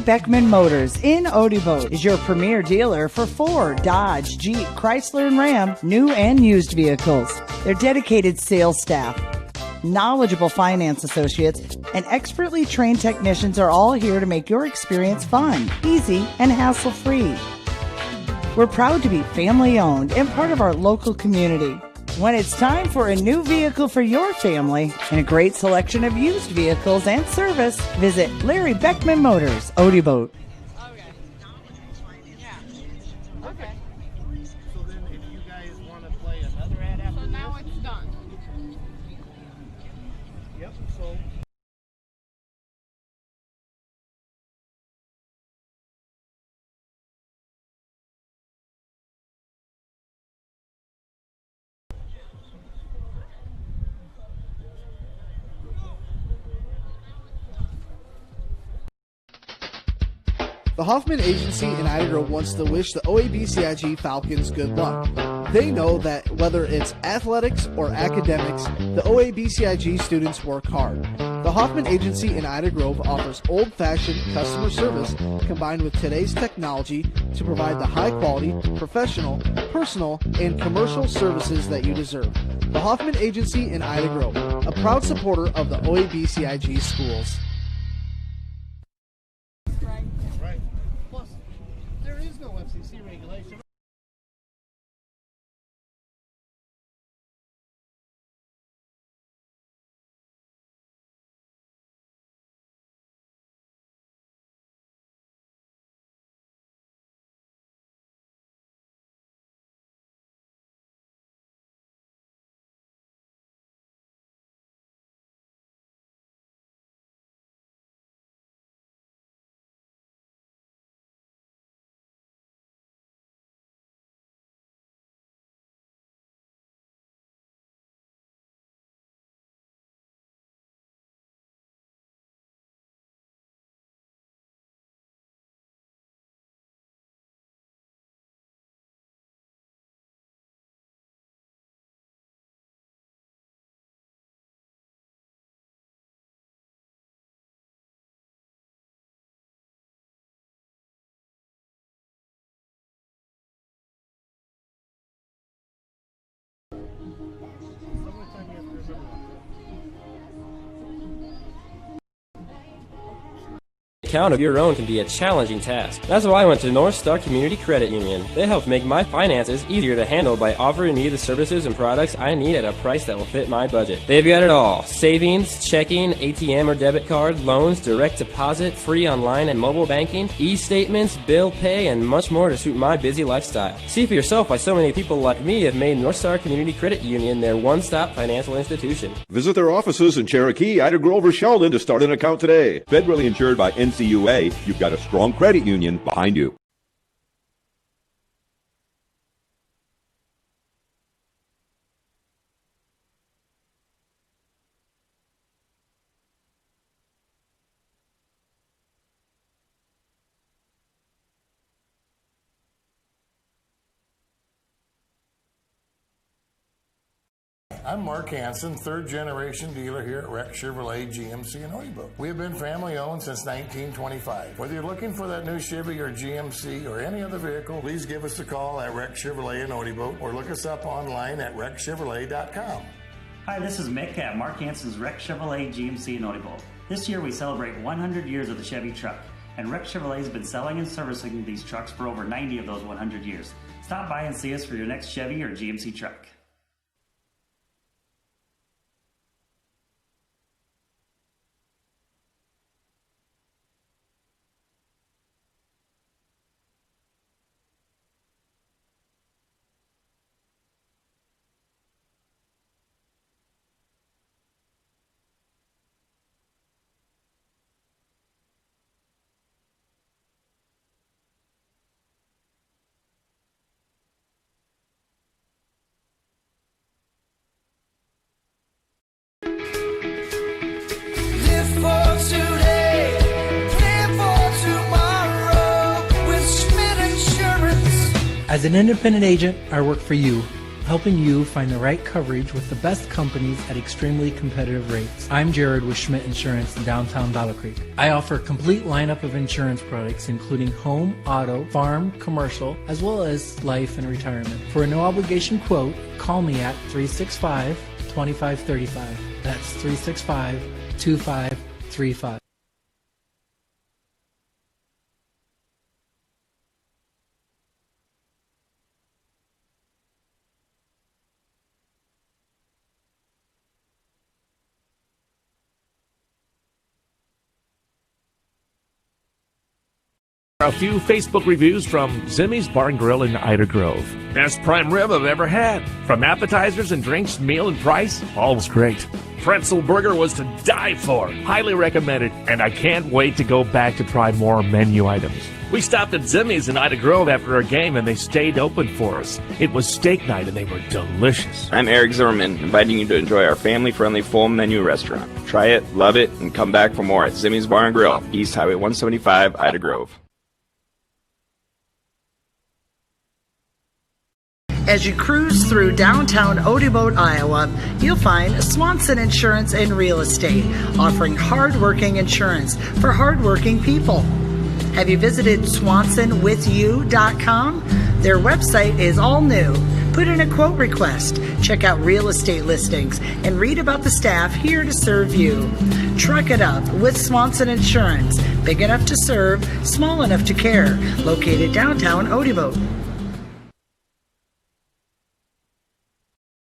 Beckman Motors in Odebo is your premier dealer for Ford, Dodge, Jeep, Chrysler, and Ram, new and used vehicles. Their dedicated sales staff, knowledgeable finance associates, and expertly trained technicians are all here to make your experience fun, easy, and hassle-free. We're proud to be family-owned and part of our local community. When it's time for a new vehicle for your family and a great selection of used vehicles and service, visit Larry Beckman Motors, Odebo. Okay. So then if you guys want to play another ad after this. So now it's done. Yep, so. The Hoffman Agency in Ida Grove wants to wish the OABCIG Falcons good luck. They know that whether it's athletics or academics, the OABCIG students work hard. The Hoffman Agency in Ida Grove offers old-fashioned customer service combined with today's technology to provide the high-quality, professional, personal, and commercial services that you deserve. The Hoffman Agency in Ida Grove, a proud supporter of the OABCIG schools. Right. Plus, there is no FCC regulation. Account of your own can be a challenging task. That's why I went to North Star Community Credit Union. They help make my finances easier to handle by offering me the services and products I need at a price that will fit my budget. They've got it all: savings, checking, ATM or debit card, loans, direct deposit, free online and mobile banking, e-statements, bill pay, and much more to suit my busy lifestyle. See for yourself why so many people like me have made North Star Community Credit Union their one-stop financial institution. Visit their offices in Cherokee, Ida Grove, or Sheldon to start an account today. Federally insured by NCUA, you've got a strong credit union behind you. I'm Mark Hansen, third generation dealer here at Rex Chevrolet GMC in Odebo. We have been family owned since 1925. Whether you're looking for that new Chevy or GMC or any other vehicle, please give us a call at Rex Chevrolet in Odebo or look us up online at rexchevrolet.com. Hi, this is Mick at Mark Hansen's Rex Chevrolet GMC in Odebo. This year we celebrate 100 years of the Chevy truck, and Rex Chevrolet has been selling and servicing these trucks for over 90 of those 100 years. Stop by and see us for your next Chevy or GMC truck. As an independent agent, I work for you. helping you find the right coverage with the best companies at extremely competitive rates. I'm Jared with Schmidt Insurance in downtown Battle Creek. I offer a complete lineup of insurance products including home, auto, farm, commercial, as well as life and retirement. For a no obligation quote, call me at 365-2535. That's 365-2535. A few Facebook reviews from Zimmy's Bar and Grill in Ida Grove. Best prime rib I've ever had. From appetizers and drinks, meal and price, all was great. Pretzel burger was to die for. Highly recommended, and I can't wait to go back to try more menu items. We stopped at Zimmy's in Ida Grove after our game, and they stayed open for us. It was steak night, and they were delicious. I'm Eric Zimmerman, inviting you to enjoy our family-friendly full menu restaurant. Try it, love it, and come back for more at Zimmy's Bar and Grill, East Highway 175, Ida Grove. As you cruise through downtown Odeboat, Iowa, you'll find Swanson Insurance and Real Estate, offering hardworking insurance for hardworking people. Have you visited swansonwithyou.com? Their website is all new. Put in a quote request, check out real estate listings, and read about the staff here to serve you. Truck it up with Swanson Insurance. Big enough to serve, small enough to care. Located downtown Odeboat.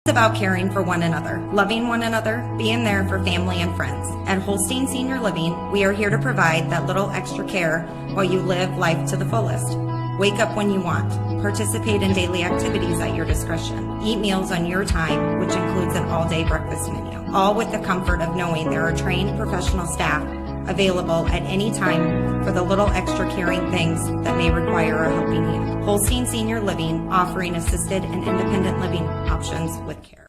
It's about caring for one another, loving one another, being there for family and friends. At Holstein Senior Living, we are here to provide that little extra care while you live life to the fullest. Wake up when you want. Participate in daily activities at your discretion. Eat meals on your time, which includes an all-day breakfast menu. All with the comfort of knowing there are trained professional staff available at any time for the little extra caring things that may require a helping hand. Holstein Senior Living, offering assisted and independent living options with care.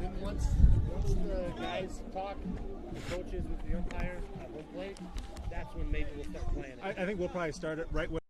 then once the guys talk, the coaches with the umpire at home plate, that's when maybe we'll start playing it. I think we'll probably start it right when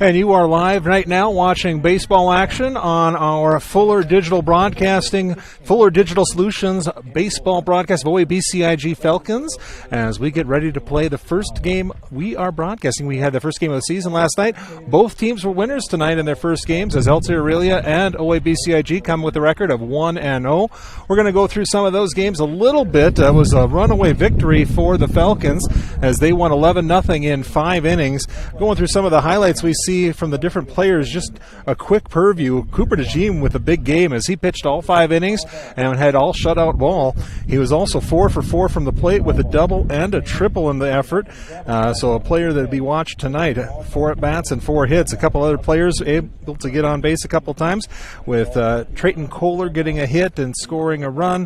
And you are live right now watching baseball action on our Fuller Digital Solutions baseball broadcast of OABCIG Falcons as we get ready to play the first game we are broadcasting. We had the first game of the season last night. Both teams were winners tonight in their first games as Alta, Aurelia, and OABCIG come with a record of 1-0. We're going to go through some of those games a little bit. It was a runaway victory for the Falcons as they won 11-0 in 5 innings. Going through some of the highlights we see from the different players, just a quick purview. Cooper DeJean with a big game as he pitched all 5 innings and had all shutout ball. He was also 4 for 4 from the plate with a double and a triple in the effort. So a player that will be watched tonight. 4 at-bats and 4 hits. A couple other players able to get on base a couple times with Trayton Kohler getting a hit and scoring a run.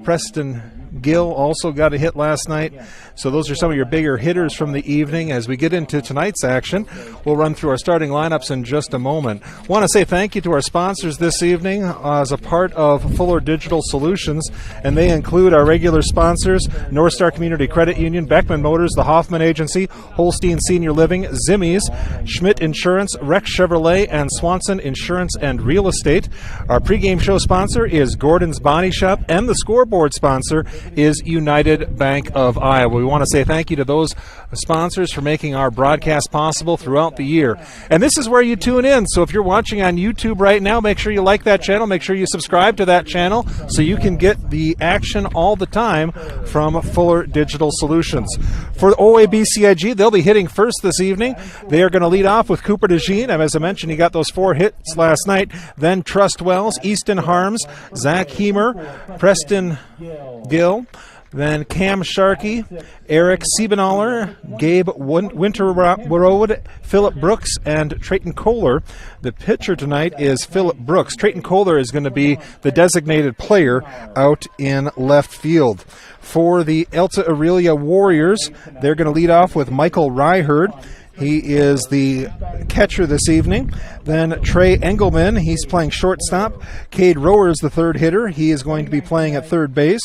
Preston Gill also got a hit last night. So those are some of your bigger hitters from the evening. As we get into tonight's action, we'll run through our starting lineups in just a moment. Want to say thank you to our sponsors this evening as a part of Fuller Digital Solutions, and they include our regular sponsors, North Star Community Credit Union, Beckman Motors, the Hoffman Agency, Holstein Senior Living, Zimmies, Schmidt Insurance, Rex Chevrolet, and Swanson Insurance and Real Estate. Our pregame show sponsor is Gordon's Body Shop, and the scoreboard sponsor is United Bank of Iowa. We want to say thank you to those sponsors for making our broadcast possible throughout the year. And this is where you tune in. So if you're watching on YouTube right now, make sure you like that channel. Make sure you subscribe to that channel so you can get the action all the time from Fuller Digital Solutions. For OABCIG, they'll be hitting first this evening. They are going to lead off with Cooper DeJean. As I mentioned, he got those 4 hits last night. Then Trust Wells, Easton Harms, Zach Heemer, Preston Gill, then Cam Sharkey, Eric Siebenaller, Gabe Winterroad, Philip Brooks, and Trayton Kohler. The pitcher tonight is Philip Brooks. Trayton Kohler is going to be the designated player out in left field. For the Alta Aurelia Warriors, they're going to lead off with Michael Ryherd. He is the catcher this evening. Then Trey Engelman, he's playing shortstop. Cade Rower is the third hitter. He is going to be playing at third base.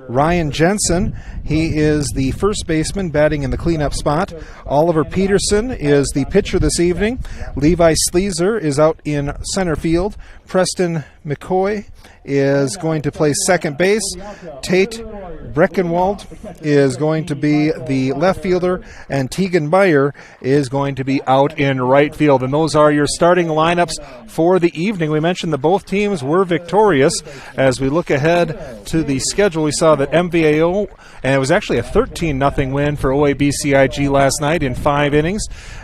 Ryan Jensen, he is the first baseman, batting in the cleanup spot. Oliver Peterson is the pitcher this evening. Levi Sleezer is out in center field. Preston McCoy is going to play second base. Tate Breckenwald is going to be the left fielder, and Tegan Meyer is going to be out in right field. And those are your starting lineups for the evening. We mentioned that both teams were victorious. As we look ahead to the schedule, we saw that MVAO, and it was actually a 13-0 win for OABCIG last night in 5 innings.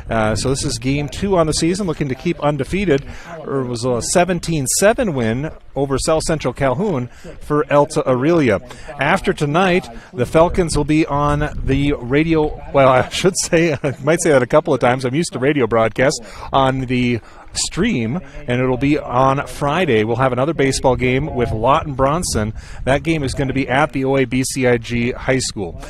So this is game 2 on the season, looking to keep undefeated. It was a 17-7 win over South Central Calhoun for Alta Aurelia. After tonight, the Falcons will be on the radio, well, I should say, I might say that a couple of times, I'm used to radio broadcasts, on the stream, and it'll be on Friday. We'll have another baseball game with Lawton Bronson. That game is going to be at the OABCIG High School.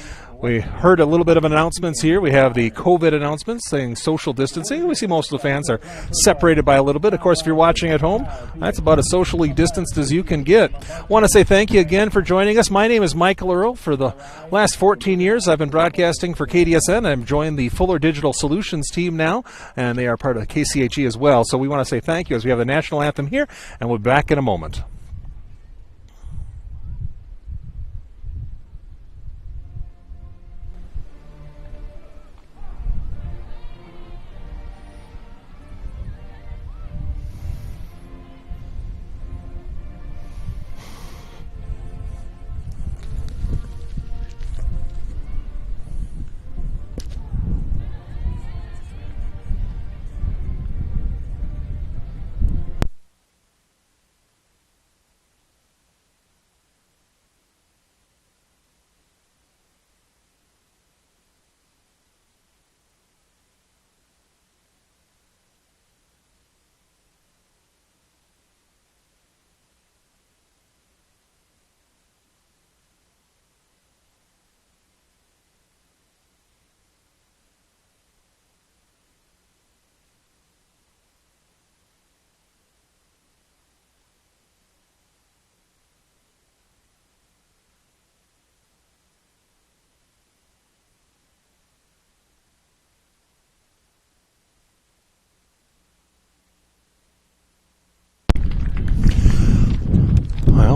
We heard a little bit of announcements here. We have the COVID announcements saying social distancing. We see most of the fans are separated by a little bit. Of course, if you're watching at home, that's about as socially distanced as you can get. I want to say thank you again for joining us. My name is Michael Earl. For the last 14 years, I've been broadcasting for KDSN. I've joined the Fuller Digital Solutions team now, and they are part of KCHE as well. So we want to say thank you as we have the national anthem here, and we'll be back in a moment.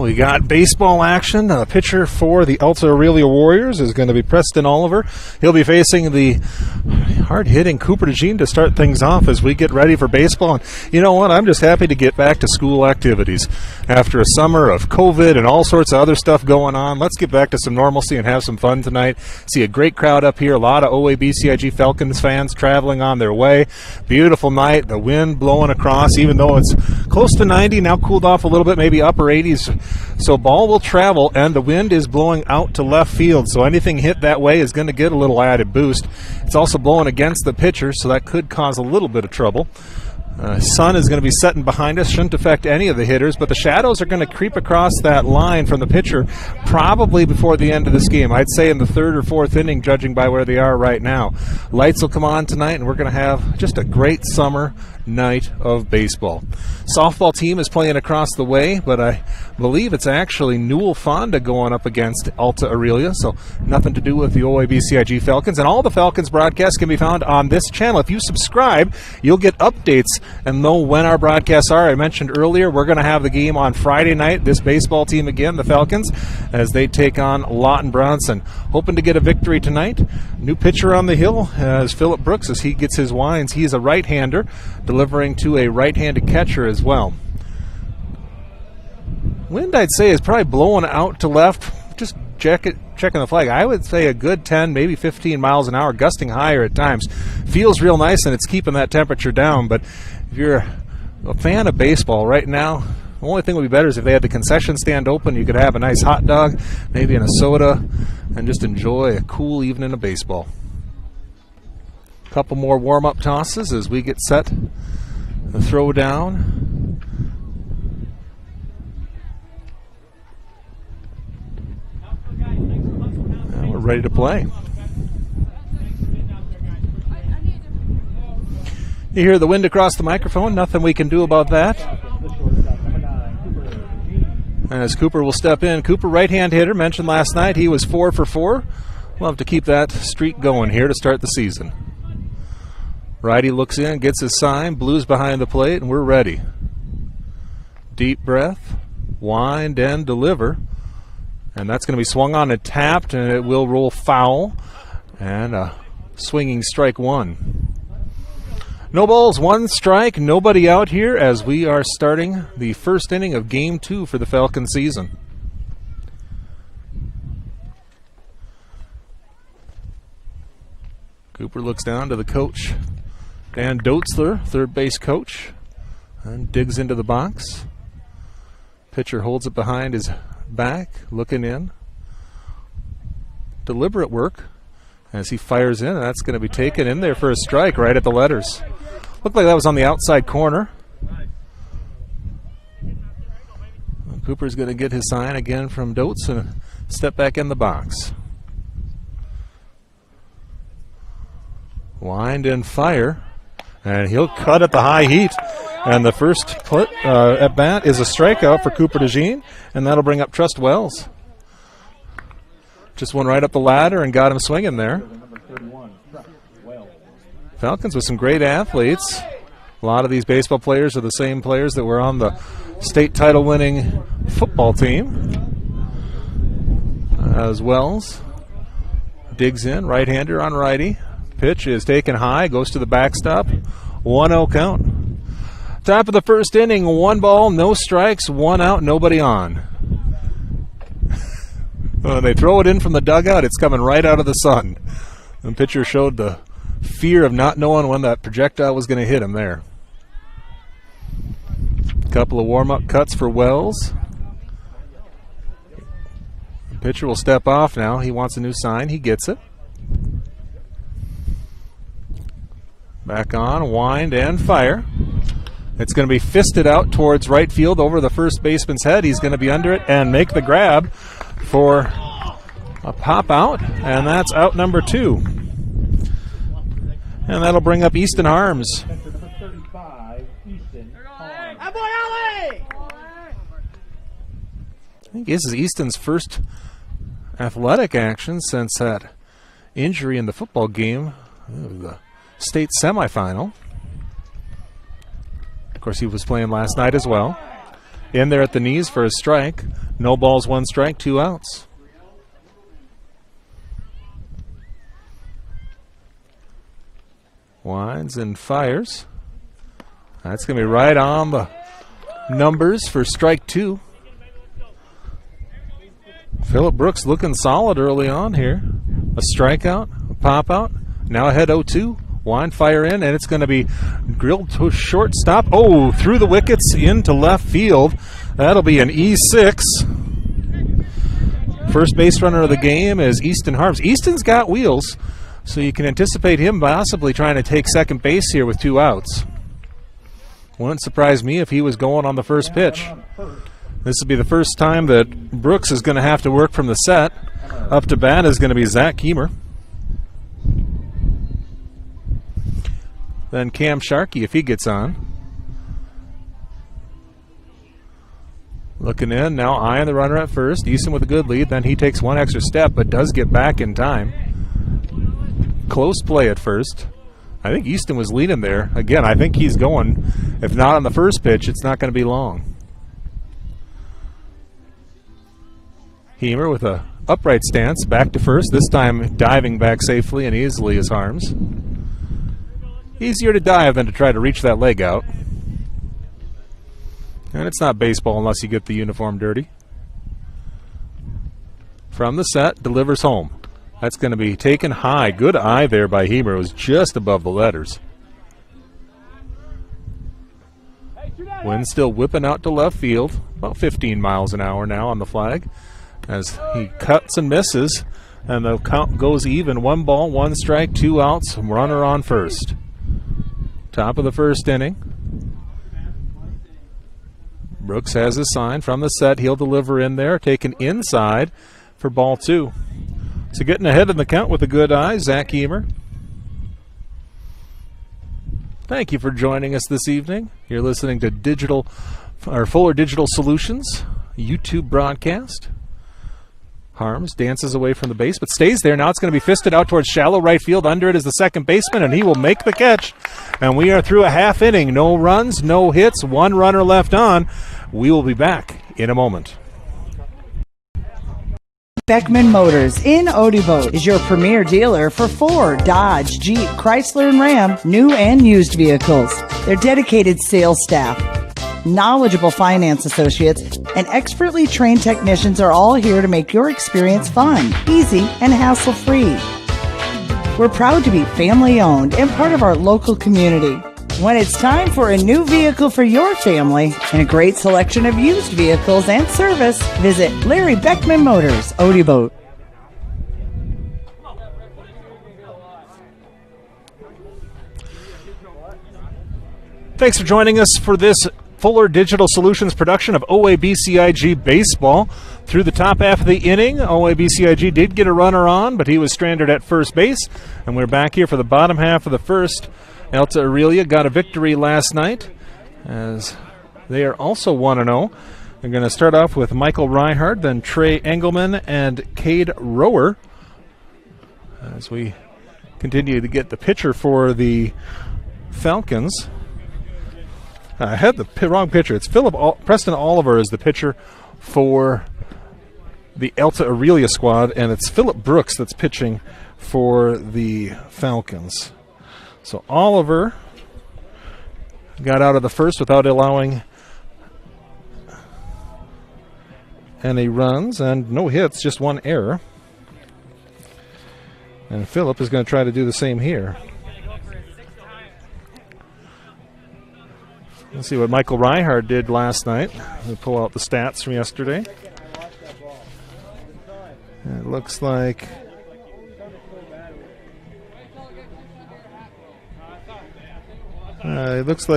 we got baseball action. Pitcher for the Alta Aurelia Warriors is going to be Preston Oliver. He'll be facing the hard-hitting Cooper DeJean to start things off as we get ready for baseball. And you know what? I'm just happy to get back to school activities. After a summer of COVID and all sorts of other stuff going on, let's get back to some normalcy and have some fun tonight. See a great crowd up here. A lot of OABCIG Falcons fans traveling on their way. Beautiful night. The wind blowing across, even though it's close to 90, now cooled off a little bit, maybe upper 80s. So ball will travel, and the wind is blowing out to left field. So anything hit that way is going to get a little added boost. It's also blowing against the pitcher, so that could cause a little bit of trouble. Sun is going to be setting behind us. Shouldn't affect any of the hitters, but the shadows are going to creep across that line from the pitcher probably before the end of this game. I'd say in the third or fourth inning, judging by where they are right now. Lights will come on tonight, and we're going to have just a great summer night of baseball. Softball team is playing across the way, but I believe it's actually Newell Fonda going up against Alta Aurelia, so nothing to do with the OABCIG Falcons. And all the Falcons broadcasts can be found on this channel. If you subscribe, you'll get updates and know when our broadcasts are. I mentioned earlier we're going to have the game on Friday night, this baseball team again, the Falcons, as they take on Lawton Bronson. Hoping to get a victory tonight. New pitcher on the hill is Phillip Brooks as he gets his winds. He is a right-hander, delivering to a right-handed catcher as well. Wind, I'd say, is probably blowing out to left. Just checking the flag. I would say a good 10, maybe 15 miles an hour, gusting higher at times. Feels real nice, and it's keeping that temperature down. But if you're a fan of baseball right now, the only thing would be better is if they had the concession stand open. You could have a nice hot dog, maybe in a soda, and just enjoy a cool evening of baseball. Couple more warm-up tosses as we get set. The throw down. And we're ready to play. You hear the wind across the microphone. Nothing we can do about that. As Cooper will step in. Cooper, right-hand hitter, mentioned last night. He was 4 for 4. We'll have to keep that streak going here to start the season. Righty looks in, gets his sign, blues behind the plate, and we're ready. Deep breath, wind, and deliver. And that's going to be swung on and tapped, and it will roll foul. And a swinging strike one. No balls, one strike, nobody out here as we are starting the first inning of Game 2 for the Falcon season. Cooper looks down to the coach, Dan Doetzler, third base coach, and digs into the box. Pitcher holds it behind his back, looking in. Deliberate work as he fires in, and that's going to be taken in there for a strike right at the letters. Looked like that was on the outside corner. Cooper's going to get his sign again from Doetz and step back in the box. Wind and fire. And he'll cut at the high heat. And the first at bat is a strikeout for Cooper DeJean, and that'll bring up Trust Wells. Just went right up the ladder and got him swinging there. Falcons with some great athletes. A lot of these baseball players are the same players that were on the state title-winning football team. As Wells digs in, right-hander on righty. Pitch is taken high, goes to the backstop. 1-0 count. Top of the first inning, 1 ball, no strikes, 1 out, nobody on. When they throw it in from the dugout, it's coming right out of the sun. The pitcher showed the fear of not knowing when that projectile was going to hit him there. Couple of warm-up cuts for Wells. The pitcher will step off now. He wants a new sign. He gets it. Back on, wind and fire. It's going to be fisted out towards right field over the first baseman's head. He's going to be under it and make the grab for a pop out, and that's out number 2. And that'll bring up Easton Harms. I think this is Easton's first athletic action since that injury in the football game, the state semifinal. Of course, he was playing last night as well. in there at the knees for a strike. No balls, 1 strike, 2 outs. Winds and fires. That's going to be right on the numbers for strike 2. Phillip Brooks looking solid early on here. A strikeout, a pop out. Now ahead 0-2. Wind, fire in, and it's going to be grilled to shortstop. Oh, through the wickets into left field. That'll be an E6. First base runner of the game is Easton Harms. Easton's got wheels, so you can anticipate him possibly trying to take second base here with 2 outs. Wouldn't surprise me if he was going on the first pitch. This will be the first time that Brooks is going to have to work from the set. Up to bat is going to be Zach Kiemer. Then Cam Sharkey if he gets on. Looking in, now eyeing the runner at first. Easton with a good lead, then he takes 1 extra step but does get back in time. Close play at first. I think Easton was leading there. Again, I think he's going. If not on the first pitch, it's not going to be long. Heemer with a upright stance, back to first, this time diving back safely and easily as Harms. Easier to dive than to try to reach that leg out. And it's not baseball unless you get the uniform dirty. From the set, delivers home. That's going to be taken high. Good eye there by Heemer. It was just above the letters. Wind still whipping out to left field. About 15 miles an hour now on the flag. As he cuts and misses. And the count goes even. 1 ball, 1 strike, 2 outs. Runner on first. Top of the first inning. Brooks has his sign from the set. He'll deliver in there. Taken inside for ball 2. So getting ahead in the count with a good eye, Zach Heemer. Thank you for joining us this evening. You're listening to Fuller Digital Solutions YouTube broadcast. Harms dances away from the base, but stays there. Now it's going to be fisted out towards shallow right field. Under it is the second baseman, and he will make the catch. And we are through a half inning. No runs, no hits, 1 runner left on. We will be back in a moment. Beckman Motors in Odebo is your premier dealer for Ford, Dodge, Jeep, Chrysler, and Ram, new and used vehicles. Their dedicated sales staff, knowledgeable finance associates, and expertly trained technicians are all here to make your experience fun, easy, and hassle-free. We're proud to be family-owned and part of our local community. When it's time for a new vehicle for your family and a great selection of used vehicles and service, visit Larry Beckman Motors, Odebo. Thanks for joining us for this Fuller Digital Solutions production of OABCIG Baseball. Through the top half of the inning, OABCIG did get a runner on, but he was stranded at first base. And we're back here for the bottom half of the first. Alta Aurelia got a victory last night, as they are also 1-0. We're going to start off with Michael Reinhardt, then Trey Engelman and Cade Rower, as we continue to get the pitcher for the Falcons. I had the wrong pitcher. It's Preston Oliver is the pitcher for the Alta Aurelia squad, and it's Phillip Brooks that's pitching for the Falcons. So Oliver got out of the first without allowing any runs and no hits, just 1 error. And Phillip is going to try to do the same here. Let's see what Michael Reinhardt did last night. We'll pull out the stats from yesterday. It looks like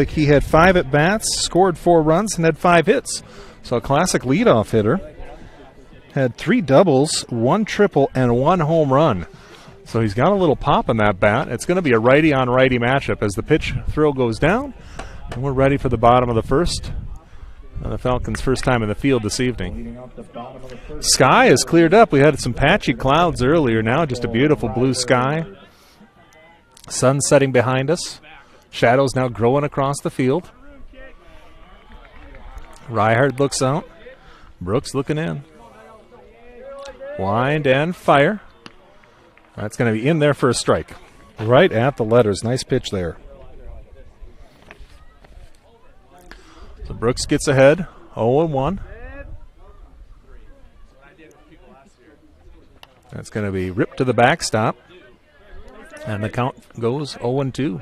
he had 5 at-bats, scored 4 runs, and had 5 hits. So a classic leadoff hitter. Had 3 doubles, 1 triple, and 1 home run. So he's got a little pop in that bat. It's going to be a righty-on-righty matchup as the pitch throw goes down. And we're ready for the bottom of the first. The Falcons' first time in the field this evening. Sky is cleared up. We had some patchy clouds earlier. Now just a beautiful blue sky. Sun setting behind us. Shadows now growing across the field. Ryhard looks out. Brooks looking in. Wind and fire. That's going to be in there for a strike. Right at the letters. Nice pitch there. So Brooks gets ahead. 0-1. That's going to be ripped to the backstop. And the count goes 0-2.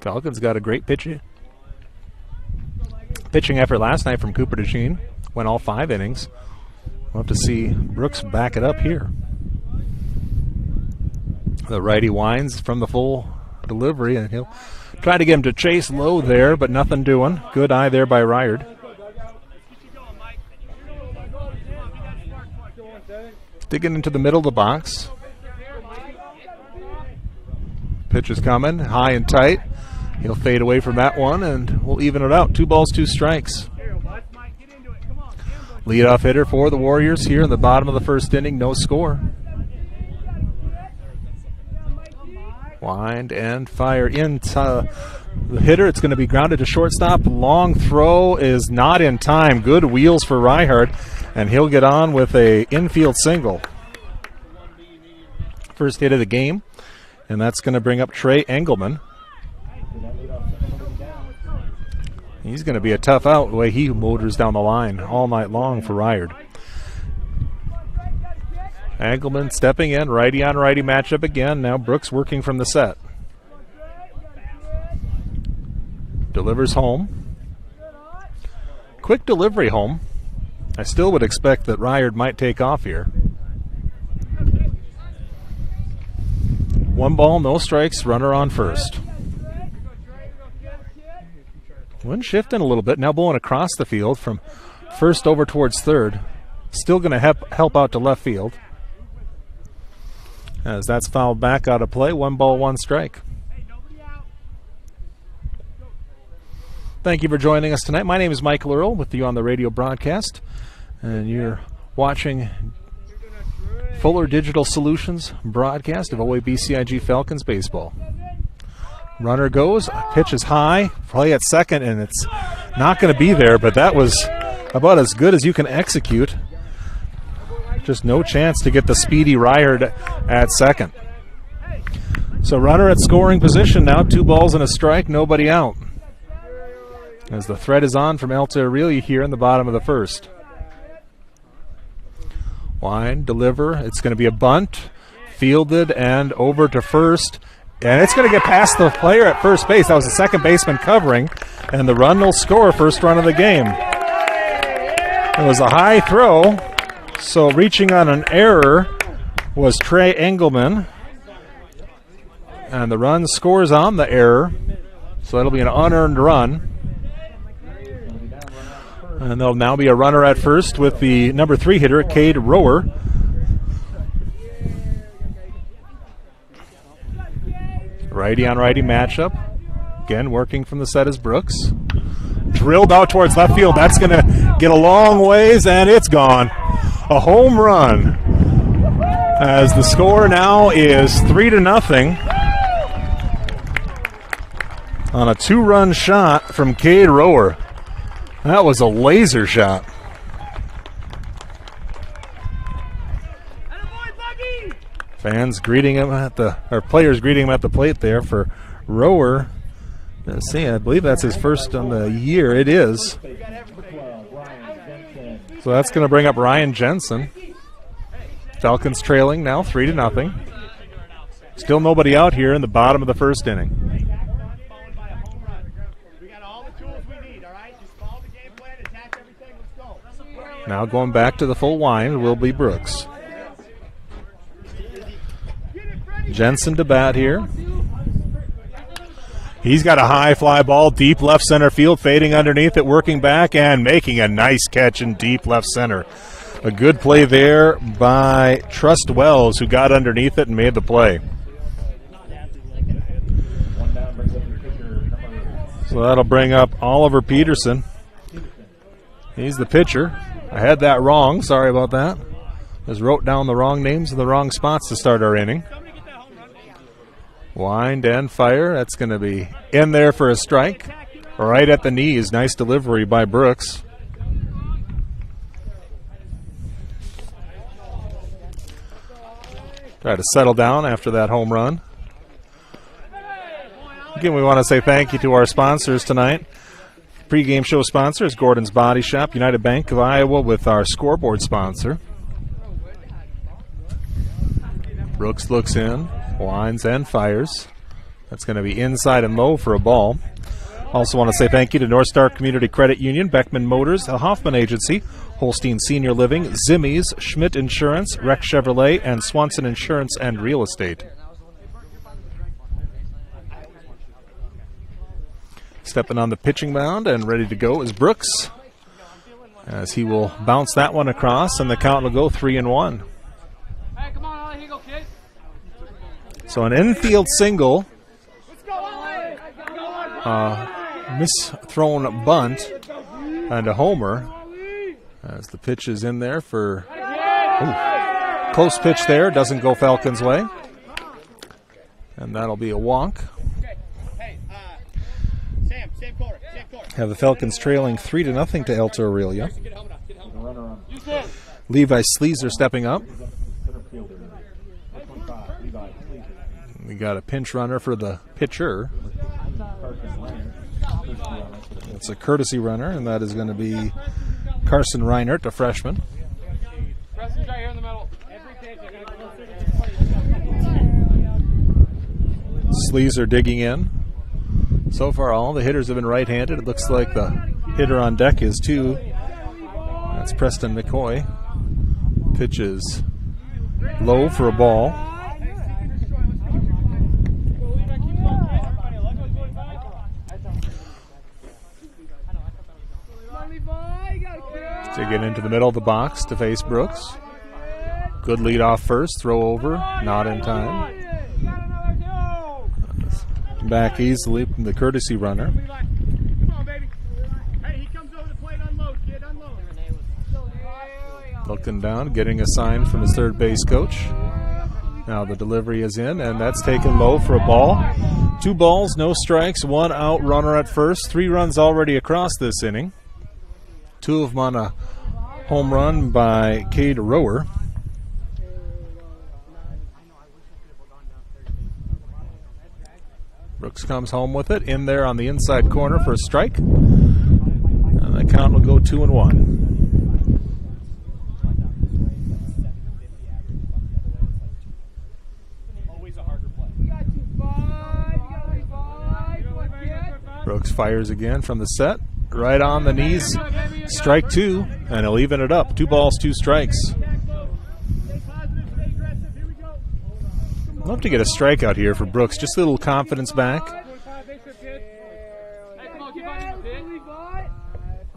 Falcons got a great pitching effort last night from Cooper DeSheen. Went all 5 innings. We'll have to see Brooks back it up here. The righty winds from the full delivery, and he'll try to get him to chase low there, but nothing doing. Good eye there by Ryard. Digging into the middle of the box. Pitch is coming, high and tight. He'll fade away from that one, and we'll even it out. 2 balls, 2 strikes. Leadoff hitter for the Warriors here in the bottom of the first inning. No score. Wind and fire into the hitter. It's going to be grounded to shortstop. Long throw is not in time. Good wheels for Ryhard, and he'll get on with a infield single. First hit of the game, and that's going to bring up Trey Engelman. He's going to be a tough out the way he motors down the line all night long for Ryard. Engelman stepping in, righty on righty matchup again. Now Brooks working from the set. Delivers home. Quick delivery home. I still would expect that Ryard might take off here. 1 ball, no strikes, runner on first. Wind shifting a little bit, now blowing across the field from first over towards third. Still going to help out to left field. As that's fouled back out of play, 1 ball, 1 strike. Thank you for joining us tonight. My name is Michael Earl with you on the radio broadcast, and you're watching Fuller Digital Solutions broadcast of OABCIG Falcons baseball. Runner goes, pitch is high, play at second, and it's not going to be there, but that was about as good as you can execute. Just no chance to get the speedy Ryard at second. So runner at scoring position now, 2 balls and a strike, nobody out. As the threat is on from Alta Aurelia here in the bottom of the first. Wind, deliver, it's going to be a bunt, fielded and over to first. And it's going to get past the player at first base. That was the second baseman covering. And the run will score first run of the game. It was a high throw. So reaching on an error was Trey Engelman. And the run scores on the error. So that'll be an unearned run. And there'll now be a runner at first with the number 3 hitter, Cade Rower. Righty on righty matchup. Again, working from the set is Brooks. Drilled out towards left field. That's going to get a long ways, and it's gone. A home run. As the score now is 3-0 on a 2-run shot from Cade Rower. That was a laser shot. Fans greeting him at the, or players greeting him at the plate there for Rower. Let's see, I believe that's his first on the year. It is. So that's going to bring up Ryan Jensen. Falcons trailing now 3-0. Still nobody out here in the bottom of the first inning. Now going back to the full wind will be Brooks. Jensen to bat here. He's got a high fly ball, deep left center field, fading underneath it, working back, and making a nice catch in deep left center. A good play there by Trust Wells, who got underneath it and made the play. So that'll bring up Oliver Peterson. He's the pitcher. I had that wrong. Sorry about that. Just wrote down the wrong names in the wrong spots to start our inning. Wind and fire. That's going to be in there for a strike. Right at the knees. Nice delivery by Brooks. Try to settle down after that home run. Again, we want to say thank you to our sponsors tonight. Pre-game show sponsors, Gordon's Body Shop, United Bank of Iowa with our scoreboard sponsor. Brooks looks in, winds and fires. That's going to be inside and low for a ball. Also want to say thank you to North Star Community Credit Union, Beckman Motors, the Hoffman Agency, Holstein Senior Living, Zimmies, Schmidt Insurance, Rex Chevrolet, and Swanson Insurance and Real Estate. Stepping on the pitching mound and ready to go is Brooks, as he will bounce that one across, and the count will go 3-1. So an infield single, misthrown bunt, and a homer, as the pitch is in there for close pitch there, doesn't go Falcons' way, and that'll be a walk. Have the Falcons trailing 3-0 to Alta Aurelia. Levi Sleezer stepping up. We got a pinch runner for the pitcher. It's a courtesy runner, and that is going to be Carson Reinert, a freshman. Sleezer digging in. So far, all the hitters have been right-handed. It looks like the hitter on deck is too. That's Preston McCoy. Pitch is low for a ball. To get into the middle of the box to face Brooks. Good lead off first, throw over, not in time. Back easily from the courtesy runner. Looking down, getting a sign from his third base coach. Now the delivery is in, and that's taken low for a ball. 2 balls, no strikes, 1 out, runner at first. 3 runs already across this inning. 2 of them on a home run by Cade Rower. Brooks comes home with it, in there on the inside corner for a strike. And the count will go 2-1. Brooks fires again from the set. Right on the knees. Strike 2, and he'll even it up. 2 balls, 2 strikes. Love to get a strikeout here for Brooks. Just a little confidence back.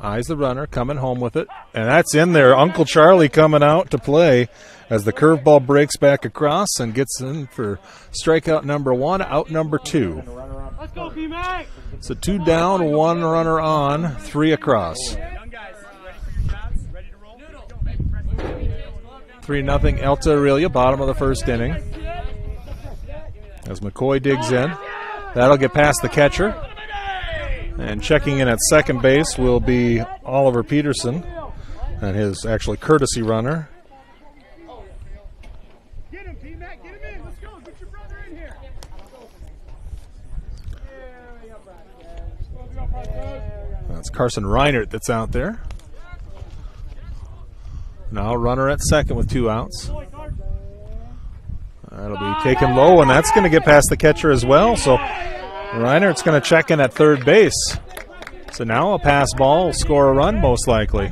Eyes the runner, coming home with it. And that's in there. Uncle Charlie coming out to play as the curveball breaks back across and gets in for strikeout number 1, out number 2. Let's go, P-Mac! So 2 down, 1 runner on, 3 across. 3-0 Alta Aurelia, bottom of the first inning. As McCoy digs in. That'll get past the catcher. And checking in at second base will be Oliver Peterson, and his actually courtesy runner. Get him, P-Mac, get him in. Let's go. Get your brother in here. That's Carson Reinert that's out there. Now runner at second with 2 outs. That'll be taken low, and that's going to get past the catcher as well. So Reinert's going to check in at third base. So now a pass ball will score a run, most likely.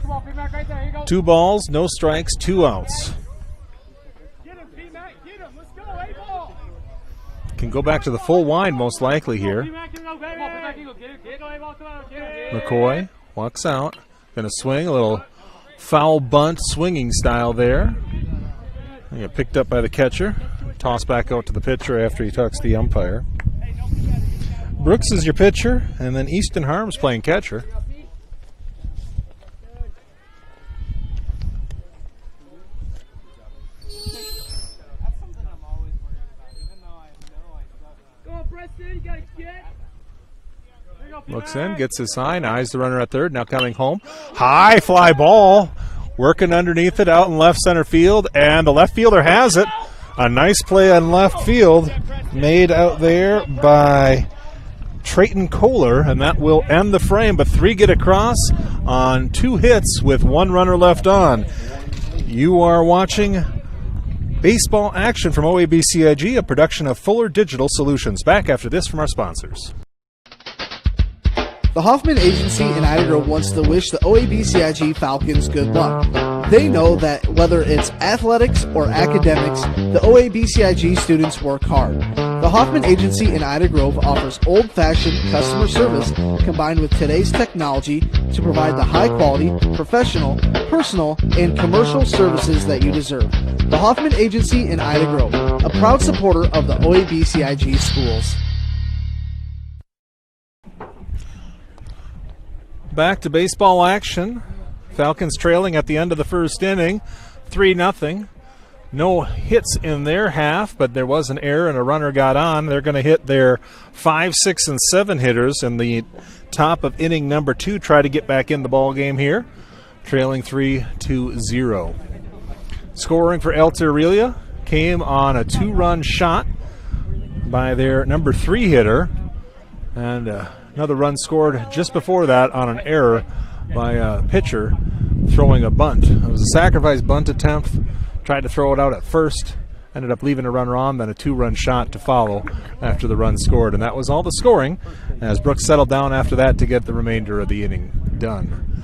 2 balls, no strikes, 2 outs. Can go back to the full wind, most likely here. McCoy walks out. Going to swing, a little foul bunt swinging style there. Get picked up by the catcher. Toss back out to the pitcher after he talks to the umpire. Brooks is your pitcher, and then Easton Harms playing catcher. Looks in, gets his sign, eyes the runner at third, now coming home. High fly ball, working underneath it out in left center field, and the left fielder has it. A nice play on left field made out there by Trayton Kohler, and that will end the frame, but 3 get across on 2 hits with 1 runner left on. You are watching baseball action from OABCIG, a production of Fuller Digital Solutions. Back after this from our sponsors. The Hoffman Agency in Ida Grove wants to wish the OABCIG Falcons good luck. They know that whether it's athletics or academics, the OABCIG students work hard. The Hoffman Agency in Ida Grove offers old-fashioned customer service combined with today's technology to provide the high-quality, professional, personal, and commercial services that you deserve. The Hoffman Agency in Ida Grove, a proud supporter of the OABCIG schools. Back to baseball action. Falcons trailing at the end of the first inning, 3-0. No hits in their half, but there was an error and a runner got on. They're going to hit their 5, 6, and 7 hitters in the top of inning number 2. Try to get back in the ball game here, trailing 3-0. Scoring for Alta Aurelia came on a 2-run shot by their number 3 hitter, and another run scored just before that on an error by a pitcher throwing a bunt. It was a sacrifice bunt attempt. Tried to throw it out at first. Ended up leaving a runner on, then a 2-run shot to follow after the run scored. And that was all the scoring as Brooks settled down after that to get the remainder of the inning done.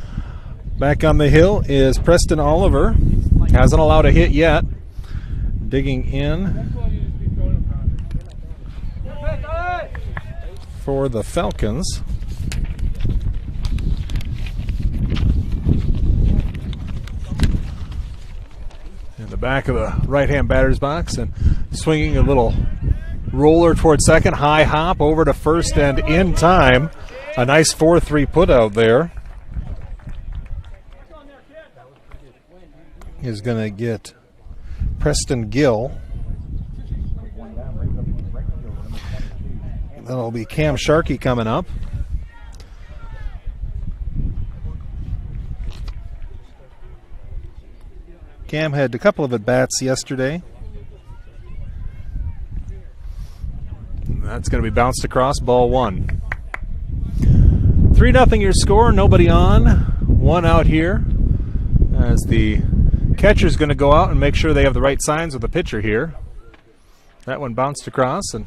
Back on the hill is Preston Oliver. Hasn't allowed a hit yet. Digging in for the Falcons. In the back of the right-hand batter's box and swinging a little roller toward second. High hop over to first and in time. A nice 4-3 put out there. Is going to get Preston Gill. That'll be Cam Sharkey coming up. Cam had a couple of at-bats yesterday. That's going to be bounced across, ball 1. 3-0 your score, nobody on. 1 out here as the catcher's going to go out and make sure they have the right signs with the pitcher here. That one bounced across, and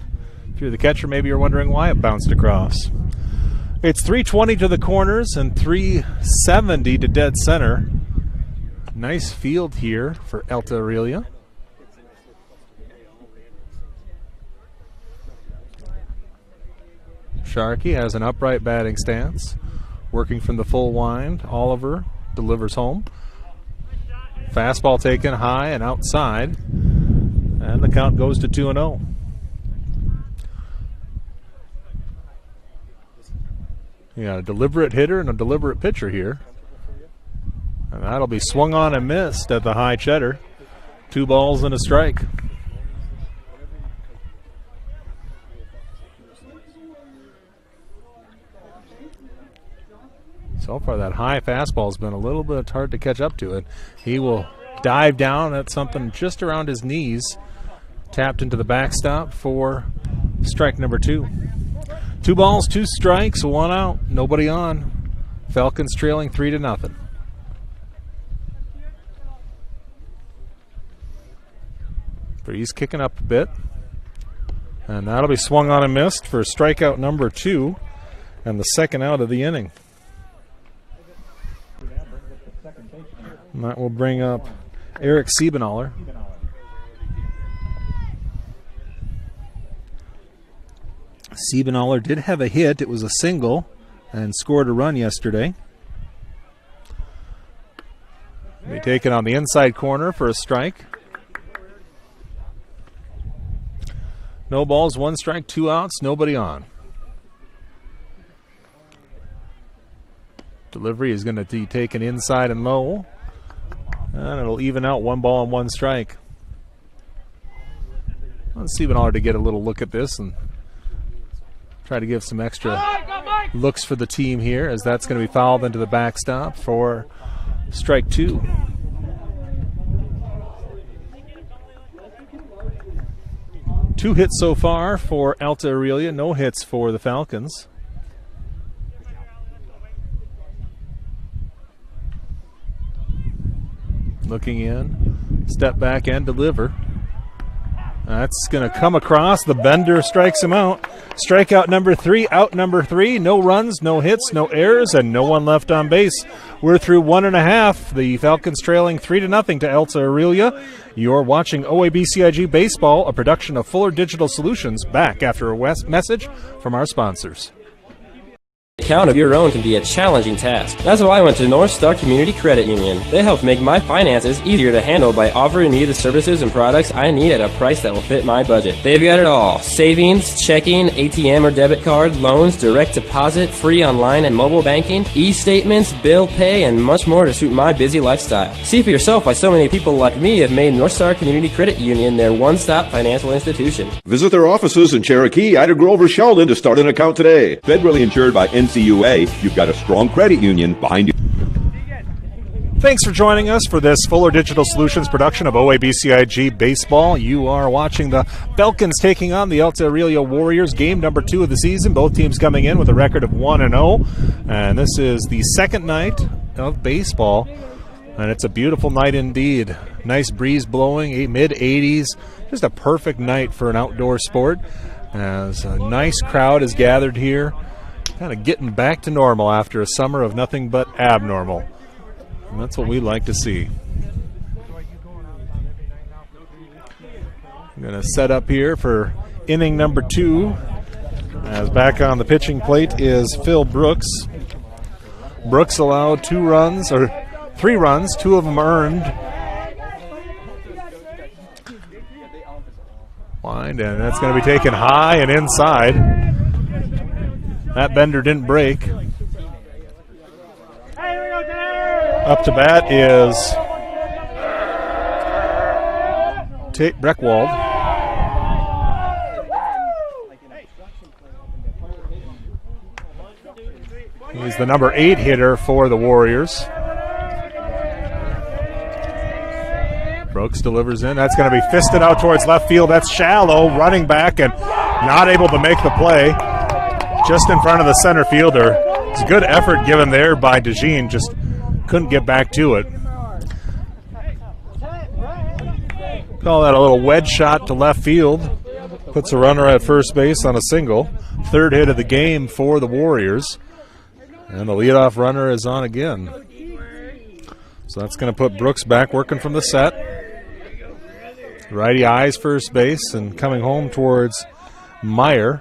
if you're the catcher, maybe you're wondering why it bounced across. It's 320 to the corners and 370 to dead center. Nice field here for Alta Aurelia. Sharkey has an upright batting stance, working from the full wind. Oliver delivers home. Fastball taken high and outside, and the count goes to 2-0. You got a deliberate hitter and a deliberate pitcher here. And that'll be swung on and missed at the high cheddar. 2 balls and a strike. So far that high fastball's been a little bit hard to catch up to it. He will dive down at something just around his knees. Tapped into the backstop for strike number 2. 2 balls, 2 strikes, 1 out, nobody on. Falcons trailing 3-0. Breeze kicking up a bit. And that'll be swung on and missed for strikeout number 2 and the second out of the inning. And that will bring up Eric Siebenaller. Siebenaller did have a hit. It was a single and scored a run yesterday. Be taken on the inside corner for a strike. No balls, 1 strike, 2 outs, nobody on. Delivery is going to be taken inside and low. And it'll even out 1 ball and 1 strike. Let's see Siebenaller to get a little look at this and Try to give some extra looks for the team here, as that's going to be fouled into the backstop for strike 2. Two hits so far for Alta Aurelia, no hits for the Falcons. Looking in, step back and deliver. That's going to come across. The bender strikes him out. Strikeout number 3, out number 3. No runs, no hits, no errors, and no one left on base. We're through 1.5. The Falcons trailing 3-0 to Alta Aurelia. You're watching OABCIG Baseball, a production of Fuller Digital Solutions. Back after a message from our sponsors. Account of your own can be a challenging task. That's why I went to North Star Community Credit Union. They help make my finances easier to handle by offering me the services and products I need at a price that will fit my budget. They've got it all: savings, checking, ATM or debit card, loans, direct deposit, free online and mobile banking, e-statements, bill pay, and much more to suit my busy lifestyle. See for yourself why so many people like me have made North Star Community Credit Union their one-stop financial institution. Visit their offices in Cherokee, Ida Grove, or Sheldon to start an account today. Federally insured by NCUA, you've got a strong credit union behind you. Thanks for joining us for this Fuller Digital Solutions production of OABCIG Baseball. You are watching the Falcons taking on the Alta Aurelia Warriors, game number 2 of the season. Both teams coming in with a record of 1-0. And this is the second night of baseball. And it's a beautiful night indeed. Nice breeze blowing, mid-80s. Just a perfect night for an outdoor sport. As a nice crowd is gathered here, kind of getting back to normal after a summer of nothing but abnormal. And that's what we like to see. I'm going to set up here for inning number 2. As back on the pitching plate is Phil Brooks. Brooks allowed 3 runs, 2 of them earned. Wind, and that's going to be taken high and inside. That bender didn't break. Up to bat is Tate Breckwald. He's the number 8 hitter for the Warriors. Brooks delivers in. That's going to be fisted out towards left field. That's shallow, running back and not able to make the play. Just in front of the center fielder. It's a good effort given there by DeJean, just couldn't get back to it. Call that a little wedge shot to left field. Puts a runner at first base on a single. 3rd hit of the game for the Warriors. And the leadoff runner is on again. So that's going to put Brooks back working from the set. Righty eyes first base and coming home towards Meyer.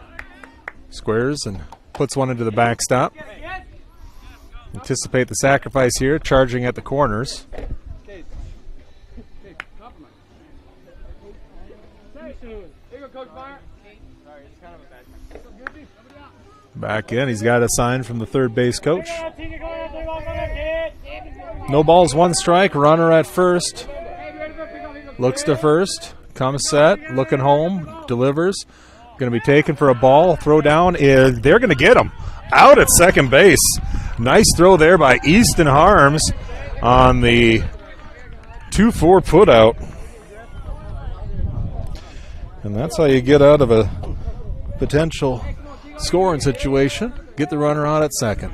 Squares and puts one into the backstop. Anticipate the sacrifice here, charging at the corners. Back in, he's got a sign from the third base coach. No balls, 1 strike, runner at first. Looks to first, comes set, looking home, delivers. Going to be taken for a ball. Throw down is, they're going to get him. Out at second base. Nice throw there by Easton Harms on the 2-4 putout. And that's how you get out of a potential scoring situation. Get the runner on at second.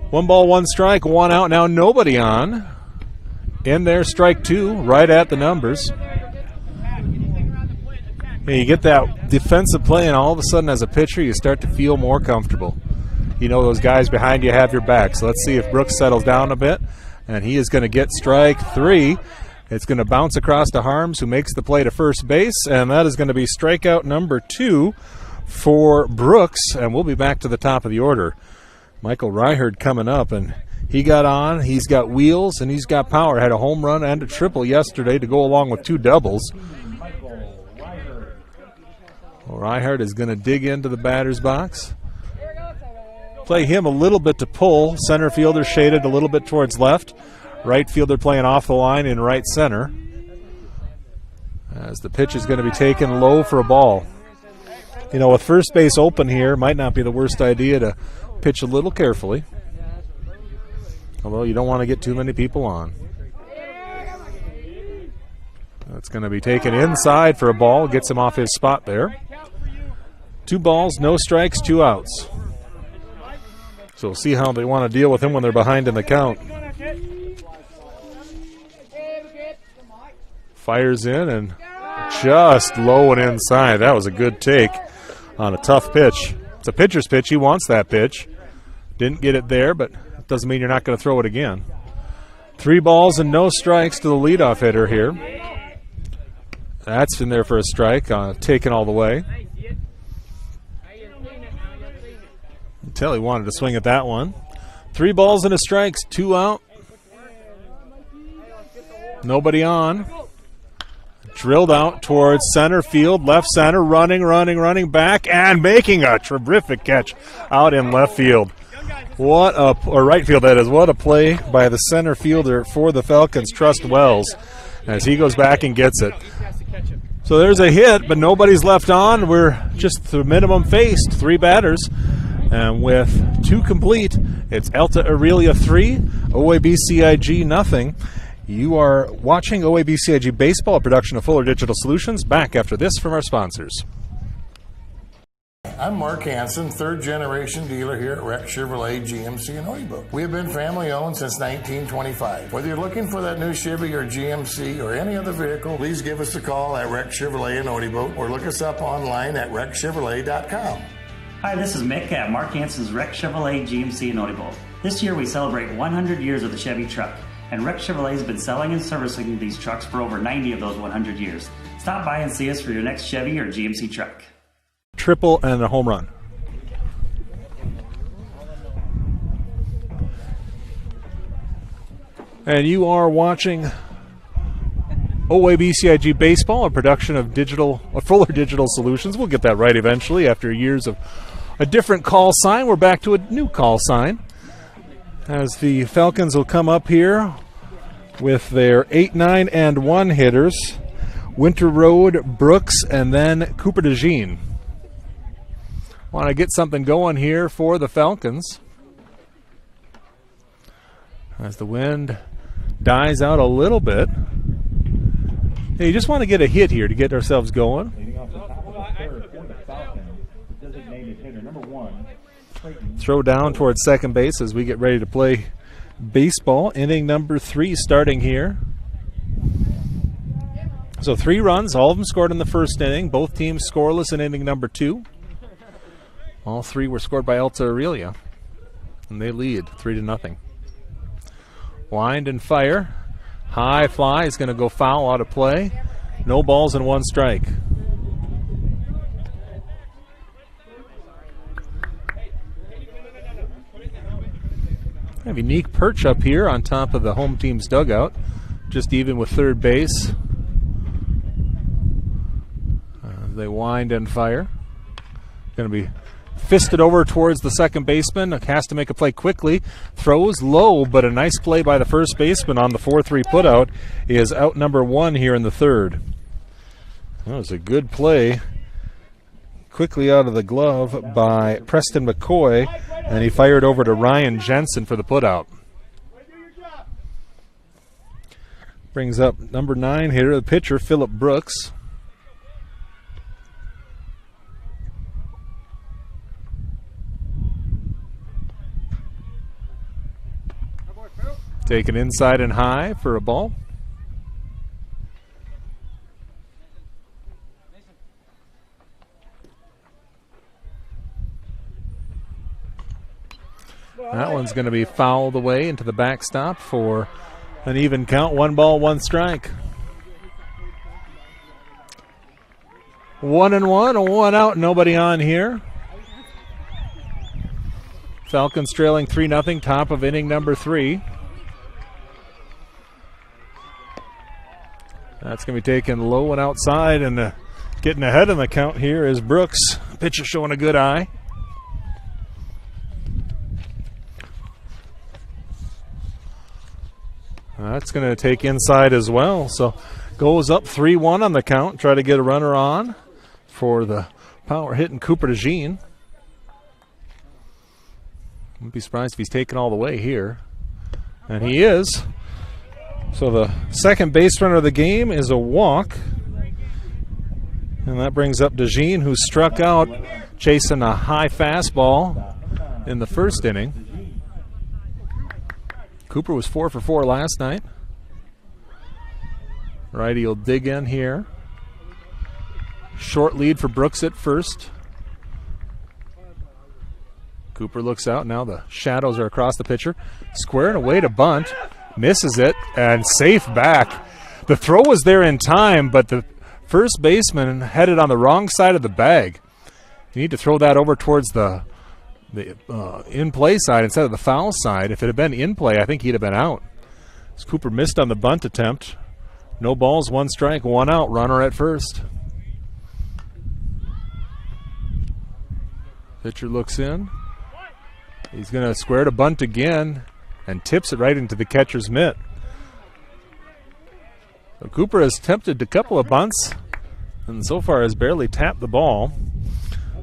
1 ball, 1 strike, 1 out. Now nobody on. In there, strike 2, right at the numbers. And you get that defensive play, and all of a sudden as a pitcher you start to feel more comfortable. You know those guys behind you have your back. So let's see if Brooks settles down a bit. And he is going to get strike 3. It's going to bounce across to Harms, who makes the play to first base. And that is going to be strikeout number 2 for Brooks. And we'll be back to the top of the order. Michael Reichard coming up, and he got on. He's got wheels, and he's got power. Had a home run and a triple yesterday to go along with 2 doubles. Well, Reichard is going to dig into the batter's box. Play him a little bit to pull. Center fielder shaded a little bit towards left. Right fielder playing off the line in right center. As the pitch is going to be taken low for a ball. you know, with first base open here, might not be the worst idea to pitch a little carefully. Although you don't want to get too many people on. That's going to be taken inside for a ball. Gets him off his spot there. 2 balls, no strikes, 2 outs. So we'll see how they want to deal with him when they're behind in the count. Fires in and just low and inside. That was a good take on a tough pitch. It's a pitcher's pitch. He wants that pitch. Didn't get it there, but it doesn't mean you're not going to throw it again. 3 balls and no strikes to the leadoff hitter here. That's in there for a strike, taken all the way. Until he wanted to swing at that one. 3 balls and a strike, 2 out. Nobody on. Drilled out towards center field, left center, running back, and making a terrific catch out in left field. Or right field, that is. What a play by the center fielder for the Falcons, Trust Wells, as he goes back and gets it. So there's a hit, but nobody's left on. We're just the minimum faced, 3 batters. And with 2 complete, it's Alta Aurelia 3, OABCIG nothing. You are watching OABCIG Baseball, a production of Fuller Digital Solutions. Back after this from our sponsors. I'm Mark Hansen, 3rd generation dealer here at Rex Chevrolet GMC in Oregon. We have been family owned since 1925. Whether you're looking for that new Chevy or GMC or any other vehicle, please give us a call at Rex Chevrolet in Oregon or look us up online at rexchevrolet.com. Hi, this is Mick at Mark Hansen's Rex Chevrolet GMC in Oregon. This year we celebrate 100 years of the Chevy truck, and Rex Chevrolet has been selling and servicing these trucks for over 90 of those 100 years. Stop by and see us for your next Chevy or GMC truck. Triple and a home run. And you are watching OABCIG Baseball, a production of Fuller Digital Solutions. We'll get that right eventually after years of a different call sign. We're back to a new call sign as the Falcons will come up here with their 8, 9, and 1 hitters. Winter Road, Brooks, and then Cooper DeJean. Want to get something going here for the Falcons as the wind dies out a little bit. Hey, you just want to get a hit here to get ourselves going. Throw down towards second base as we get ready to play baseball. Inning number 3 starting here. So 3 runs, all of them scored in the first inning. Both teams scoreless in inning number 2. All 3 were scored by Alta Aurelia, and they lead 3-0. Wind and fire. High fly is going to go foul, out of play. No balls and 1 strike. A unique perch up here on top of the home team's dugout, just even with third base. They wind and fire. Going to be fisted over towards the second baseman. Has to make a play quickly. Throws low, but a nice play by the first baseman on the 4-3 putout is out number 1 here in the 3rd. That was a good play. Quickly out of the glove by Preston McCoy, and he fired over to Ryan Jensen for the putout. Brings up number 9 hitter, the pitcher, Phillip Brooks. Taken inside and high for a ball. That one's going to be fouled away into the backstop for an even count. 1 ball, 1 strike. 1-1, 1 out, nobody on here. Falcons trailing 3-0, top of inning number 3. That's going to be taken low and outside, and getting ahead in the count here is Brooks. Pitcher showing a good eye. That's going to take inside as well. So goes up 3-1 on the count. Try to get a runner on for the Power hitting Cooper DeJean. Wouldn't be surprised if he's taken all the way here. And he is. So the second base runner of the game is a walk. And that brings up DeJean, who struck out chasing a high fastball in the first inning. Cooper was 4 for 4 last night. Righty will dig in here. Short lead for Brooks at first. Cooper looks out. Now the shadows are across the pitcher. Squaring away to bunt. Misses it and safe back. The throw was there in time, but the first baseman headed on the wrong side of the bag. You need to throw that over towards the in-play side instead of the foul side. If it had been in play, I think he'd have been out. As Cooper missed on the bunt attempt. No balls, 1 strike, 1 out. Runner at first. Pitcher looks in. He's going to square to bunt again and tips it right into the catcher's mitt. So Cooper has attempted a couple of bunts and so far has barely tapped the ball.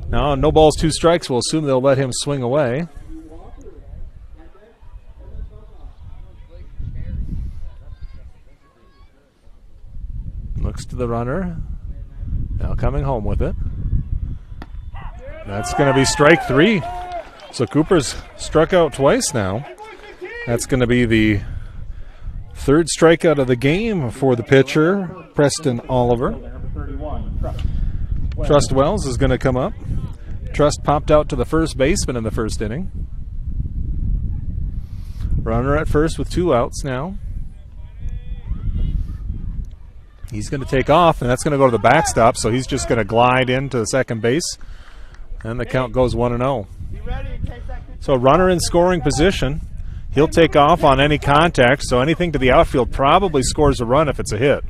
Now, no balls, 2 strikes. We'll assume they'll let him swing away. Looks to the runner. Now coming home with it. That's going to be strike 3. So Cooper's struck out twice now. That's going to be the 3rd strikeout of the game for the pitcher, Preston Oliver. Trust Wells is going to come up. Trust popped out to the first baseman in the first inning. Runner at first with 2 outs now. He's going to take off, and that's going to go to the backstop, so he's just going to glide into the second base, and the count goes 1-0. So runner in scoring position. He'll take off on any contact, so anything to the outfield probably scores a run if it's a hit.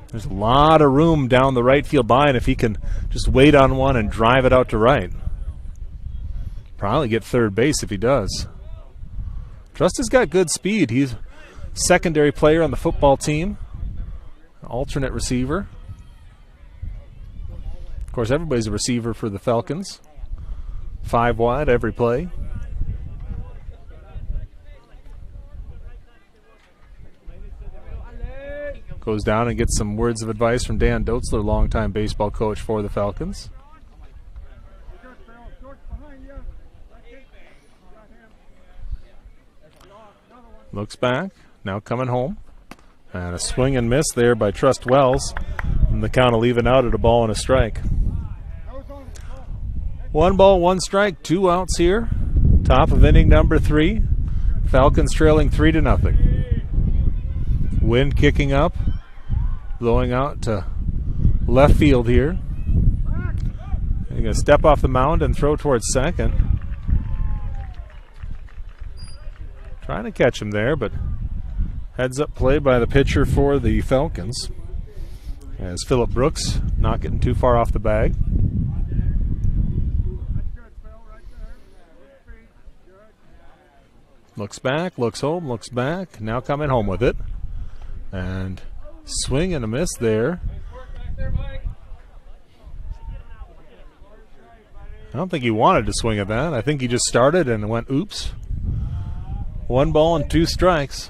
There's a lot of room down the right field line if he can just wait on one and drive it out to right. Probably get third base if he does. Trust has got good speed. He's a secondary player on the football team, alternate receiver. Of course, everybody's a receiver for the Falcons. 5 wide every play. Goes down and gets some words of advice from Dan Doetzler, longtime baseball coach for the Falcons. Looks back, now coming home. And a swing and miss there by Trust Wells. And the count will even out at a ball and a strike. 1 ball, 1 strike, 2 outs here. Top of inning number 3. Falcons trailing 3-0. Wind kicking up, blowing out to left field here. He's going to step off the mound and throw towards second. Trying to catch him there, but heads up play by the pitcher for the Falcons. As Phillip Brooks not getting too far off the bag. Looks back, looks home, looks back. Now coming home with it. And swing and a miss there. I don't think he wanted to swing at that. I think he just started and went oops. 1 ball and 2 strikes.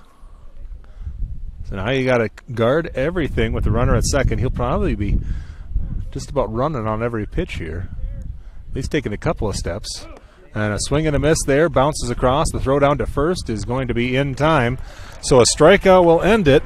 So now you got to guard everything with the runner at second. He'll probably be just about running on every pitch here. At least taking a couple of steps. And a swing and a miss there, bounces across. The throw down to first is going to be in time. So a strikeout will end it.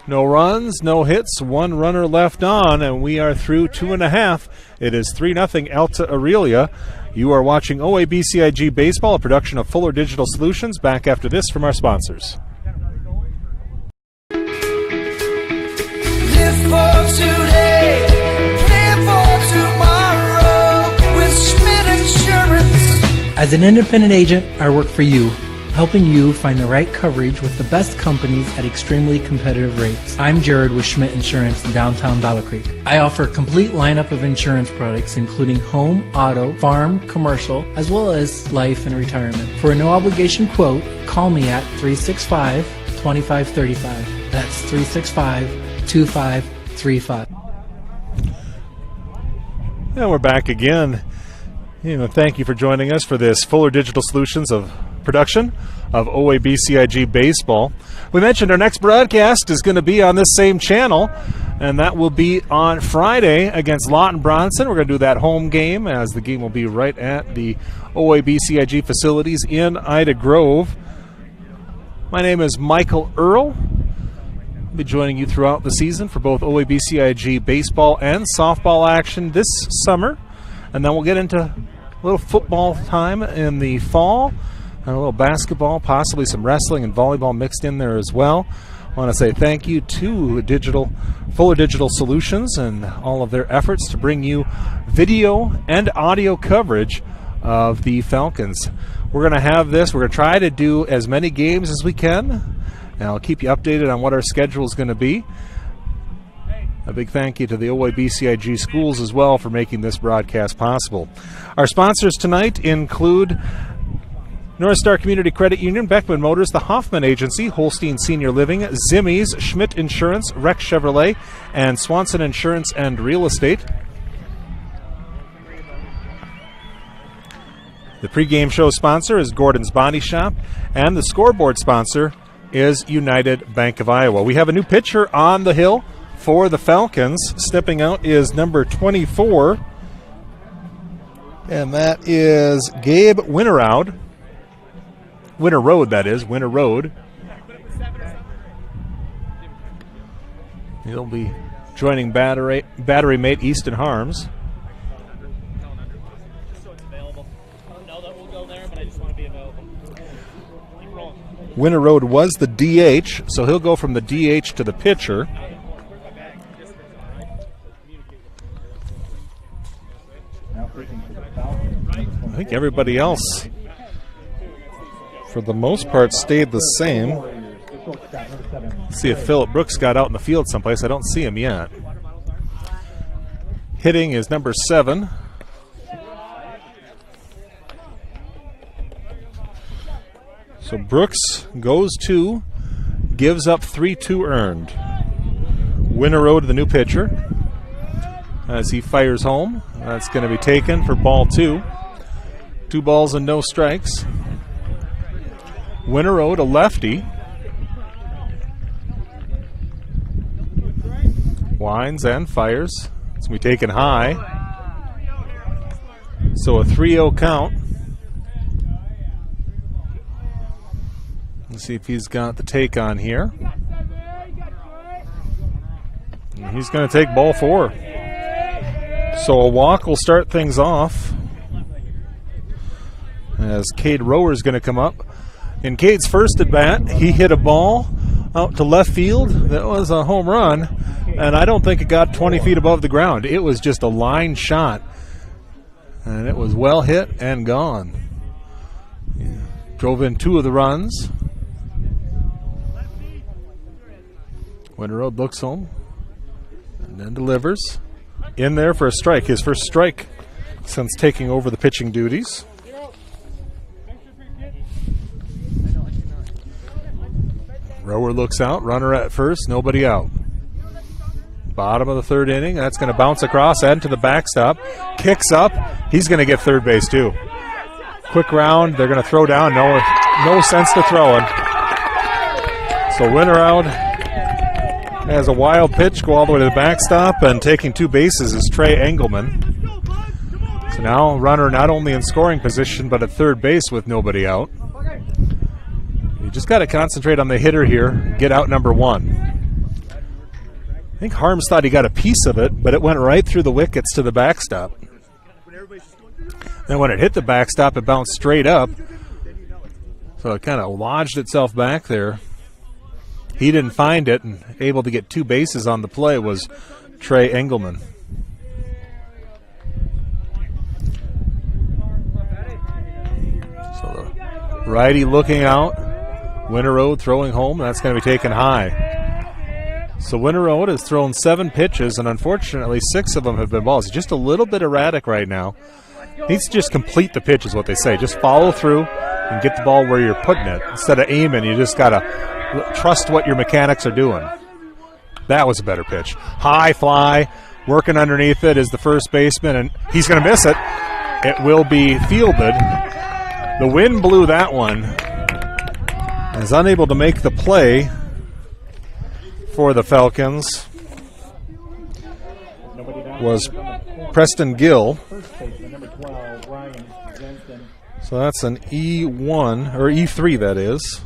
No runs, no hits, 1 runner left on, and we are through 2.5. It is 3-0 Alta Aurelia. You are watching OABCIG Baseball, a production of Fuller Digital Solutions. Back after this from our sponsors. Live for today, plan for tomorrow with Schmidt Insurance. As an independent agent, I work for you, helping you find the right coverage with the best companies at extremely competitive rates. I'm Jared with Schmidt Insurance in downtown Battle Creek. I offer a complete lineup of insurance products including home, auto, farm, commercial, as well as life and retirement. For a no obligation quote, call me at 365-2535. That's 365-2535. And we're back again. Thank you for joining us for this Fuller Digital Solutions of production of OABCIG baseball. We mentioned our next broadcast is going to be on this same channel, and that will be on Friday against Lawton Bronson. We're going to do that home game, as the game will be right at the OABCIG facilities in Ida Grove. My name is Michael Earl. I'll be joining you throughout the season for both OABCIG baseball and softball action this summer. And then we'll get into a little football time in the fall, and a little basketball, possibly some wrestling and volleyball mixed in there as well. I want to say thank you to Fuller Digital Solutions and all of their efforts to bring you video and audio coverage of the Falcons. We're going to have this. We're going to try to do as many games as we can, and I'll keep you updated on what our schedule is going to be. A big thank you to the OABCIG schools as well for making this broadcast possible. Our sponsors tonight include North Star Community Credit Union, Beckman Motors, the Hoffman Agency, Holstein Senior Living, Zimmy's, Schmidt Insurance, Rex Chevrolet, and Swanson Insurance and Real Estate. The pregame show sponsor is Gordon's Body Shop, and the scoreboard sponsor is United Bank of Iowa. We have a new pitcher on the hill for the Falcons. Stepping out is number 24, and that is Gabe Winterroad. Winter Road, that is. Winter Road. He'll be joining battery mate Easton Harms. Winter Road was the DH, so he'll go from the DH to the pitcher. I think everybody else, for the most part, stayed the same. Let's see if Phillip Brooks got out in the field someplace. I don't see him yet. Hitting is number 7. So Brooks goes 2, gives up 3-2 earned. Winter Road, the new pitcher, as he fires home. That's going to be taken for ball 2. 2 balls and no strikes. Winter Road, a lefty. Winds and fires. It's going to be taken high. So a 3-0 count. Let's see if he's got the take on here. And he's going to take ball 4. So a walk will start things off, as Cade Rower is going to come up. In Cade's first at bat, he hit a ball out to left field. That was a home run, and I don't think it got 20 feet above the ground. It was just a line shot, and it was well hit and gone. Drove in 2 of the runs. Winter Road looks home and then delivers. In there for a strike, his first strike since taking over the pitching duties. Rower looks out, runner at first, nobody out. Bottom of the 3rd inning, that's going to bounce across and to the backstop. Kicks up, he's going to get third base too. Quick round, they're going to throw down, no sense to throwing. So Winter out. Has a wild pitch, go all the way to the backstop, and taking 2 bases is Trey Engelman. So now runner not only in scoring position, but at third base with nobody out. You just got to concentrate on the hitter here, get out number 1. I think Harms thought he got a piece of it, but it went right through the wickets to the backstop. Then when it hit the backstop, it bounced straight up. So it kind of lodged itself back there. He didn't find it, and able to get 2 bases on the play was Trey Engelman. So the righty looking out. Winter Road throwing home. That's going to be taken high. So Winter Road has thrown 7 pitches, and unfortunately 6 of them have been balls. He's just a little bit erratic right now. Needs to just complete the pitch is what they say. Just follow through and get the ball where you're putting it. Instead of aiming, you just got to trust what your mechanics are doing. That was a better pitch. High fly, working underneath it is the first baseman, and he's going to miss it. It will be fielded. The wind blew that one. Is unable to make the play for the Falcons was Preston Gill. So that's an E1, or E3 that is.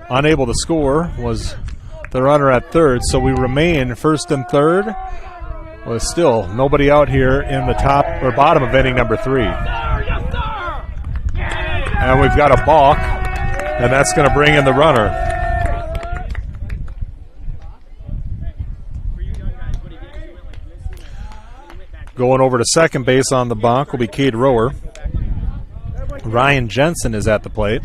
Unable to score was the runner at third, so we remain first and third with still nobody out here in the top or bottom of inning number 3. And we've got a balk, and that's going to bring in the runner. Going over to second base on the balk will be Cade Rower. Ryan Jensen is at the plate.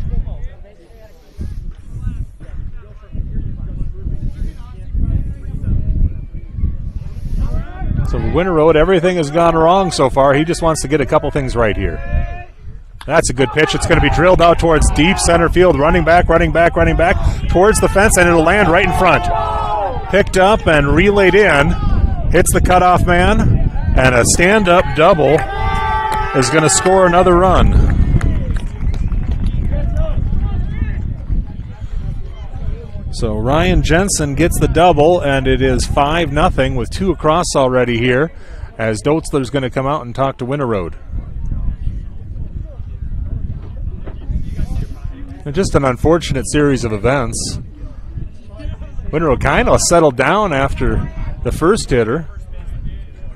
So Winter Road, everything has gone wrong so far. He just wants to get a couple things right here. That's a good pitch. It's going to be drilled out towards deep center field. Running back towards the fence, and it'll land right in front. Picked up and relayed in. Hits the cutoff man, and a stand-up double is going to score another run. So Ryan Jensen gets the double, and it is 5-0 with 2 across already here, as Doetzler's going to come out and talk to Winter Road. And just an unfortunate series of events. Winter Road kind of settled down after the first hitter,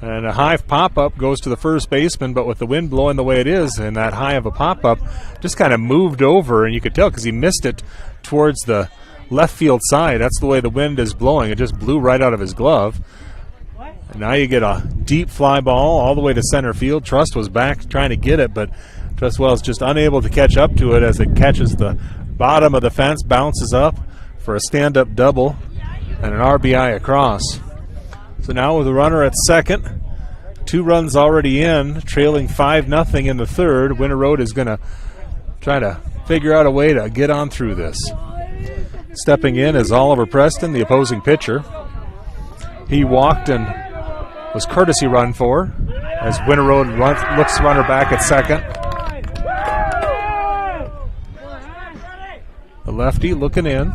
and a high pop-up goes to the first baseman, but with the wind blowing the way it is, and that high of a pop-up just kind of moved over, and you could tell because he missed it towards the left field side. That's the way the wind is blowing. It just blew right out of his glove. And now you get a deep fly ball all the way to center field. Trust was back trying to get it, but Trustwell's just unable to catch up to it as it catches the bottom of the fence, bounces up for a stand-up double and an RBI across. So now with the runner at second, 2 runs already in, trailing 5-0 in the third, Winter Road is going to try to figure out a way to get on through this. Stepping in is Oliver Preston, the opposing pitcher. He walked and was courtesy run for as Winter Road looks the runner back at second. The lefty looking in.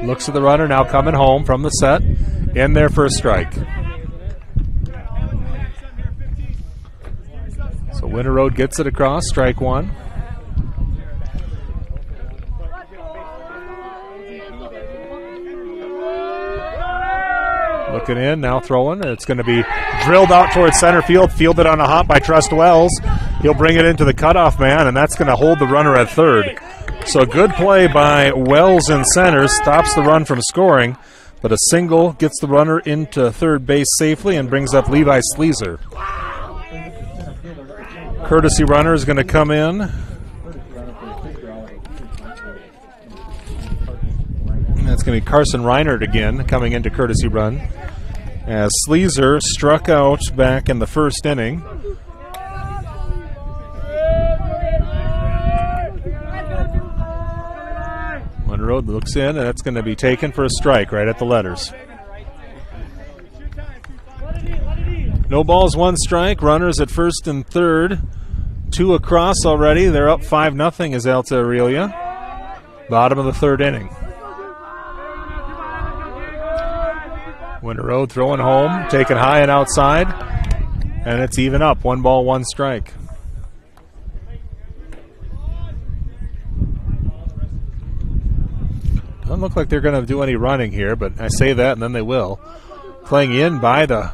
Looks at the runner now coming home from the set. In there for a strike. So Winter Road gets it across, strike 1. Looking in, now throwing. It's going to be drilled out towards center field, fielded on a hop by Trust Wells. He'll bring it into the cutoff man, and that's going to hold the runner at third. So good play by Wells in center, stops the run from scoring, but a single gets the runner into third base safely and brings up Levi Sleezer. Courtesy runner is going to come in. That's going to be Carson Reinert again coming into courtesy run, as Sleezer struck out back in the first inning. Winter Road looks in, and that's going to be taken for a strike right at the letters. No balls, 1 strike. Runners at first and third. 2 across already. They're up 5-0 as Alta Aurelia. Bottom of the third inning. Winter Road throwing home, taken high and outside, and it's even up. 1 ball, 1 strike. Doesn't look like they're going to do any running here, but I say that and then they will. Playing in by the,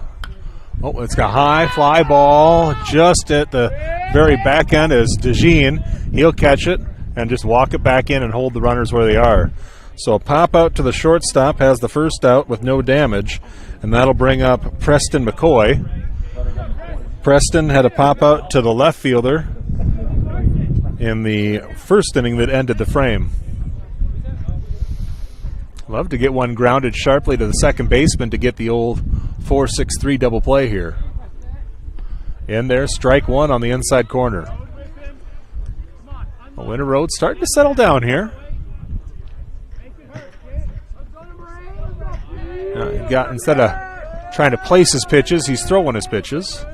it's got high fly ball just at the very back end is DeJean. He'll catch it and just walk it back in and hold the runners where they are. So a pop out to the shortstop has the first out with no damage, and that'll bring up Preston McCoy. Preston had a pop out to the left fielder in the first inning that ended the frame. Love to get one grounded sharply to the second baseman to get the old 4-6-3 double play here. In there, strike 1 on the inside corner. Winter Road starting to settle down here. Instead of trying to place his pitches, he's throwing his pitches.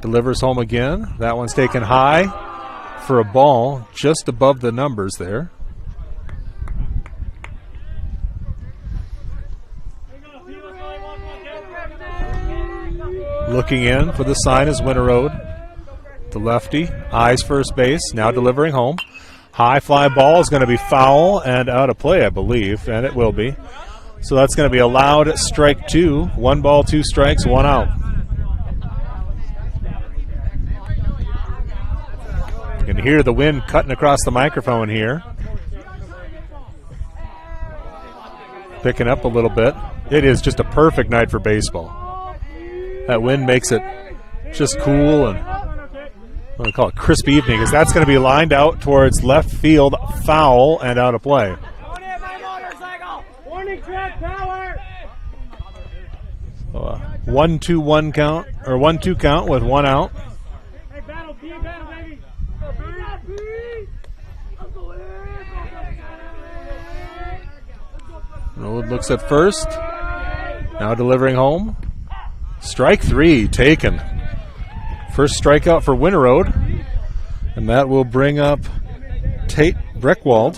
Delivers home again. That one's taken high for a ball just above the numbers there. Looking in for the sign is Winterode. The lefty, eyes first base, now delivering home. High fly ball is going to be foul and out of play, I believe, and it will be. So that's going to be allowed strike 2. 1 ball, 2 strikes, 1 out. You can hear the wind cutting across the microphone here. Picking up a little bit. It is just a perfect night for baseball. That wind makes it just cool and I'm going to call it crisp evening, because that's going to be lined out towards left field, foul and out of play. 1-2-1 count, or 1-2 count with 1 out. Road looks at first. Now delivering home. Strike 3 taken. First strikeout for Winterode. And that will bring up Tate Breckwald.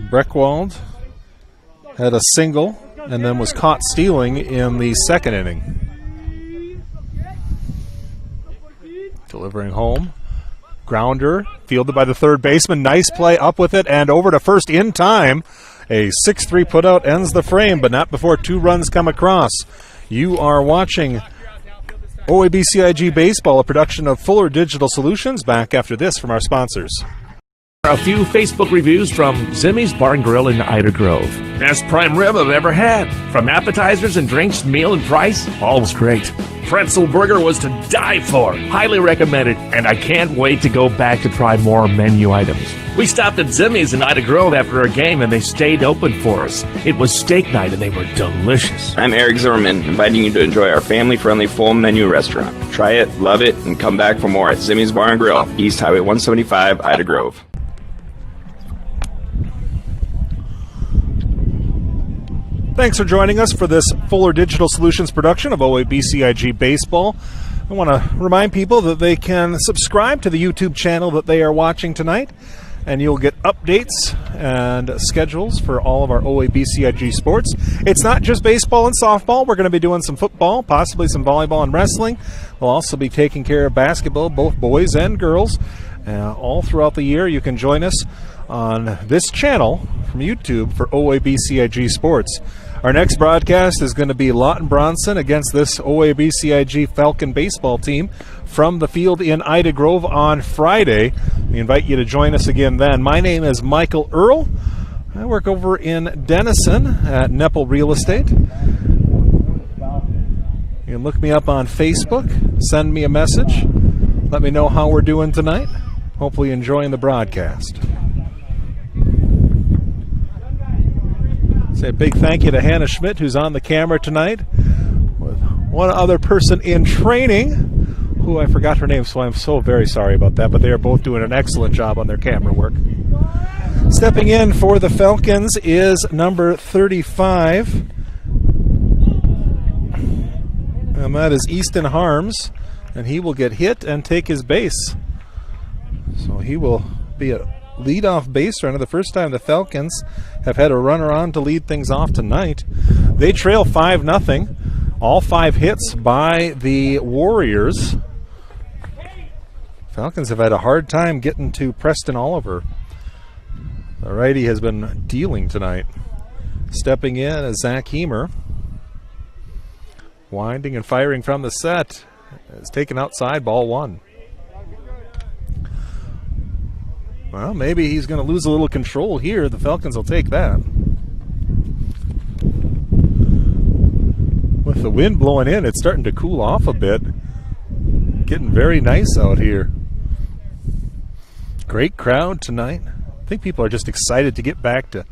Breckwald had a single and then was caught stealing in the second inning. Delivering home. Grounder, fielded by the third baseman. Nice play, up with it and over to first in time. A 6-3 putout ends the frame, but not before 2 runs come across. You are watching OABCIG Baseball, a production of Fuller Digital Solutions. Back after this from our sponsors. A few Facebook reviews from Zimmy's Bar and Grill in Ida Grove. Best prime rib I've ever had. From appetizers and drinks, meal and price, all was great. Pretzel burger was to die for. Highly recommended, and I can't wait to go back to try more menu items. We stopped at Zimmy's in Ida Grove after our game, and they stayed open for us. It was steak night, and they were delicious. I'm Eric Zimmerman, inviting you to enjoy our family-friendly full-menu restaurant. Try it, love it, and come back for more at Zimmy's Bar and Grill, East Highway 175, Ida Grove. Thanks for joining us for this Fuller Digital Solutions production of OABCIG Baseball. I want to remind people that they can subscribe to the YouTube channel that they are watching tonight, and you'll get updates and schedules for all of our OABCIG sports. It's not just baseball and softball. We're going to be doing some football, possibly some volleyball and wrestling. We'll also be taking care of basketball, both boys and girls. All throughout the year, you can join us on this channel from YouTube for OABCIG Sports. Our next broadcast is going to be Lawton Bronson against this OABCIG Falcon baseball team from the field in Ida Grove on Friday. We invite you to join us again then. My name is Michael Earl. I work over in Denison at Nepple Real Estate. You can look me up on Facebook, send me a message, let me know how we're doing tonight. Hopefully enjoying the broadcast. Say a big thank you to Hannah Schmidt, who's on the camera tonight, with one other person in training, who I forgot her name, so I'm so very sorry about that, but they are both doing an excellent job on their camera work. Stepping in for the Falcons is number 35, and that is Easton Harms, and he will get hit and take his base. So he will be a leadoff base runner, the first time the Falcons have had a runner on to lead things off tonight. They trail 5-0. All 5 hits by the Warriors. Falcons have had a hard time getting to Preston Oliver. The righty has been dealing tonight. Stepping in is Zach Heemer. Winding and firing from the set. It's taken outside, ball 1. Well, maybe he's going to lose a little control here. The Falcons will take that. With the wind blowing in, it's starting to cool off a bit. Getting very nice out here. Great crowd tonight. I think people are just excited to get back to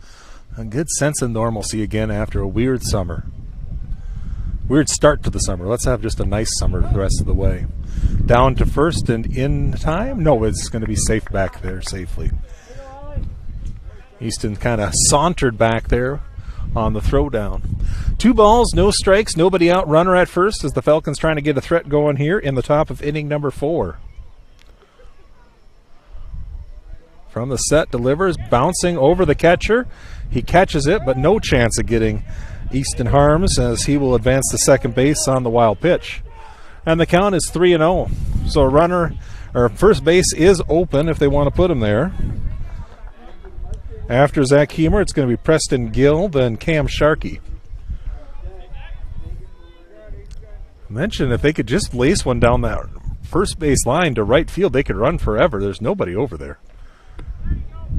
a good sense of normalcy again after a weird summer. Weird start to the summer. Let's have just a nice summer the rest of the way. Down to first and in time? No, it's going to be safe back there safely. Easton kind of sauntered back there on the throwdown. 2 balls, no strikes, nobody out, runner at first as the Falcons trying to get a threat going here in the top of inning number 4. From the set, delivers, bouncing over the catcher. He catches it, but no chance of getting Easton Harms as he will advance to second base on the wild pitch. And the count is 3-0. So runner, or first base is open if they want to put him there. After Zach Heemer, it's going to be Preston Gill, then Cam Sharkey. I mentioned if they could just lace one down that first base line to right field, they could run forever. There's nobody over there.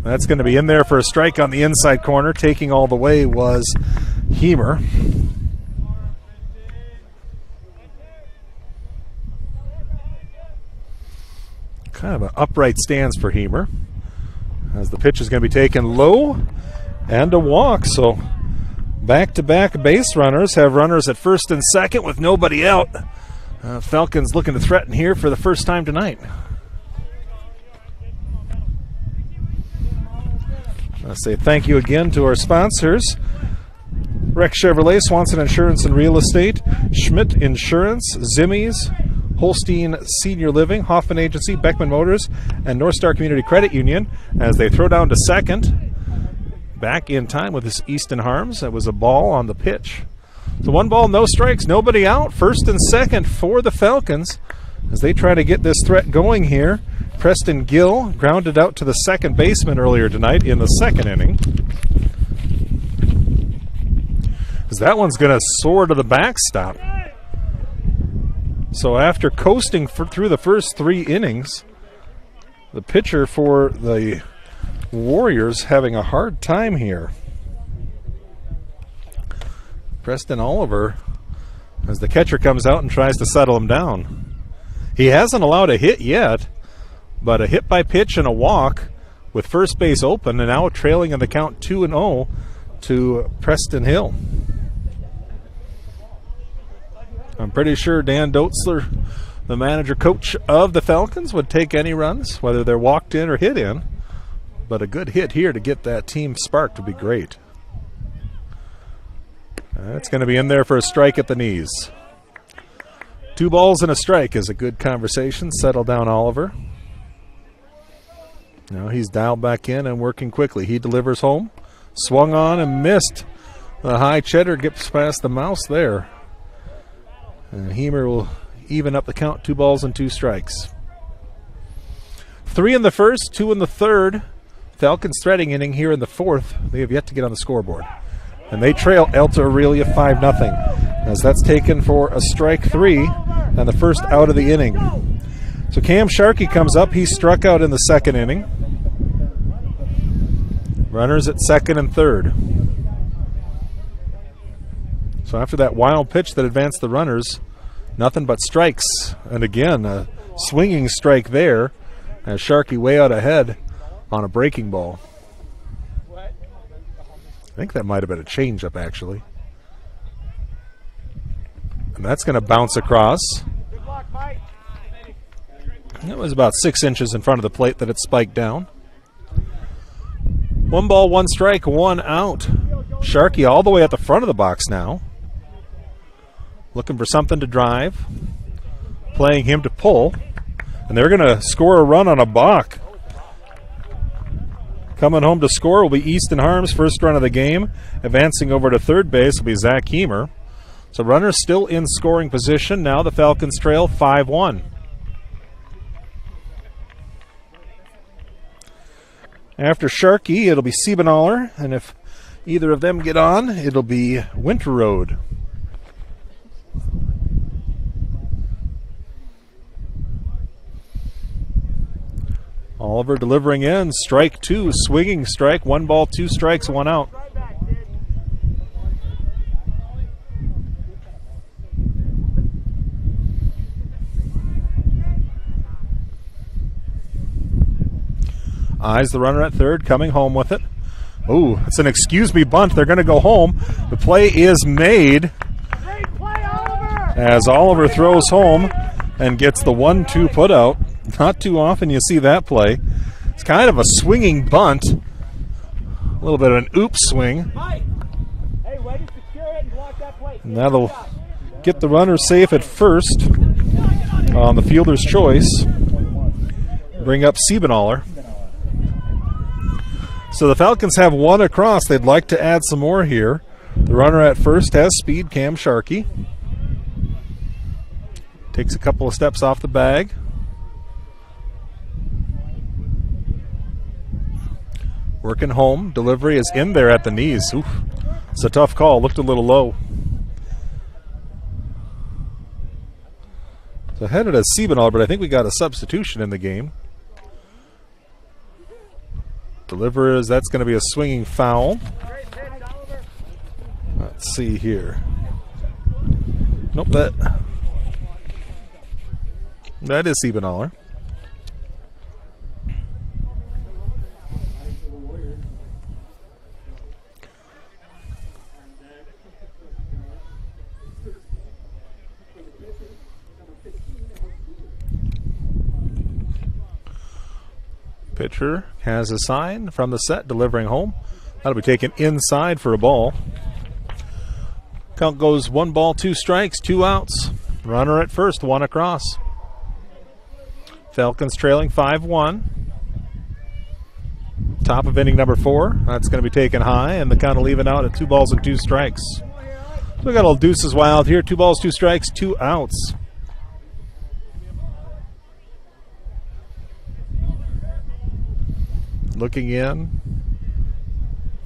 That's going to be in there for a strike on the inside corner. Taking all the way was Heemer. Kind of an upright stance for Heemer, as the pitch is going to be taken low and a walk. So back-to-back base runners have runners at first and second with nobody out. Falcons looking to threaten here for the first time tonight. I say thank you again to our sponsors: Rex Chevrolet, Swanson Insurance and Real Estate, Schmidt Insurance, Zimmy's, Holstein Senior Living, Hoffman Agency, Beckman Motors, and North Star Community Credit Union as they throw down to second. Back in time with this Easton Harms. That was a ball on the pitch. So 1 ball, no strikes, nobody out. First and second for the Falcons as they try to get this threat going here. Preston Gill grounded out to the second baseman earlier tonight in the second inning. As that one's going to soar to the backstop. So after coasting through the first 3 innings, the pitcher for the Warriors having a hard time here. Preston Oliver, as the catcher comes out and tries to settle him down. He hasn't allowed a hit yet, but a hit by pitch and a walk with first base open, and now trailing in the count 2-0 to Preston Hill. I'm pretty sure Dan Doetzler, the manager coach of the Falcons, would take any runs, whether they're walked in or hit in. But a good hit here to get that team sparked would be great. That's going to be in there for a strike at the knees. 2 balls and a strike is a good conversation. Settle down, Oliver. Now he's dialed back in and working quickly. He delivers home. Swung on and missed. The high cheddar gets past the mouse there. And Heemer will even up the count. 2 balls and 2 strikes. 3 in the first, 2 in the third. Falcons threading inning here in the 4th. They have yet to get on the scoreboard. And they trail Alta Aurelia 5-0, as that's taken for a strike 3 and the first out of the inning. So Cam Sharkey comes up. He struck out in the second inning. Runners at second and third. So after that wild pitch that advanced the runners, nothing but strikes. And again, a swinging strike there as Sharkey way out ahead on a breaking ball. I think that might have been a changeup, actually. And that's going to bounce across. It was about 6 inches in front of the plate that it spiked down. 1 ball, 1 strike, 1 out. Sharkey all the way at the front of the box now. Looking for something to drive. Playing him to pull. And they're going to score a run on a balk. Coming home to score will be Easton Harms, first run of the game. Advancing over to third base will be Zach Heemer. So runners still in scoring position. Now the Falcons trail 5-1. After Sharkey, it'll be Siebenaller, and if either of them get on, it'll be Winterroad. Oliver delivering in, strike 2, swinging strike, 1 ball, 2 strikes, 1 out. Eyes the runner at third, coming home with it. Ooh, it's an excuse me bunt. They're going to go home. The play is made as Oliver throws home and gets the 1-2 put out. Not too often you see that play. It's kind of a swinging bunt A little bit of an oops swing. And that'll get the runner safe at first on the fielder's choice. Bring up Siebenaller. So the Falcons have one across. They'd like to add some more here. The runner at first has speed, Cam Sharkey. Takes a couple of steps off the bag. Working home. Delivery is in there at the knees. Oof. It's a tough call. Looked a little low. So headed as Siebenaller, but I think we got a substitution in the game. Delivers, that's going to be a swinging foul. Let's see here. Nope, that is Siebenaller. Pitcher has a sign from the set, delivering home. That'll be taken inside for a ball. Count goes 1 ball, 2 strikes, 2 outs. Runner at first, 1 across. Falcons trailing 5-1. Top of inning number 4. That's going to be taken high, and the count will even out at 2 balls and 2 strikes. So we got a little deuces wild here. 2 balls, 2 strikes, 2 outs. Looking in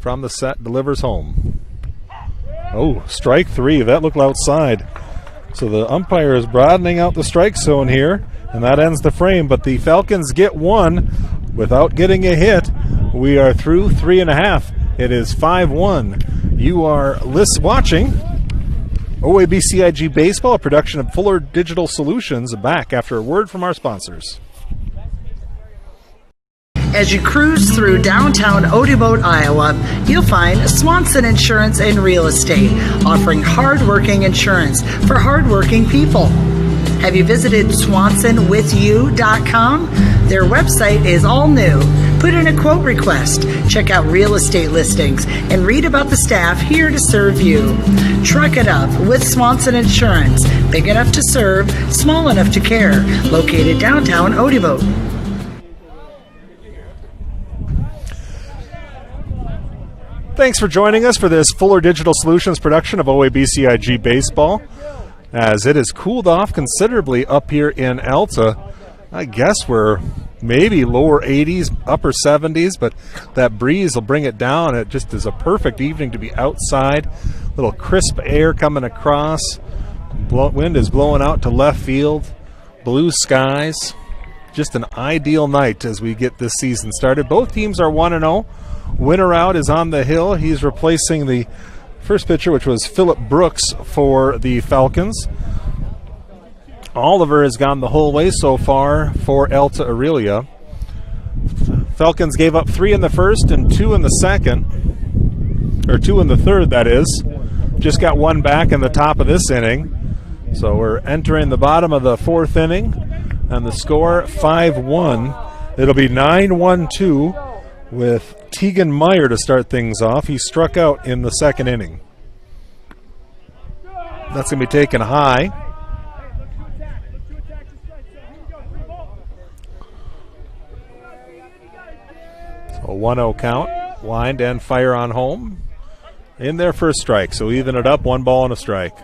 from the set, delivers home. Oh, strike 3. That looked outside. So the umpire is broadening out the strike zone here, and that ends the frame. But the Falcons get 1 without getting a hit. We are through 3.5. It is 5-1. You are watching OABCIG Baseball, a production of Fuller Digital Solutions, back after a word from our sponsors. As you cruise through downtown Odeboat, Iowa, you'll find Swanson Insurance and Real Estate, offering hard-working insurance for hard-working people. Have you visited SwansonWithYou.com? Their website is all new. Put in a quote request, check out real estate listings, and read about the staff here to serve you. Truck it up with Swanson Insurance. Big enough to serve, small enough to care. Located downtown Odeboat. Thanks for joining us for this Fuller Digital Solutions production of OABCIG Baseball. As it has cooled off considerably up here in Alta, I guess we're maybe lower 80s, upper 70s, but that breeze will bring it down. It just is a perfect evening to be outside. Little crisp air coming across. Wind is blowing out to left field. Blue skies. Just an ideal night as we get this season started. Both teams are 1-0. Winner out is on the hill. He's replacing the first pitcher, which was Phillip Brooks for the Falcons. Oliver has gone the whole way so far for Alta Aurelia. Falcons gave up 3 in the first and 2 in the second, or 2 in the third, that is. Just got 1 back in the top of this inning. So we're entering the bottom of the 4th inning, and the score 5-1. It'll be 9-1-2 with Tegan Meyer to start things off. He struck out in the 2nd inning. That's going to be taken high. So a 1-0 count. Wind and fire on home. In there for a strike. So even it up, 1 ball and a strike.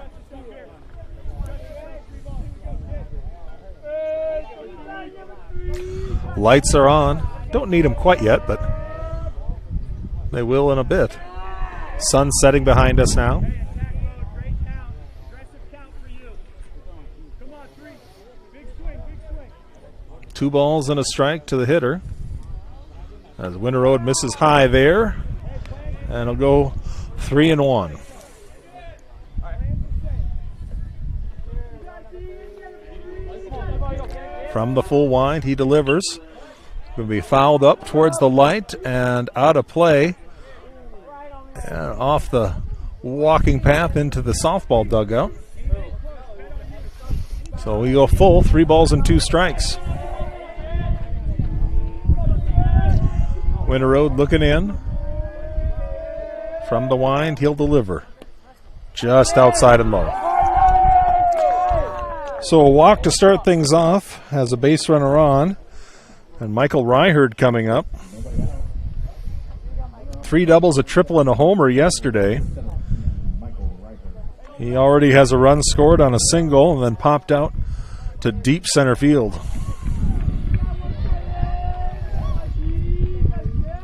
Lights are on. Don't need them quite yet, but they will in a bit. Sun setting behind us now. Two balls and a strike to the hitter. As Winterode misses high there. And it'll go 3-1. From the full wind, he delivers. Going to be fouled up towards the light and out of play. And off the walking path into the softball dugout. So we go full, 3 balls and 2 strikes. Winterode looking in. From the wind, he'll deliver. Just outside and low. So a walk to start things off. Has a base runner on. And Michael Ryherd coming up. 3 doubles, a triple, and a homer yesterday. He already has a run scored on a single and then popped out to deep center field.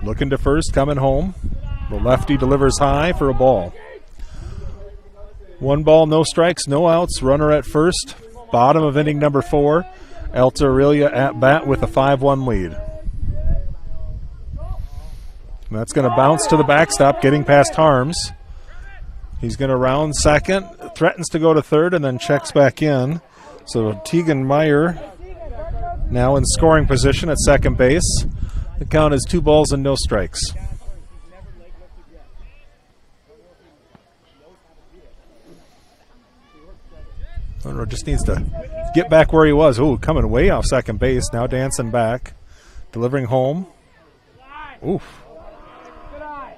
Looking to first, coming home. The lefty delivers high for a ball. 1 ball, no strikes, no outs. Runner at first. Bottom of inning number 4. Alta Aurelia at bat with a 5-1 lead. And that's going to bounce to the backstop, getting past Harms. He's going to round second, threatens to go to third, and then checks back in. So Tegan Meyer now in scoring position at second base. The count is 2 balls and no strikes. Monroe just needs to get back where he was. Ooh, coming way off second base. Now dancing back. Delivering home. Oof.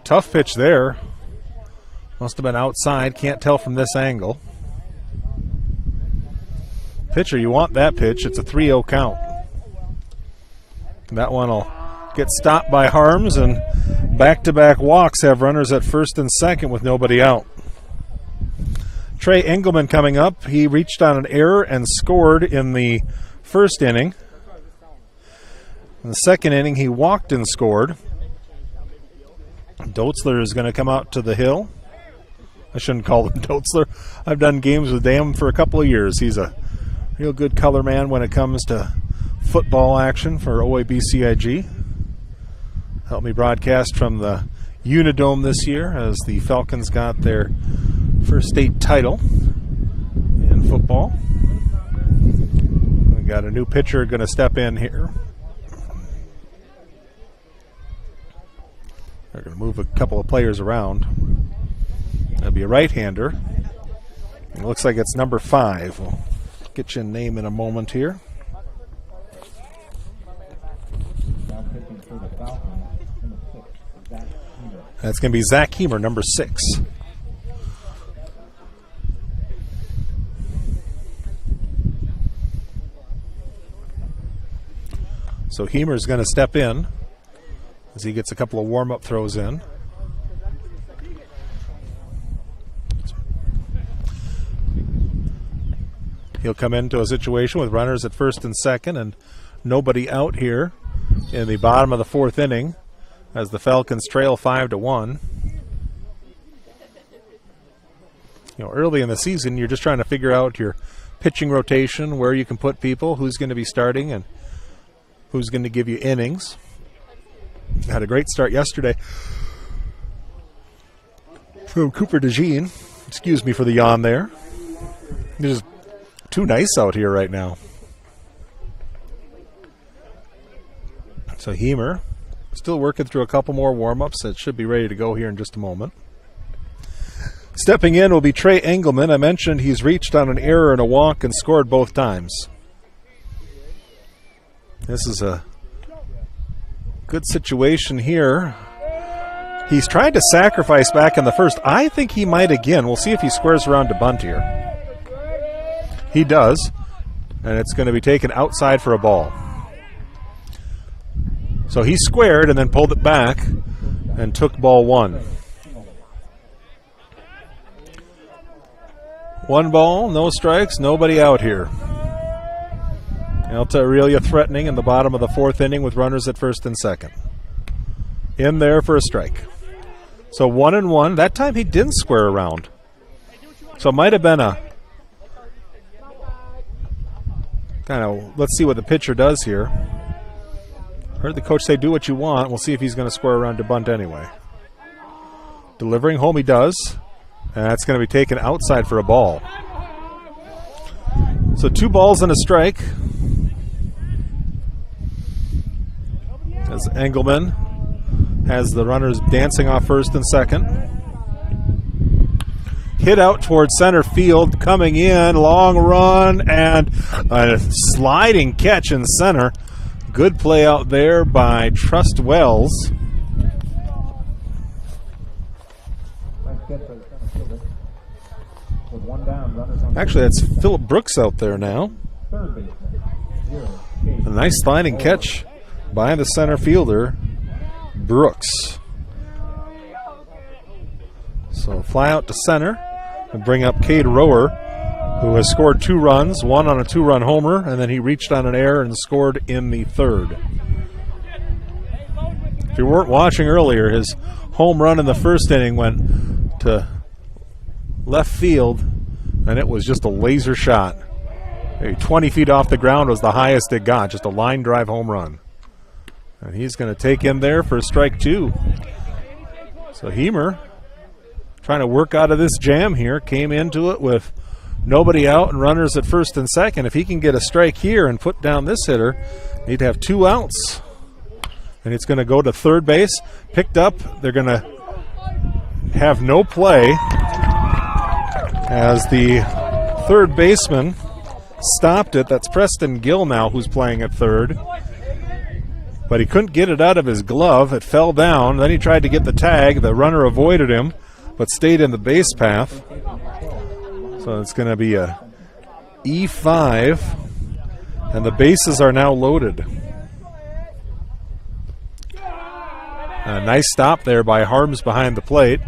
Tough pitch there. Must have been outside. Can't tell from this angle. Pitcher, you want that pitch. It's a 3-0 count. That one will get stopped by Harms, and back-to-back walks have runners at first and second with nobody out. Trey Engelman coming up. He reached on an error and scored in the first inning. In the second inning, he walked and scored. Dotzler is going to come out to the hill. I shouldn't call him Dotzler. I've done games with Dan for a couple of years. He's a real good color man when it comes to football action for OABCIG. Helped me broadcast from the Unidome this year as the Falcons got their first state title in football. We got a new pitcher going to step in here. They're going to move a couple of players around. That'll be a right-hander. It looks like it's number 5. We'll get you a name in a moment here. That's going to be Zach Heemer, number 6. So Heemer's going to step in as he gets a couple of warm-up throws in. He'll come into a situation with runners at first and second and nobody out here in the bottom of the 4th inning as the Falcons trail 5-1. You know, early in the season, you're just trying to figure out your pitching rotation, where you can put people, who's going to be starting, and who's going to give you innings. Had a great start yesterday from Cooper DeJean. Excuse me for the yawn there. It is too nice out here right now. So Heemer still working through a couple more warm-ups. It should be ready to go here in just a moment. Stepping in will be Trey Engelman. I mentioned he's reached on an error and a walk and scored both times. This is a good situation here. He's tried to sacrifice back in the first. I think he might again. We'll see if he squares around to bunt here. He does, and it's going to be taken outside for a ball. So he squared and then pulled it back and took ball 1. 1 ball, no strikes, nobody out here. Alta Aurelia threatening in the bottom of the 4th inning with runners at first and second. In there for a strike. So 1-1. That time he didn't square around. So it might have been a kind of, let's see what the pitcher does here. Heard the coach say, do what you want. We'll see if he's going to square around to bunt anyway. Delivering home he does. And that's going to be taken outside for a ball. So 2 balls and a strike. As Engelman has the runners dancing off first and second. Hit out towards center field, coming in, long run, and a sliding catch in center. Good play out there by Trust Wells. Actually, that's Philip Brooks out there now. A nice sliding catch by the center fielder, Brooks. So fly out to center and bring up Cade Rower, who has scored 2 runs, one on a 2-run homer, and then he reached on an error and scored in the 3rd. If you weren't watching earlier, his home run in the 1st inning went to left field, and it was just a laser shot. 20 feet off the ground was the highest it got, just a line drive home run. And he's going to take him there for strike 2. So Hemer, trying to work out of this jam here, came into it with nobody out and runners at first and second. If he can get a strike here and put down this hitter, he'd have 2 outs. And it's going to go to third base. Picked up. They're going to have no play as the third baseman stopped it. That's Preston Gill now who's playing at third. But he couldn't get it out of his glove. It fell down. Then he tried to get the tag. The runner avoided him but stayed in the base path. So it's going to be a E5. And the bases are now loaded. A nice stop there by Harms behind the plate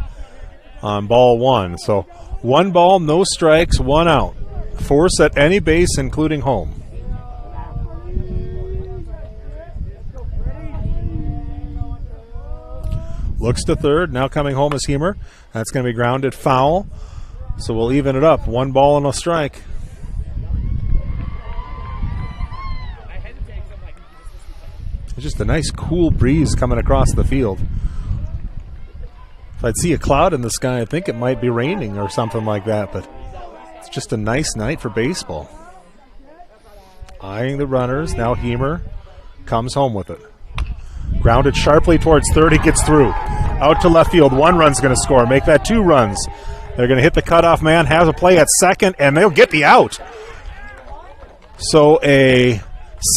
on ball 1. So 1 ball, no strikes, 1 out. Force at any base, including home. Looks to third. Now coming home is Hemer. That's going to be grounded foul. So we'll even it up. 1 ball and a strike. It's just a nice cool breeze coming across the field. If I'd see a cloud in the sky, I think it might be raining or something like that, but it's just a nice night for baseball. Eyeing the runners. Now Hemer comes home with it. Grounded sharply towards third. He gets through. Out to left field. 1 run's going to score. Make that 2 runs. They're going to hit the cutoff man. Has a play at second, and they'll get the out. So a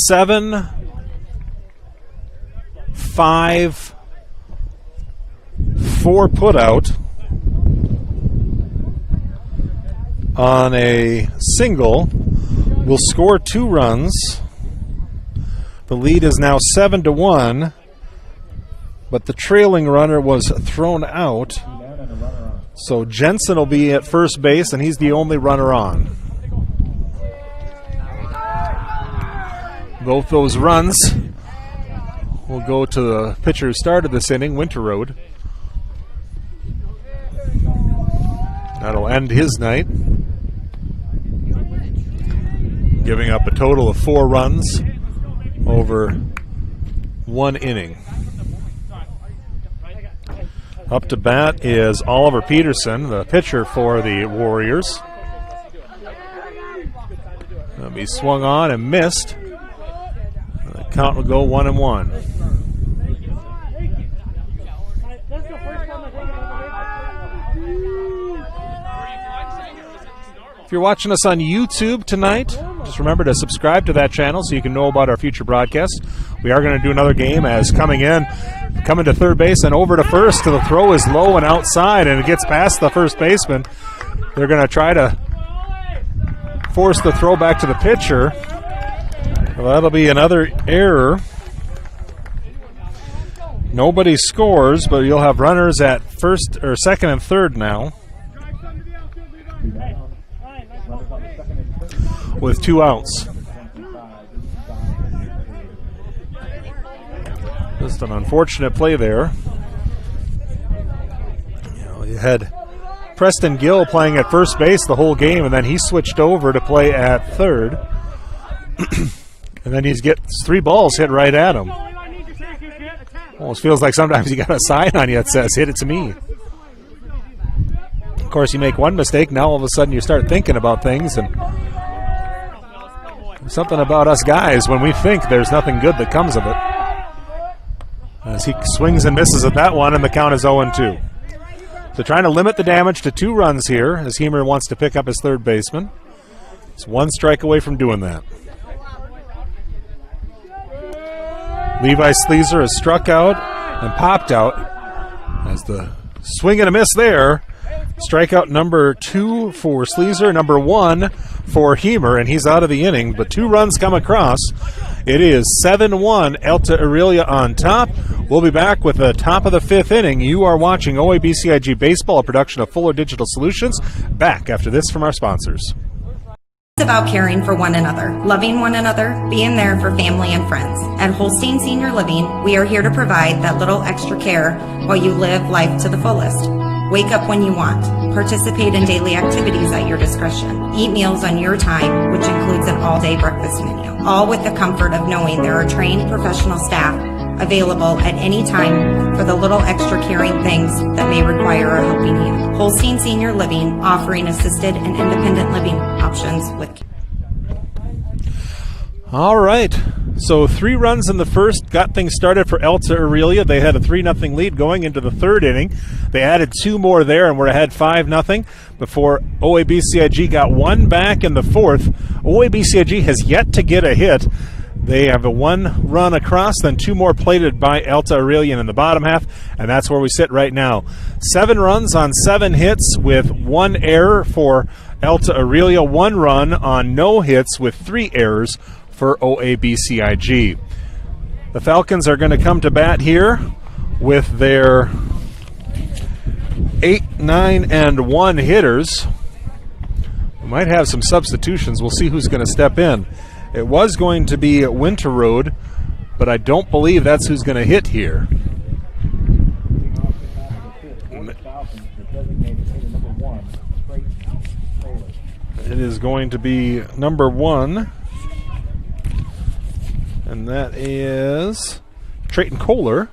7-5-4 put out on a single will score 2 runs. The lead is now 7-1, but the trailing runner was thrown out. So Jensen will be at first base, and he's the only runner on. Both those runs will go to the pitcher who started this inning, Winter Road. That'll end his night, giving up a total of 4 runs over 1 inning. Up to bat is Oliver Peterson, the pitcher for the Warriors. He'll be swung on and missed. The count will go 1-1. If you're watching us on YouTube tonight, just remember to subscribe to that channel so you can know about our future broadcasts. We are going to do another game as coming to third base and over to first. The throw is low and outside, and it gets past the first baseman. They're going to try to force the throw back to the pitcher. Well, that'll be another error. Nobody scores, but you'll have runners at first or second and third now, with 2 outs. Just an unfortunate play there. You had Preston Gill playing at first base the whole game, and then he switched over to play at third. And then he gets 3 balls hit right at him. Almost feels like sometimes you got a sign on you that says, "Hit it to me." Of course, you make one mistake, now all of a sudden you start thinking about things, and something about us guys, when we think, there's nothing good that comes of it. As he swings and misses at that one, and the count is 0-2. So trying to limit the damage to 2 runs here, as Hemer wants to pick up his third baseman. It's 1 strike away from doing that. Levi Sleezer has struck out and popped out as the swing and a miss there Strikeout number 2 for Sleazer, number 1 for Hemer, and he's out of the inning, but 2 runs come across. It is 7-1, Alta Aurelia on top. We'll be back with the top of the 5th inning. You are watching OABCIG Baseball, a production of Fuller Digital Solutions. Back after this from our sponsors. It's about caring for one another, loving one another, being there for family and friends. At Holstein Senior Living, we are here to provide that little extra care while you live life to the fullest. Wake up when you want. Participate in daily activities at your discretion. Eat meals on your time, which includes an all-day breakfast menu. All with the comfort of knowing there are trained professional staff available at any time for the little extra caring things that may require a helping hand. Holstein Senior Living, offering assisted and independent living options with. All right. So 3 runs in the first got things started for Alta Aurelia. They had a 3-0 lead going into the 3rd inning. They added 2 more there and were ahead 5-0 before OABCIG got 1 back in the 4th. OABCIG has yet to get a hit. They have a 1 run across, then 2 more plated by Alta Aurelia in the bottom half, and that's where we sit right now. 7 runs on 7 hits with 1 error for Alta Aurelia, 1 run on no hits with 3 errors for OABCIG. The Falcons are going to come to bat here with their 8, 9, and 1 hitters. We might have some substitutions. We'll see who's going to step in. It was going to be Winter Road, but I don't believe that's who's going to hit here. It is going to be number 1. And that is Trayton Kohler.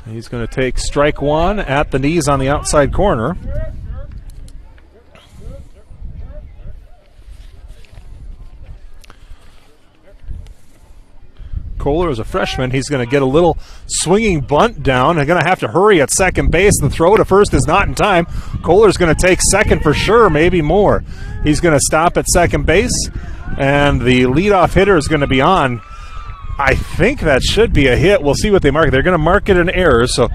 He's going to take strike 1 at the knees on the outside corner. Kohler is a freshman. He's going to get a little swinging bunt down. They're going to have to hurry at second base. The throw to first is not in time. Kohler's going to take second for sure, maybe more. He's going to stop at second base, and the leadoff hitter is going to be on. I think that should be a hit. We'll see what they mark. They're going to mark it an error, so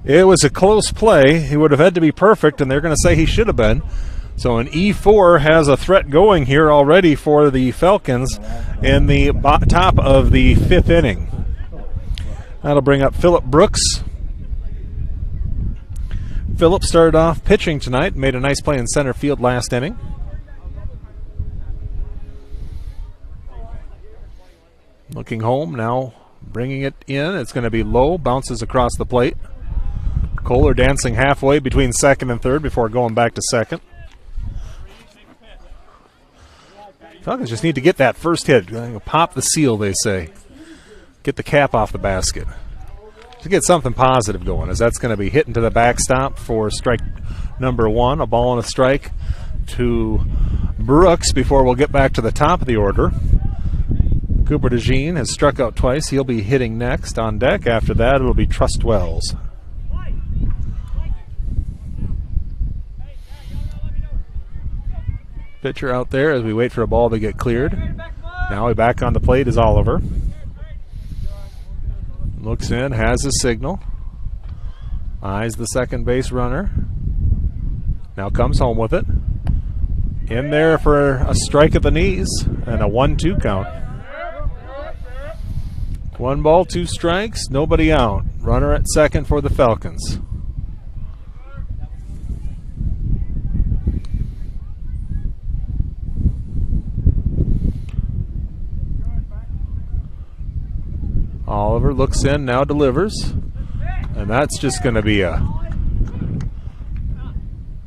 it was a close play. He would have had to be perfect, and they're going to say he should have been. So an E4 has a threat going here already for the Falcons in the top of the 5th inning. That'll bring up Phillip Brooks. Phillip started off pitching tonight, made a nice play in center field last inning. Looking home now, bringing it in. It's going to be low, bounces across the plate. Kohler dancing halfway between second and third before going back to second. Falcons just need to get that first hit. Pop the seal, they say. Get the cap off the basket. To get something positive going, as that's going to be hitting to the backstop for strike number 1. A ball and a strike to Brooks before we'll get back to the top of the order. Cooper DeJean has struck out twice. He'll be hitting next on deck. After that, it'll be Trust Wells. Pitcher out there as we wait for a ball to get cleared. Now back on the plate is Oliver. Looks in, has his signal. Eyes the second base runner. Now comes home with it. In there for a strike at the knees and a 1-2 count. 1 ball, 2 strikes, nobody out. Runner at second for the Falcons. Oliver looks in, now delivers. And that's just going to be a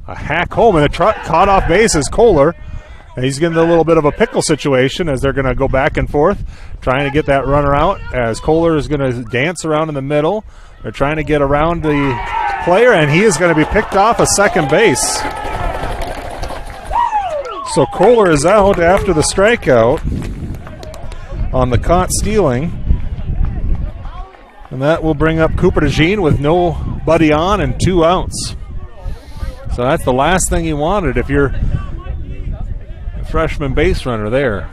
hack home, and a caught off base is Kohler. And he's getting a little bit of a pickle situation as they're going to go back and forth, trying to get that runner out, as Kohler is going to dance around in the middle. They're trying to get around the player, and he is going to be picked off at second base. So Kohler is out after the strikeout on the caught stealing. And that will bring up Cooper DeJean with nobody on and 2 outs. So that's the last thing you wanted if you're a freshman base runner there.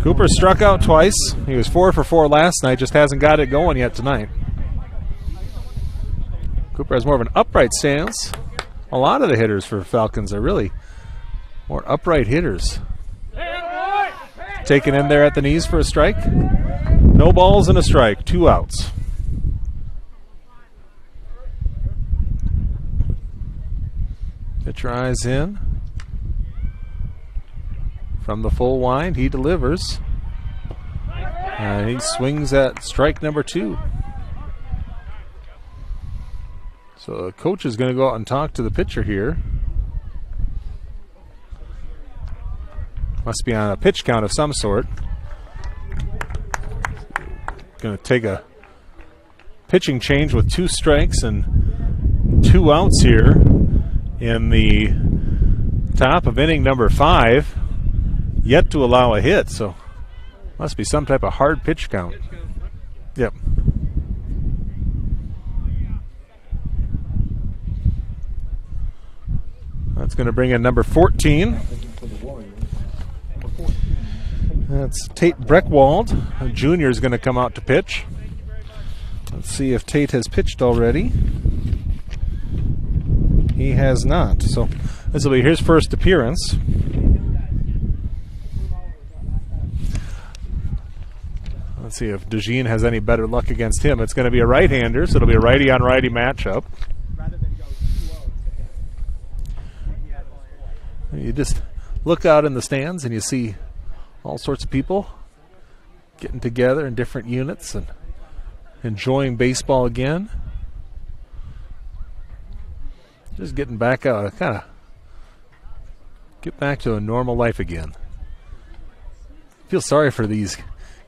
Cooper struck out twice. He was 4 for 4 last night, just hasn't got it going yet tonight. Cooper has more of an upright stance. A lot of the hitters for Falcons are really more upright hitters. Taken in there at the knees for a strike. No balls and a strike, 2 outs. Pitcher eyes in. From the full wind, he delivers. And he swings at strike number 2. So the coach is going to go out and talk to the pitcher here. Must be on a pitch count of some sort. Going to take a pitching change with 2 strikes and 2 outs here in the top of inning number 5. Yet to allow a hit, so must be some type of hard pitch count. Yep. That's going to bring in number 14. That's Tate Breckwald. A junior is going to come out to pitch. Let's see if Tate has pitched already. He has not. So this will be his first appearance. Let's see if DeJean has any better luck against him. It's going to be a right-hander, so it'll be a righty-on-righty matchup. You just look out in the stands and you see all sorts of people getting together in different units and enjoying baseball again. Just getting back out, kind of get back to a normal life again. Feel sorry for these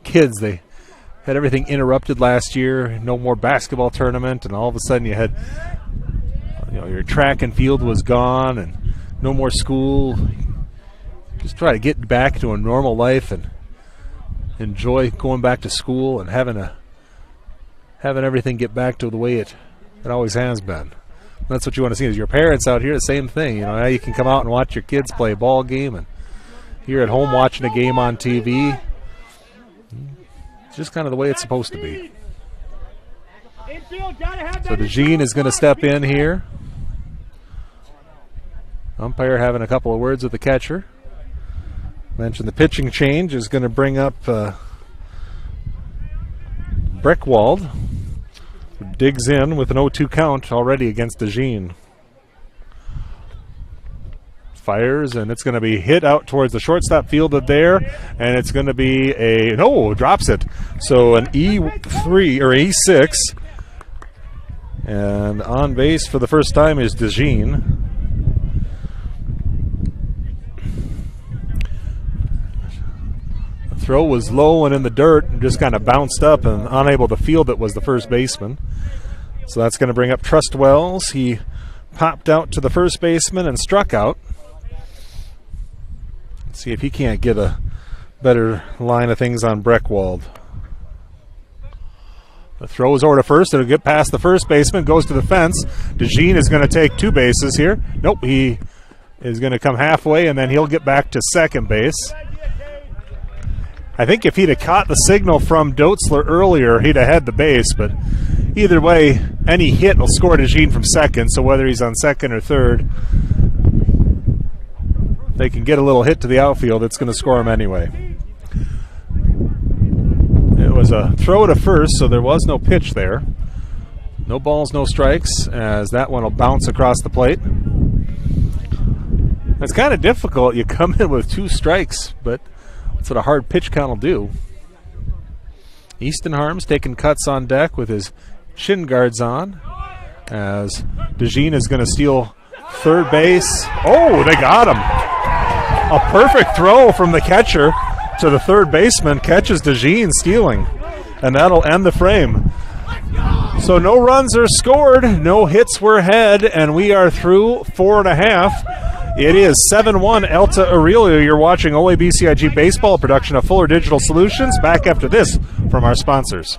kids. They had everything interrupted last year, no more basketball tournament, and all of a sudden you had, your track and field was gone and no more school. Just try to get back to a normal life and enjoy going back to school and having everything get back to the way it always has been. That's what you want to see is your parents out here, the same thing. Now you can come out and watch your kids play a ball game, and you're at home watching a game on TV. It's just kind of the way it's supposed to be. So DeJean is going to step in here. Umpire having a couple of words with the catcher. Mentioned the pitching change is going to bring up Breckwald, who digs in with an 0-2 count already against DeJean. Fires, and it's going to be hit out towards the shortstop fielded there, and it's going to be drops it. So an E3 or E6, and on base for the first time is DeJean. The throw was low and in the dirt, and just kind of bounced up, and unable to field it was the first baseman. So that's going to bring up Trustwells. He popped out to the first baseman and struck out. See if he can't get a better line of things on Breckwald. The throw is over to first. It'll get past the first baseman, goes to the fence. DeJean is going to take 2 bases here. Nope, he is going to come halfway, and then he'll get back to second base. I think if he'd have caught the signal from Doetzler earlier, he'd have had the base, but either way, any hit will score DeJean from second, so whether he's on second or third, they can get a little hit to the outfield, it's going to score him anyway. It was a throw to first, so there was no pitch there. No balls, no strikes, as that one will bounce across the plate. It's kind of difficult. You come in with 2 strikes, but that's what a hard pitch count will do. Easton Harms taking cuts on deck with his shin guards on, as DeJean is going to steal third base. Oh, they got him. A perfect throw from the catcher to the third baseman, catches DeJean stealing, and that'll end the frame. So no runs are scored, no hits were had, and we are through 4.5. It is 7-1 Alta Aurelia. You're watching OABCIG Baseball, production of Fuller Digital Solutions. Back after this from our sponsors.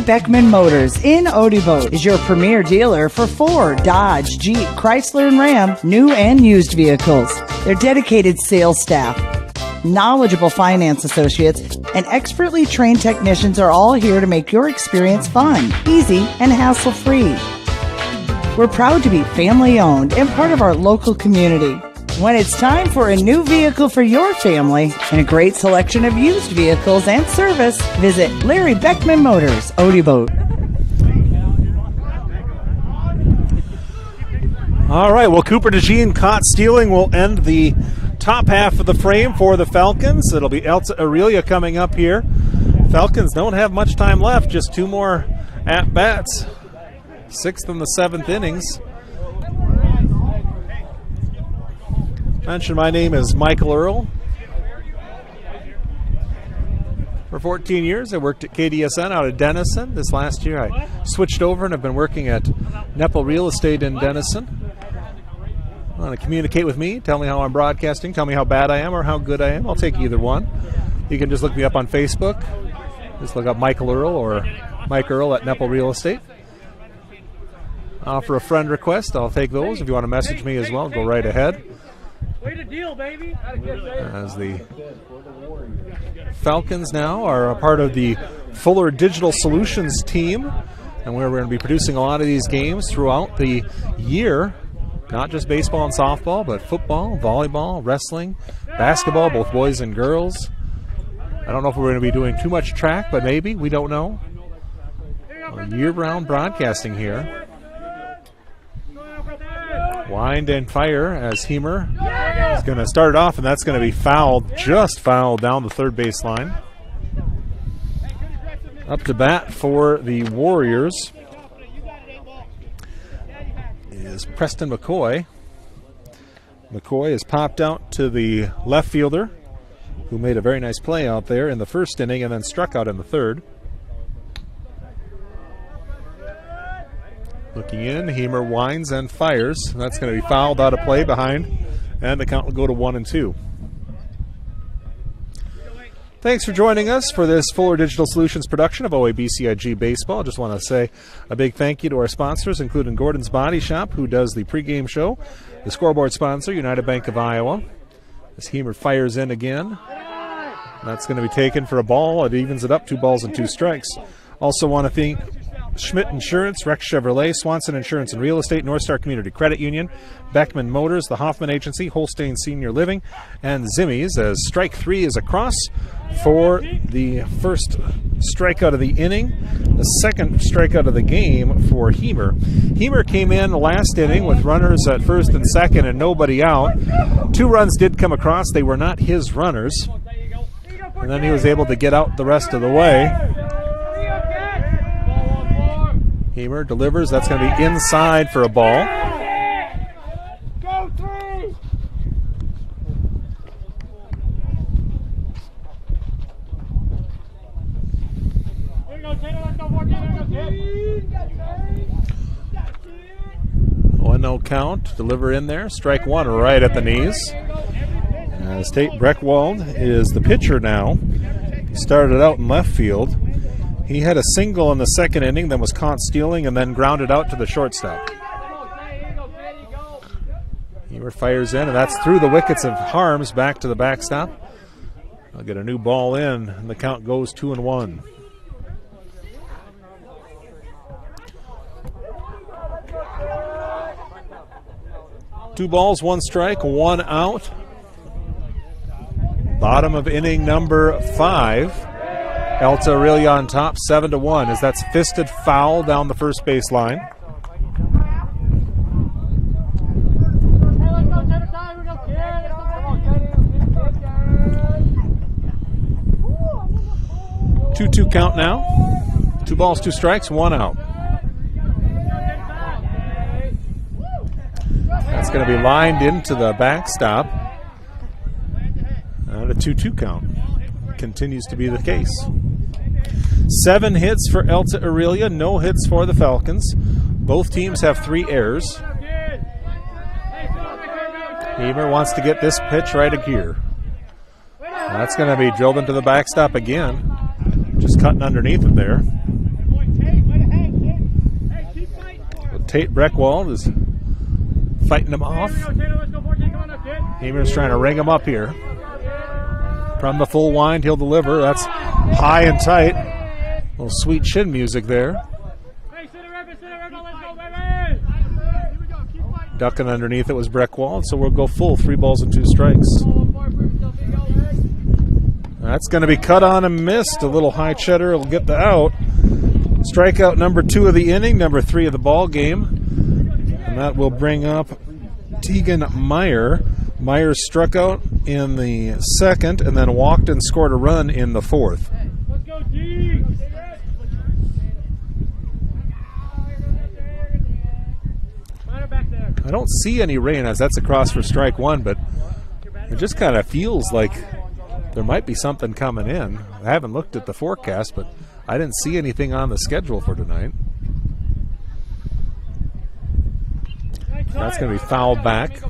Beckman Motors in Odebo is your premier dealer for Ford, Dodge, Jeep, Chrysler, and Ram, new and used vehicles. Their dedicated sales staff, Knowledgeable finance associates and expertly trained technicians are all here to make your experience fun, easy, and hassle-free. We're proud to be family-owned and part of our local community. When it's time for a new vehicle for your family and a great selection of used vehicles and service, visit Larry Beckman Motors, Odeboat. All right, well, Cooper DeJean caught stealing will end the top half of the frame for the Falcons. It'll be Alta Aurelia coming up here. Falcons don't have much time left, just 2 more at-bats. 6th and the 7th innings. Mention my name is Michael Earl. For 14 years, I worked at KDSN out of Denison. This last year, I switched over and have been working at Nepal Real Estate in Denison. Want to communicate with me, tell me how I'm broadcasting, tell me how bad I am or how good I am. I'll take either one. You can just look me up on Facebook. Just look up Michael Earl or Mike Earl at Nepal Real Estate. Offer a friend request. I'll take those. If you want to message me as well, go right ahead. Way to deal, baby. As the Falcons now are a part of the Fuller Digital Solutions team, and we're going to be producing a lot of these games throughout the year. Not just baseball and softball, but football, volleyball, wrestling, basketball, both boys and girls. I don't know if we're going to be doing too much track, but maybe. We don't know. Year-round broadcasting here. Wind and fire as Hemer is going to start it off, and that's going to be fouled, just fouled down the third base line. Up to bat for the Warriors is Preston McCoy. McCoy has popped out to the left fielder, who made a very nice play out there in the first inning and then struck out in the third. Looking in, Hemer winds and fires. That's going to be fouled out of play behind, and the count will go to 1-2. Thanks for joining us for this Fuller Digital Solutions production of OABCIG Baseball. I just want to say a big thank you to our sponsors, including Gordon's Body Shop, who does the pregame show, the scoreboard sponsor, United Bank of Iowa. As Hemer fires in again. That's going to be taken for a ball. It evens it up, 2 balls and 2 strikes. Also want to thank Schmidt Insurance, Rex Chevrolet, Swanson Insurance and Real Estate, North Star Community Credit Union, Beckman Motors, the Hoffman Agency, Holstein Senior Living, and Zimmy's, as strike 3 is across for the first strikeout of the inning, the second strikeout of the game for Hemer. Hemer came in the last inning with runners at first and second and nobody out. 2 runs did come across. They were not his runners. And then he was able to get out the rest of the way. Hemer delivers. That's going to be inside for a ball. Go 3. One no count. Deliver in there. Strike 1 right at the knees. As Tate Breckwald is the pitcher now. He started out in left field. He had a single in the second inning, then was caught stealing and then grounded out to the shortstop. Hemer fires in, and that's through the wickets of Harms back to the backstop. I'll get a new ball in, and the count goes 2-1. Two balls, 1 strike, 1 out. Bottom of inning number 5. Alta Aurelia on top, 7-1, as that's fisted foul down the first base line. Two count now. 2 balls, 2 strikes, 1 out. That's going to be lined into the backstop. And a 2-2 count continues to be the case. 7 hits for Alta Aurelia, no hits for the Falcons. Both teams have 3 errors. Hemer wants to get this pitch right of gear. That's going to be drilled into the backstop again. Just cutting underneath it there. Tate Breckwald is fighting him off. Hemer's trying to ring him up here. From the full wind, he'll deliver. That's high and tight. A little sweet chin music there. Ducking underneath it was Breckwald, so we'll go full 3 balls and 2 strikes. That's going to be cut on and missed. A little high cheddar will get the out. Strikeout number 2 of the inning, number 3 of the ball game. And that will bring up Tegan Meyer. Meyer struck out in the second and then walked and scored a run in the 4th. Let's go, Teague! I don't see any rain as that's across for strike 1, but it just kind of feels like there might be something coming in. I haven't looked at the forecast, but I didn't see anything on the schedule for tonight. That's going to be fouled back,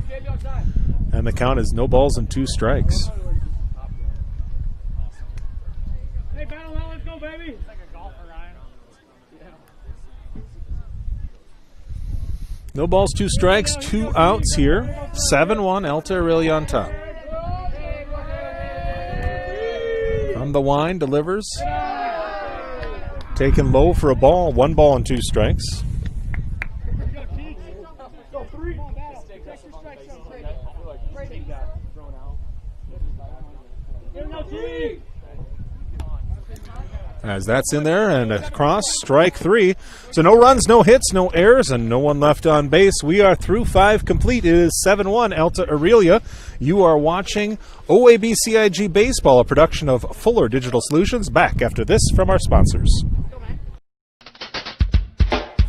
and the count is no balls and 2 strikes. Hey, battle, let's go, baby! It's like a golfer, Ryan. No balls, 2 strikes, 2 outs here. 7-1, Alta Aurelia on top. From the wind, delivers. Taken low for a ball, 1 ball and 2 strikes. As that's in there and across, strike 3. So no runs, no hits, no errors, and no one left on base. We are through 5 complete. It is 7-1 Alta Aurelia. You are watching OABCIG Baseball, a production of Fuller Digital Solutions. Back after this from our sponsors.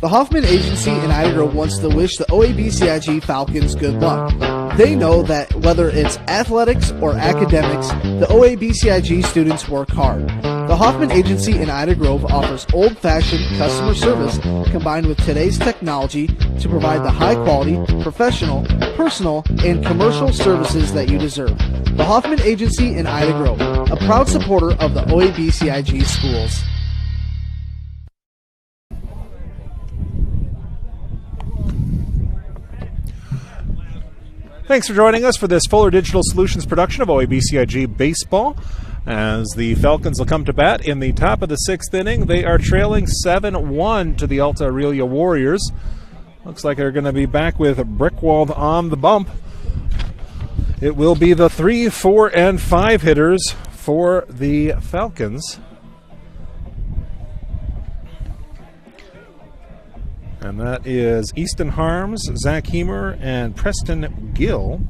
The Hoffman Agency in Ida Grove wants to wish the OABCIG Falcons good luck. They know that whether it's athletics or academics, the OABCIG students work hard. The Hoffman Agency in Ida Grove offers old-fashioned customer service combined with today's technology to provide the high-quality, professional, personal, and commercial services that you deserve. The Hoffman Agency in Ida Grove, a proud supporter of the OABCIG schools. Thanks for joining us for this Fuller Digital Solutions production of OABCIG Baseball. As the Falcons will come to bat in the top of the 6th inning, they are trailing 7-1 to the Alta Aurelia Warriors. Looks like they're going to be back with Breckwald on the bump. It will be the 3, 4, and 5 hitters for the Falcons. And that is Easton Harms, Zach Heemer, and Preston Gill.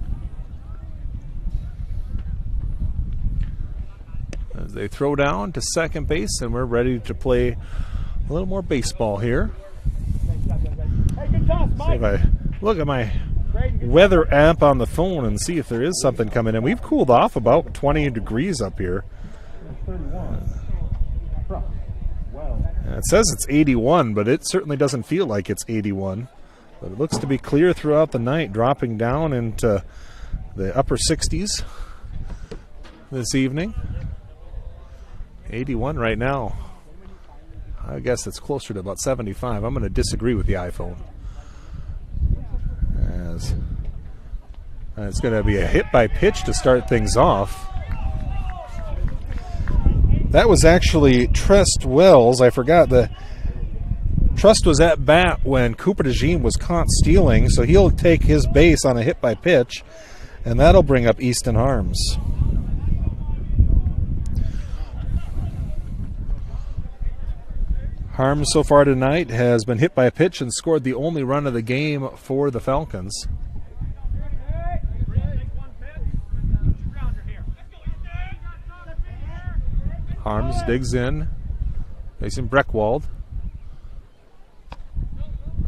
As they throw down to second base, and we're ready to play a little more baseball here. See if I look at my weather app on the phone and see if there is something coming in. We've cooled off about 20 degrees up here. It says it's 81, but it certainly doesn't feel like it's 81. But it looks to be clear throughout the night, dropping down into the upper 60s this evening. 81 right now. I guess it's closer to about 75. I'm going to disagree with the iPhone. As it's going to be a hit by pitch to start things off. That was actually Trest Wells. I forgot the Trust was at bat when Cooper DeJean was caught stealing, so he'll take his base on a hit by pitch, and that'll bring up Easton Harms. Harms so far tonight has been hit by a pitch and scored the only run of the game for the Falcons. Harms digs in, facing Breckwald.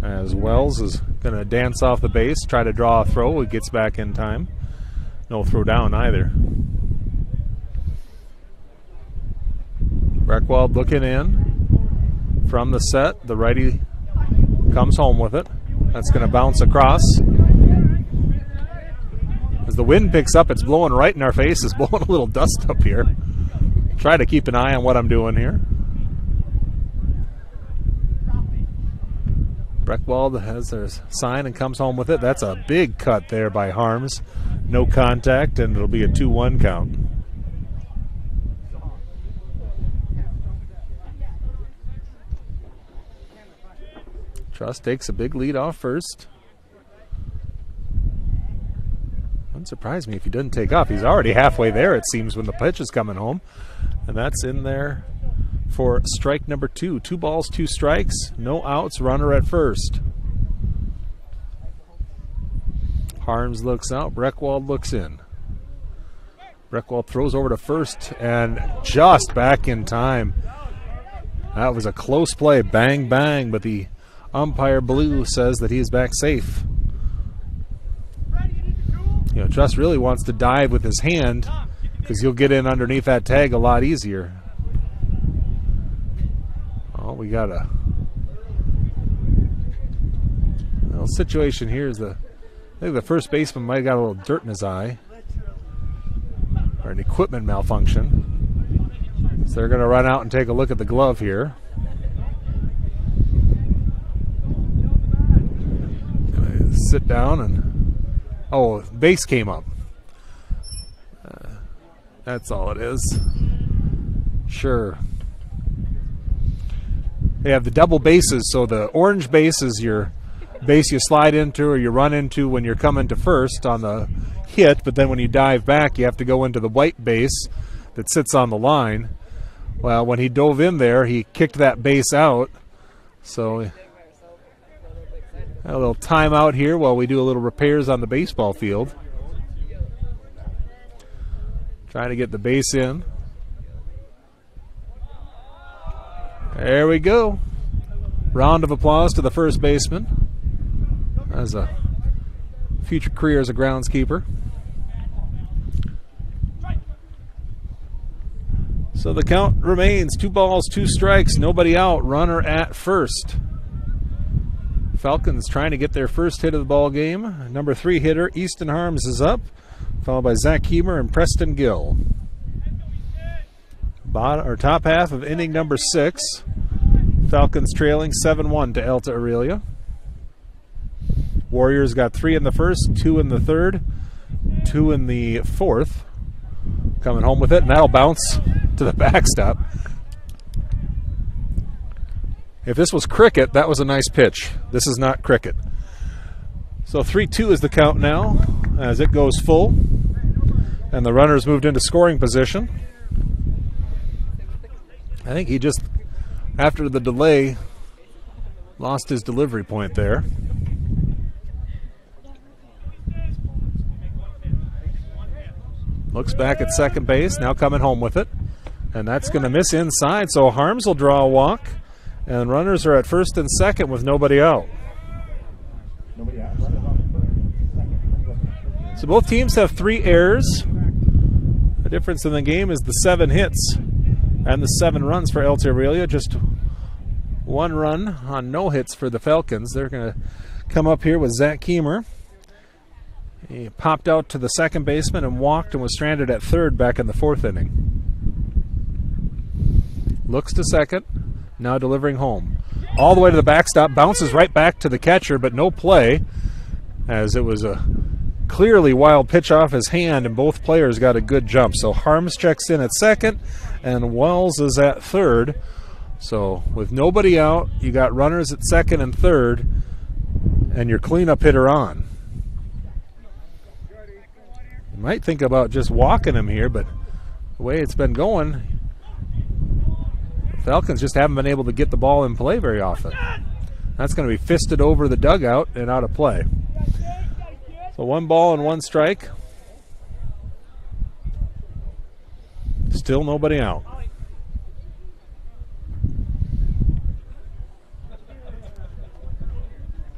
As Wells is going to dance off the base, try to draw a throw. He gets back in time. No throw down either. Breckwald looking in from the set. The righty comes home with it. That's going to bounce across. As the wind picks up, it's blowing right in our faces, blowing a little dust up here. Try to keep an eye on what I'm doing here. Breckwald has their sign and comes home with it. That's a big cut there by Harms. No contact, and it'll be a 2-1 count. Trust takes a big lead off first. Wouldn't surprise me if he doesn't take off. He's already halfway there, it seems, when the pitch is coming home. And that's in there for strike number 2. 2 balls, 2 strikes, no outs, runner at first. Harms looks out, Breckwald looks in. Breckwald throws over to first and just back in time. That was a close play, bang, bang, but the umpire blue says that he is back safe. You know, Trust really wants to dive with his hand because you'll get in underneath that tag a lot easier. Oh, we got a little situation here. I think the first baseman might have got a little dirt in his eye or an equipment malfunction. So they're going to run out and take a look at the glove here. Sit down and base came up. That's all it is. Sure. They have the double bases, so the orange base is your base you slide into or you run into when you're coming to first on the hit, but then when you dive back you have to go into the white base that sits on the line. Well, when he dove in there, he kicked that base out, so a little timeout here while we do a little repairs on the baseball field. Trying to get the base in. There we go. Round of applause to the first baseman as a future career as a groundskeeper. So the count remains 2 balls, 2 strikes, nobody out, runner at first. Falcons trying to get their first hit of the ball game. Number 3 hitter, Easton Harms, is up, followed by Zach Heemer and Preston Gill. Top half of inning number 6. Falcons trailing 7-1 to Alta Aurelia. Warriors got 3 in the first, 2 in the third, 2 in the fourth. Coming home with it, and that'll bounce to the backstop. If this was cricket, that was a nice pitch. This is not cricket. So 3-2 is the count now as it goes full. And the runner's moved into scoring position. I think he just, after the delay, lost his delivery point there. Looks back at second base, now coming home with it. And that's going to miss inside, so Harms will draw a walk. And runners are at first and second with nobody out. So both teams have 3 errors. The difference in the game is the 7 hits and the 7 runs for Alta Aurelia. Just 1 run on no hits for the Falcons. They're going to come up here with Zach Heemer. He popped out to the second baseman and walked and was stranded at third back in the 4th inning. Looks to second. Now delivering home. All the way to the backstop, bounces right back to the catcher, but no play, as it was a clearly wild pitch off his hand, and both players got a good jump. So Harms checks in at second, and Wells is at third. So with nobody out, you got runners at second and third, and your cleanup hitter on. You might think about just walking him here, but the way it's been going, Falcons just haven't been able to get the ball in play very often. That's going to be fisted over the dugout and out of play. So 1 ball and 1 strike. Still nobody out.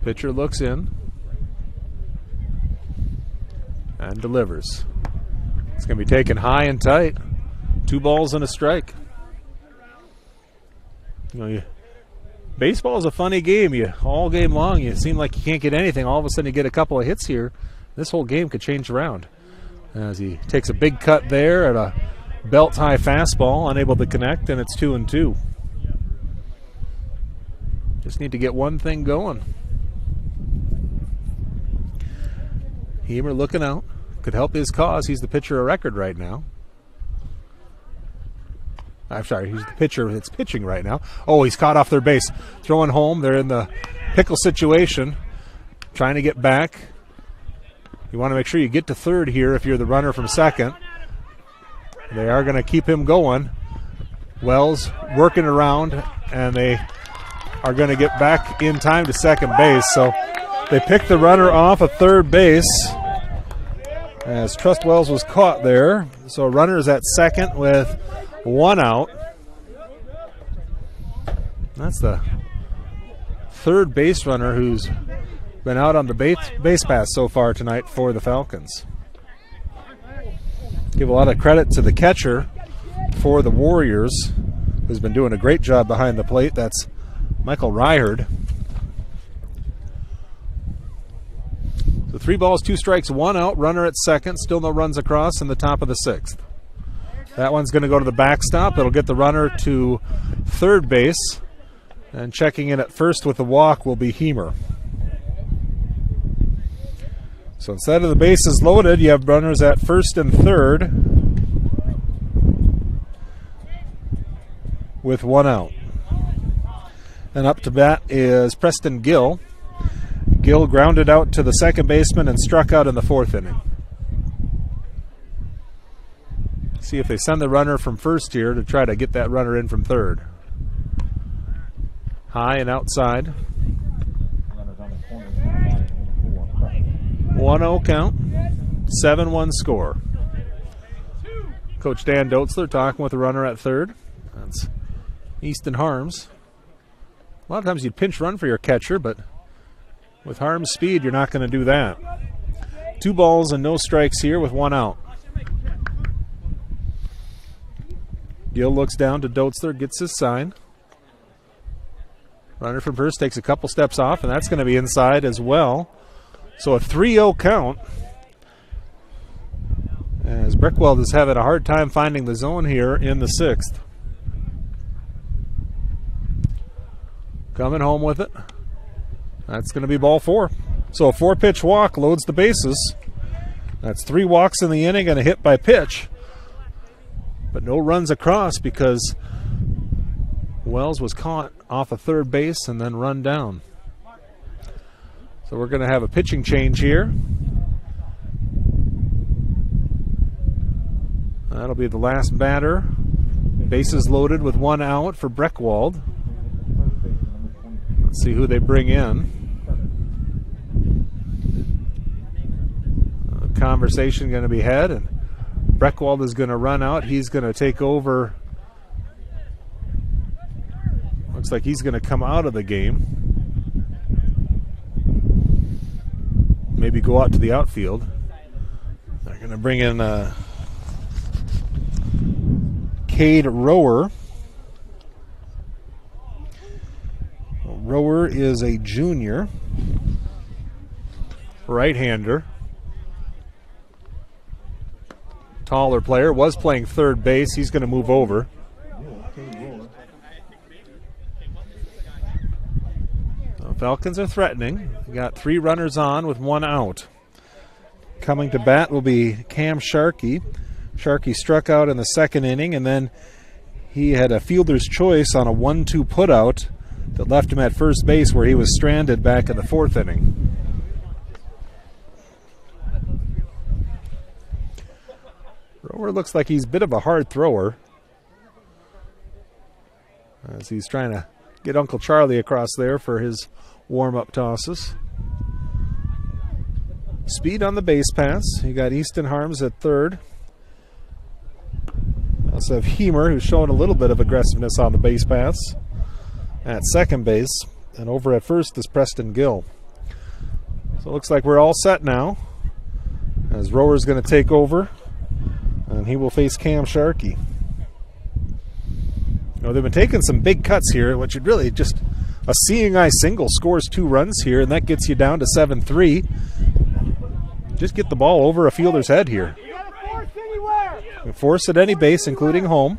Pitcher looks in and delivers. It's going to be taken high and tight. 2 balls and a strike. You know, baseball is a funny game. All game long, you seem like you can't get anything. All of a sudden, you get a couple of hits here. This whole game could change around. As he takes a big cut there at a belt-high fastball, unable to connect, and it's 2-2. Just need to get one thing going. Heemer looking out. Could help his cause. He's the pitcher of record right now. I'm sorry, he's the pitcher that's pitching right now. Oh, he's caught off third base. Throwing home. They're in the pickle situation, trying to get back. You want to make sure you get to third here if you're the runner from second. They are going to keep him going. Wells working around, and they are going to get back in time to second base. So they picked the runner off of third base as Trust Wells was caught there. So runner's at second with one out. That's the third base runner who's been out on the base pass so far tonight for the Falcons. Give a lot of credit to the catcher for the Warriors, who's been doing a great job behind the plate. That's Michael Ryhard. So 3 balls, 2 strikes, 1 out, runner at second, still no runs across in the top of the 6th. That one's going to go to the backstop. It'll get the runner to third base, and checking in at first with the walk will be Hemer. So instead of the bases loaded, you have runners at first and third with 1 out. And up to bat is Preston Gill. Gill grounded out to the second baseman and struck out in the 4th inning. See if they send the runner from first here to try to get that runner in from third. High and outside. 1-0 count, 7-1 score. Coach Dan Doetzler talking with the runner at third. That's Easton Harms. A lot of times you'd pinch run for your catcher, but with Harms' speed, you're not going to do that. 2 balls and no strikes here with 1 out. Gill looks down to Doetzler, gets his sign. Runner from first takes a couple steps off, and that's going to be inside as well. So a 3-0 count, as Brickweld is having a hard time finding the zone here in the 6th. Coming home with it. That's going to be ball 4. So a 4-pitch walk loads the bases. That's 3 walks in the inning and a hit by pitch. But no runs across because Wells was caught off of third base and then run down. So we're going to have a pitching change here. That'll be the last batter. Bases loaded with 1 out for Breckwald. Let's see who they bring in. Conversation going to be had, and Breckwald is going to run out. He's going to take over. Looks like he's going to come out of the game. Maybe go out to the outfield. They're going to bring in Cade Rower. Rower is a junior right-hander. Taller player, was playing third base. He's going to move over. The Falcons are threatening. We got 3 runners on with 1 out. Coming to bat will be Cam Sharkey. Sharkey struck out in the 2nd inning, and then he had a fielder's choice on a 1-2 putout that left him at first base, where he was stranded back in the 4th inning. Rower looks like he's a bit of a hard thrower, as he's trying to get Uncle Charlie across there for his warm-up tosses. Speed on the base pass. You got Easton Harms at third. Also have Hemer, who's showing a little bit of aggressiveness on the base pass at second base. And over at first is Preston Gill. So it looks like we're all set now, as Rower's going to take over, and he will face Cam Sharkey. They've been taking some big cuts here, which would really just a seeing eye single scores 2 runs here, and that gets you down to 7-3. Just get the ball over a fielder's head here. Force at any base, including home.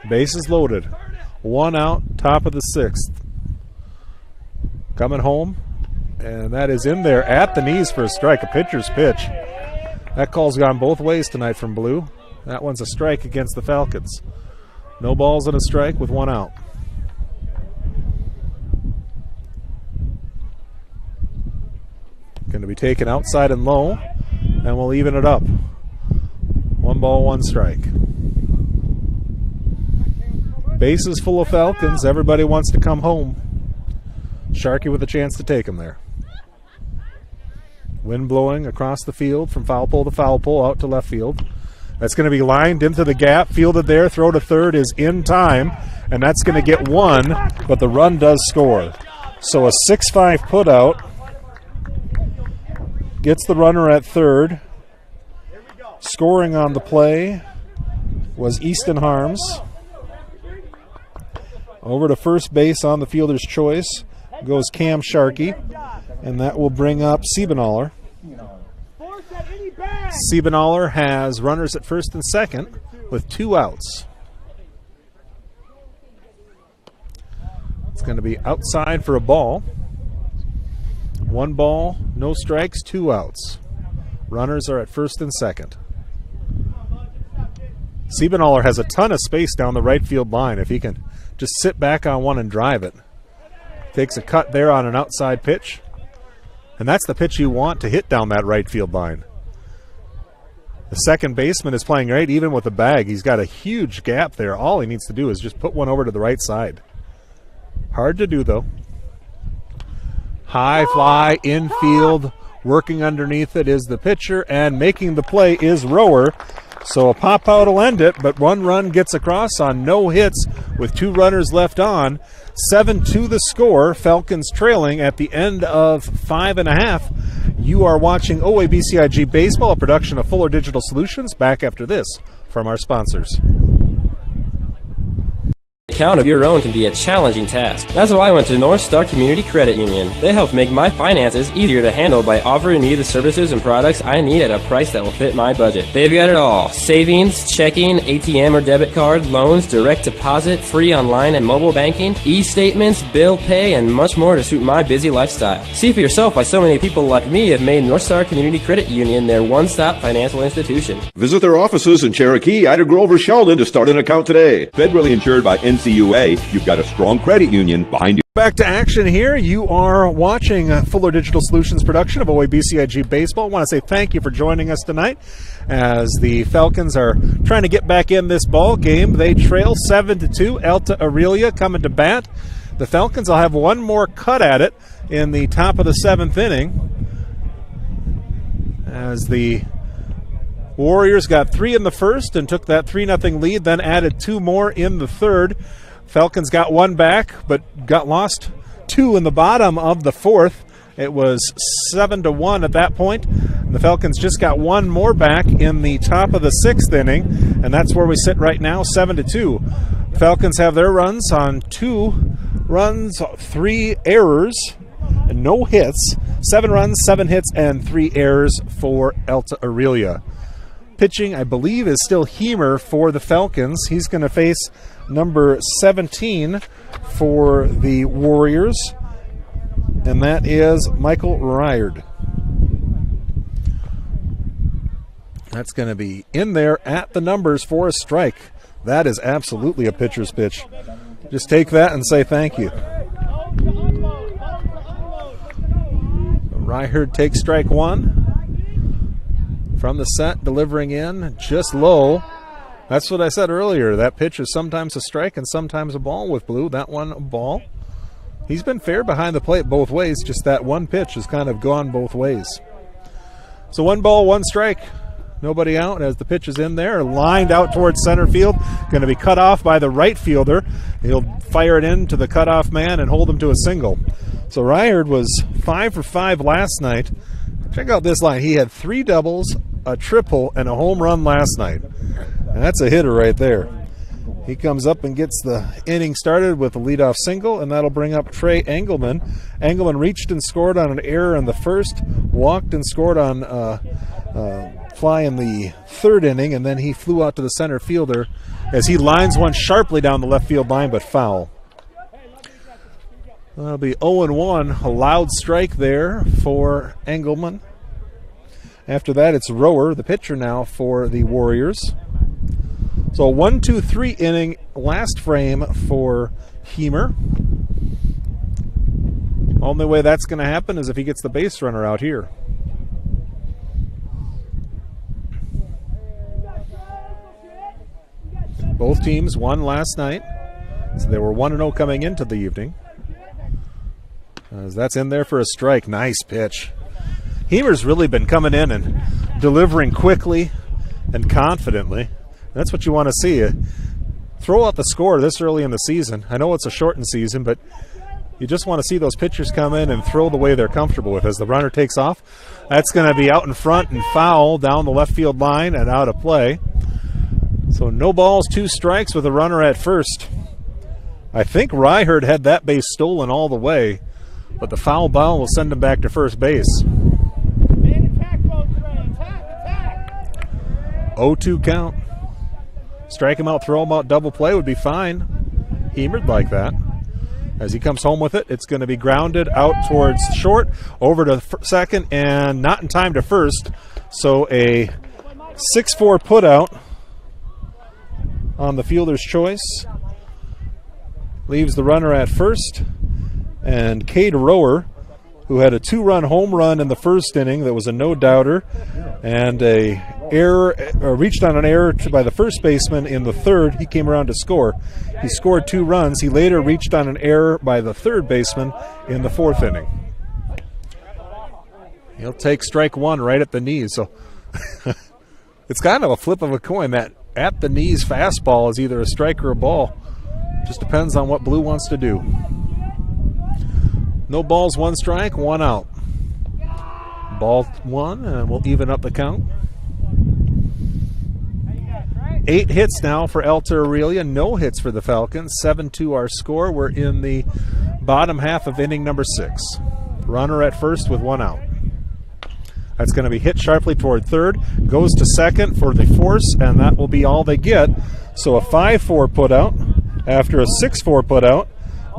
Bases loaded. 1 out, top of the 6th. Coming home, and that is in there at the knees for a strike, a pitcher's pitch. That call's gone both ways tonight from Blue. That one's a strike against the Falcons. No balls and a strike with 1 out. going to be taken outside and low, and we'll even it up. 1 ball, 1 strike. Bases full of Falcons. Everybody wants to come home. Sharkey with a chance to take him there. Wind blowing across the field from foul pole to foul pole out to left field. That's going to be lined into the gap, fielded there, throw to third is in time, and that's going to get 1, but the run does score. So a 6-5 putout gets the runner at third. Scoring on the play was Easton Harms. Over to first base on the fielder's choice goes Cam Sharkey, and that will bring up Siebenaller. Siebenaller has runners at first and second with 2 outs. It's going to be outside for a ball. 1 ball, no strikes, 2 outs. Runners are at first and second. Siebenaller has a ton of space down the right field line if he can just sit back on one and drive it. Takes a cut there on an outside pitch. And that's the pitch you want to hit down that right field line. The second baseman is playing right even with the bag. He's got a huge gap there. All he needs to do is just put one over to the right side. Hard to do, though. High fly, infield, working underneath it is the pitcher, and making the play is Rower. So a pop out will end it, but 1 run gets across on no hits with 2 runners left on. 7-2 the score. Falcons trailing at the end of 5.5. You are watching OABCIG Baseball, a production of Fuller Digital Solutions. Back after this from our sponsors. Account of your own can be a challenging task. That's why I went to North Star Community Credit Union. They help make my finances easier to handle by offering me the services and products I need at a price that will fit my budget. They've got it all: savings, checking, ATM or debit card, loans, direct deposit, free online and mobile banking, e-statements, bill pay, and much more to suit my busy lifestyle. See for yourself why so many people like me have made North Star Community Credit Union their one-stop financial institution. Visit their offices in Cherokee, Ida Grove, or Sheldon to start an account today. Federally insured by NCUA, you've got a strong credit union behind you. Back to action here. You are watching Fuller Digital Solutions production of OABCIG Baseball. I want to say thank you for joining us tonight as the Falcons are trying to get back in this ball game. They trail 7-2. Alta Aurelia coming to bat. The Falcons will have 1 more cut at it in the top of the 7th inning as the Warriors got 3 in the first and took that 3-0 lead, then added 2 more in the third. Falcons got 1 back, but got lost 2 in the bottom of the 4th. It was 7-1 at that point. And the Falcons just got 1 more back in the top of the 6th inning, and that's where we sit right now, 7-2. Falcons have their runs on 2 runs, 3 errors, and no hits. 7 runs, 7 hits, and 3 errors for Alta Aurelia. Pitching, I believe, is still Hemer for the Falcons. He's going to face number 17 for the Warriors, and that is Michael Ryard. That's going to be in there at the numbers for a strike. That is absolutely a pitcher's pitch. Just take that and say thank you. Ryard takes strike 1. From the set, delivering in just low. That's what I said earlier. That pitch is sometimes a strike and sometimes a ball with Blue. That one, a ball. He's been fair behind the plate both ways. Just that one pitch has kind of gone both ways. So 1 ball, 1 strike. Nobody out as the pitch is in there. Lined out towards center field. Going to be cut off by the right fielder. He'll fire it in to the cutoff man and hold him to a single. So Ryard was 5 for 5 last night. Check out this line. He had 3 doubles, a triple, and a home run last night. And that's a hitter right there. He comes up and gets the inning started with a leadoff single, and that'll bring up Trey Engelman. Engelman reached and scored on an error in the first, walked and scored on fly in the 3rd inning, and then he flew out to the center fielder as he lines one sharply down the left field line, but foul. That'll be 0-1, a loud strike there for Engelman. After that, it's Rower, the pitcher now for the Warriors. So 1-2-3 inning, last frame for Hemer. Only way that's going to happen is if he gets the base runner out here. Both teams won last night, so they were 1-0 coming into the evening. As that's in there for a strike. Nice pitch. Hemer's really been coming in and delivering quickly and confidently. That's what you want to see. Throw out the score this early in the season. I know it's a shortened season, but you just want to see those pitchers come in and throw the way they're comfortable with. As the runner takes off, that's going to be out in front and foul down the left field line and out of play. So no balls, 2 strikes with a runner at first. I think Ryherd had that base stolen all the way, but the foul ball will send him back to first base. 0-2 count. Strike him out, throw him out, double play would be fine. Hemer'd like that. As he comes home with it, it's going to be grounded out towards short, over to second, and not in time to first. So a 6-4 putout on the fielder's choice. Leaves the runner at first. And Cade Rower, who had a 2-run home run in the first inning that was a no-doubter, and a error, reached on an error by the first baseman in the third. He came around to score. He scored 2 runs. He later reached on an error by the third baseman in the fourth inning. He'll take strike 1 right at the knees. So it's kind of a flip of a coin. That at the knees fastball is either a strike or a ball. Just depends on what Blue wants to do. No balls, 1 strike, 1 out. Ball 1, and we'll even up the count. 8 hits now for Alta Aurelia, no hits for the Falcons. 7-2 our score. We're in the bottom half of inning number 6. Runner at first with 1 out. That's going to be hit sharply toward third. Goes to second for the force, and that will be all they get. So a 5-4 putout after a 6-4 putout.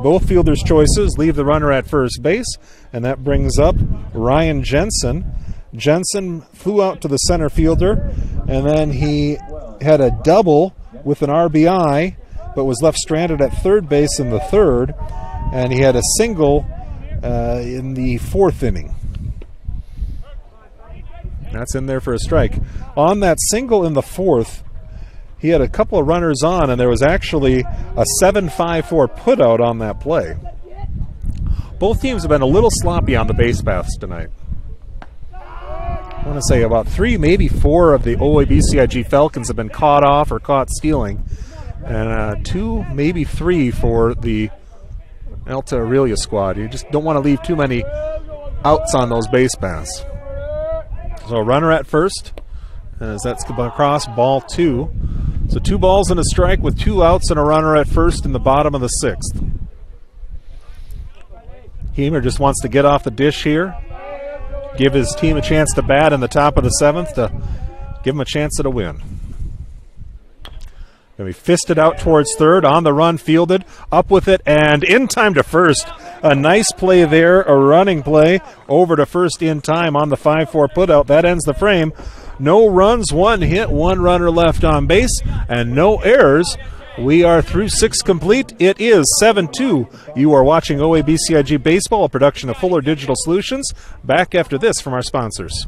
Both fielders' choices leave the runner at first base, and that brings up Ryan Jensen. Jensen flew out to the center fielder, and then he had a double with an RBI, but was left stranded at third base in the third, and he had a single in the fourth inning. That's in there for a strike. On that single in the fourth, he had a couple of runners on, and there was actually a 7-5-4 putout on that play. Both teams have been a little sloppy on the base paths tonight. I want to say about 3, maybe 4 of the OABCIG Falcons have been caught off or caught stealing, and 2, maybe 3 for the Alta Aurelia squad. You just don't want to leave too many outs on those base paths. So runner at first, as that's across, ball 2. So 2 balls and a strike with 2 outs and a runner at first in the bottom of the 6th. Hemer just wants to get off the dish here, give his team a chance to bat in the top of the 7th to give him a chance at a win. Going to be fisted out towards third, on the run, fielded, up with it, and in time to first. A nice play there, a running play over to first in time on the 5-4 putout. That ends the frame. No runs, 1 hit, 1 runner left on base, and no errors. We are through 6 complete. It is 7-2. You are watching OABCIG Baseball, a production of Fuller Digital Solutions. Back after this from our sponsors.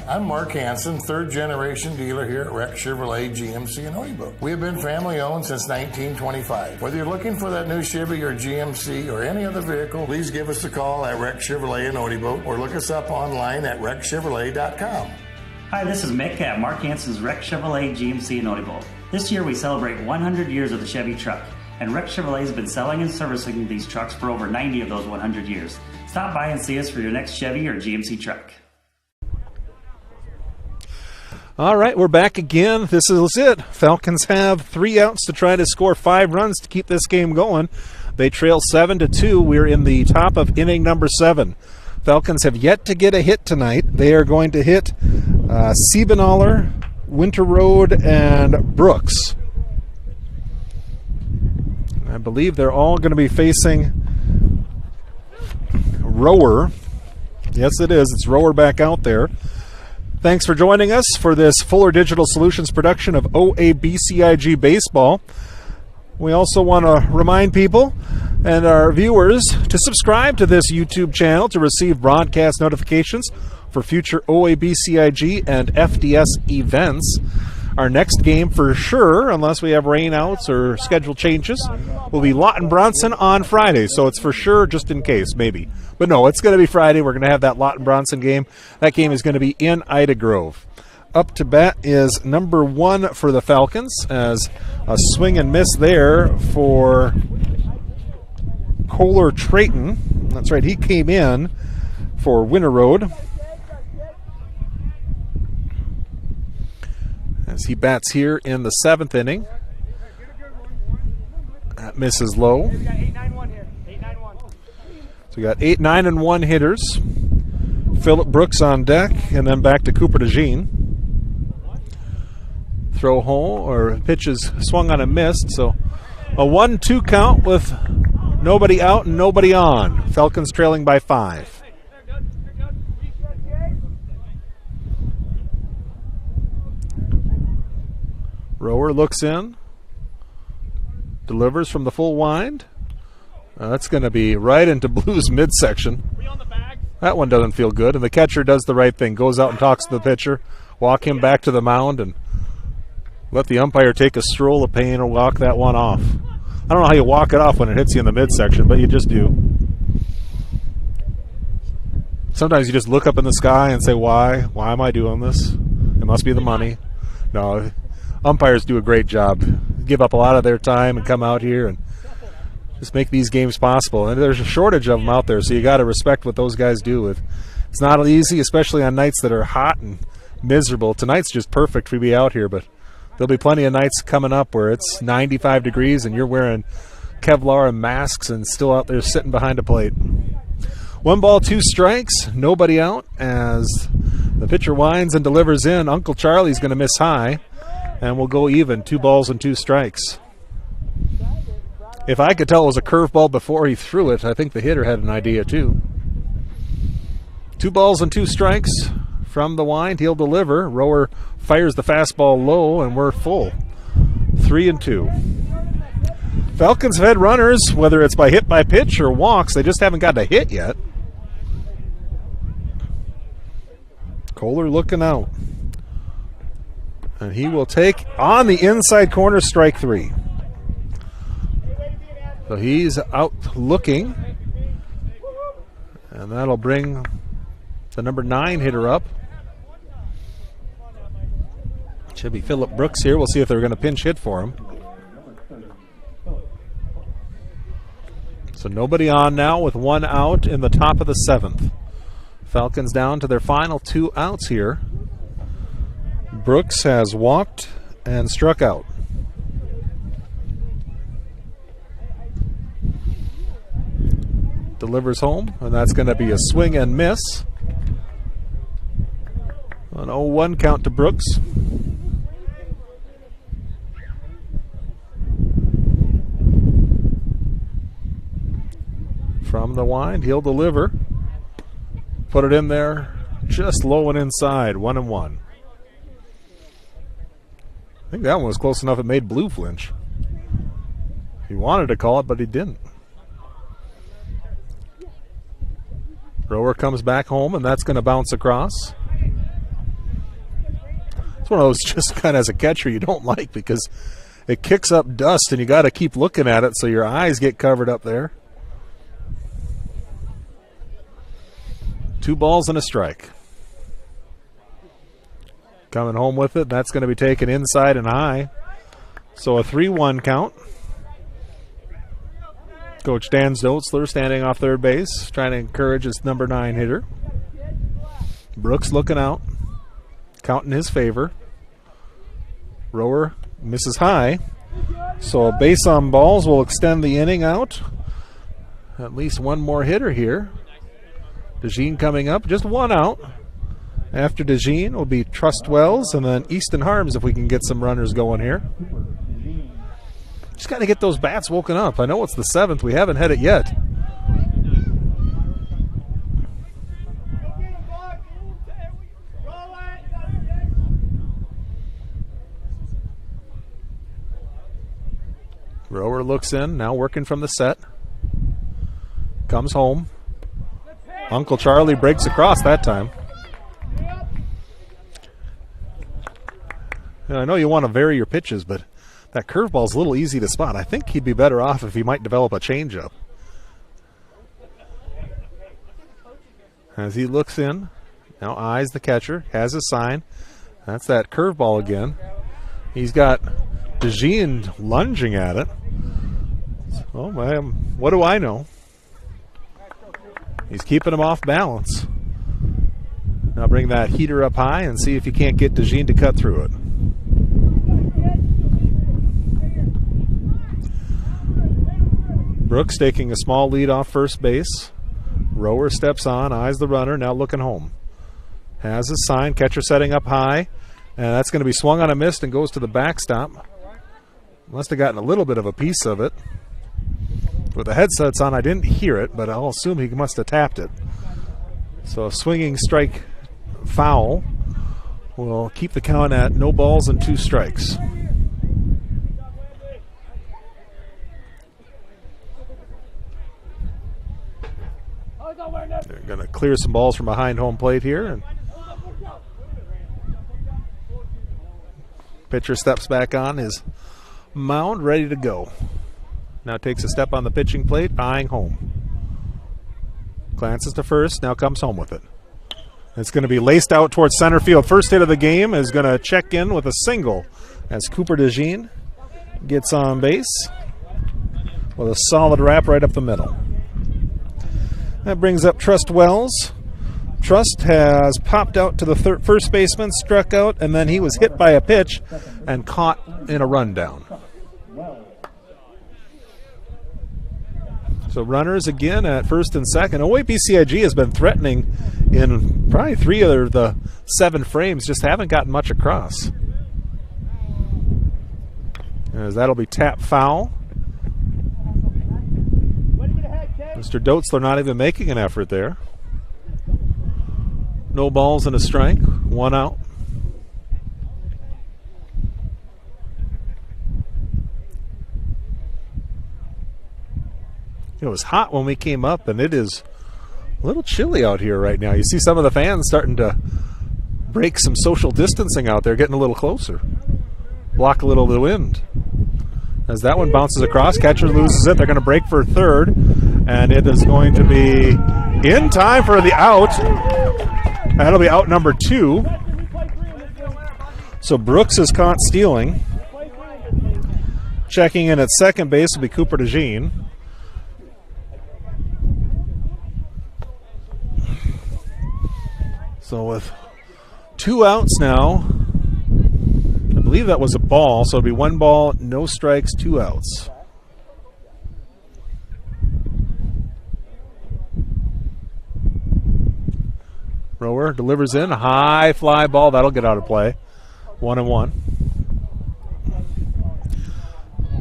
I'm Mark Hansen, 3rd-generation dealer here at Rex Chevrolet GMC in Oreburgh. We have been family-owned since 1925. Whether you're looking for that new Chevy or GMC or any other vehicle, please give us a call at Rex Chevrolet in Oreburgh or look us up online at rexchevrolet.com. Hi, this is Mick at Mark Hansen's Rex Chevrolet GMC in Oreburgh. This year we celebrate 100 years of the Chevy truck, and Rex Chevrolet has been selling and servicing these trucks for over 90 of those 100 years. Stop by and see us for your next Chevy or GMC truck. All right, we're back again. This is it. Falcons have 3 outs to try to score 5 runs to keep this game going. They trail 7-2. We're in the top of inning number 7. Falcons have yet to get a hit tonight. They are going to hit Siebenaller, Winter Road, and Brooks. I believe they're all going to be facing Rower. Yes, it is. It's Rower back out there. Thanks for joining us for this Fuller Digital Solutions production of OABCIG Baseball. We also want to remind people and our viewers to subscribe to this YouTube channel to receive broadcast notifications for future OABCIG and FDS events. Our next game for sure, unless we have rainouts or schedule changes, will be Lawton Bronson on Friday. So it's for sure, just in case, maybe. But no, it's going to be Friday. We're going to have that Lawton Bronson game. That game is going to be in Ida Grove. Up to bat is number 1 for the Falcons, as a swing and miss there for Kohler Trayton. That's right, he came in for Winter Road. As he bats here in the 7th inning. That misses low. So we got 8, 9, and 1 hitters. Phillip Brooks on deck, and then back to Cooper DeJean. Throw home, or pitches swung on and missed. So a 1-2 count with nobody out and nobody on. Falcons trailing by 5. Rower looks in, delivers from the full wind. That's going to be right into Blue's midsection. That one doesn't feel good, and the catcher does the right thing. Goes out and talks to the pitcher, walk him back to the mound, and let the umpire take a stroll of pain or walk that one off. I don't know how you walk it off when it hits you in the midsection, but you just do. Sometimes you just look up in the sky and say, why? Why am I doing this? It must be the money. No, umpires do a great job. Give up a lot of their time and come out here and just make these games possible. And there's a shortage of them out there, so you got to respect what those guys do. It's not easy, especially on nights that are hot and miserable. Tonight's just perfect for me out here, but there'll be plenty of nights coming up where it's 95 degrees and you're wearing Kevlar and masks and still out there sitting behind a plate. 1 ball, 2 strikes, nobody out as the pitcher winds and delivers in. Uncle Charlie's going to miss high, and we'll go even, 2 balls and 2 strikes. If I could tell it was a curveball before he threw it, I think the hitter had an idea too. 2 balls and 2 strikes from the wind. He'll deliver. Rower fires the fastball low, and we're full. 3-2. Falcons have had runners, whether it's by hit by pitch or walks. They just haven't gotten a hit yet. Kohler looking out. And he will take on the inside corner, strike 3. So he's out looking. And that'll bring the number 9 hitter up. Should be Phillip Brooks here. We'll see if they're going to pinch hit for him. So nobody on now with 1 out in the top of the 7th. Falcons down to their final 2 outs here. Brooks has walked and struck out. Delivers home, and that's going to be a swing and miss. An 0-1 count to Brooks. From the wind, he'll deliver. Put it in there, just low and inside, 1-1. I think that one was close enough it made Blue flinch. He wanted to call it, but he didn't. Rower comes back home, and that's going to bounce across. It's one of those just kind of as a catcher you don't like because it kicks up dust, and you got to keep looking at it so your eyes get covered up there. 2 balls and a strike. Coming home with it. That's going to be taken inside and high. So a 3-1 count. Coach Dan Zotzler standing off third base, trying to encourage his number 9 hitter. Brooks looking out. Count in his favor. Rower misses high. So a base on balls will extend the inning out. At least 1 more hitter here. DeJean coming up, just 1 out. After DeJean will be Trustwells and then Easton Harms if we can get some runners going here. Just got to get those bats woken up. I know it's the 7th. We haven't had it yet. Rower looks in, now working from the set. Comes home. Uncle Charlie breaks across that time. And I know you want to vary your pitches, but that curveball is a little easy to spot. I think he'd be better off if he might develop a changeup. As he looks in, now eyes the catcher, has his sign. That's that curveball again. He's got DeJean lunging at it. Oh, man, what do I know? He's keeping him off balance. Now bring that heater up high and see if you can't get DeJean to cut through it. Brooks taking a small lead off first base. Rower steps on, eyes the runner, now looking home. Has his sign, catcher setting up high, and that's going to be swung on a miss and goes to the backstop. Must have gotten a little bit of a piece of it. With the headsets on, I didn't hear it, but I'll assume he must have tapped it. So a swinging strike foul will keep the count at no balls and 2 strikes. They're going to clear some balls from behind home plate here. And pitcher steps back on his mound, ready to go. Now takes a step on the pitching plate, eyeing home. Glances to first, now comes home with it. It's going to be laced out towards center field. First hit of the game is going to check in with a single as Cooper DeJean gets on base with a solid wrap right up the middle. That brings up Trust Wells. Trust has popped out to the first baseman, struck out, and then he was hit by a pitch and caught in a rundown. So runners again at first and second. OABCIG has been threatening in probably 3 of the 7 frames, just haven't gotten much across. As that'll be tap foul. Mr. Doetzler not even making an effort there. No balls and a strike, 1 out. It was hot when we came up, and it is a little chilly out here right now. You see some of the fans starting to break some social distancing out there, getting a little closer. Block a little of the wind. As that one bounces across, catcher loses it. They're going to break for third, and it is going to be in time for the out. That'll be out number 2. So Brooks is caught stealing. Checking in at second base will be Cooper DeJean. So with 2 outs now, I believe that was a ball, so it'll be 1 ball, no strikes, 2 outs. Rower delivers in, a high fly ball, that'll get out of play. 1-1.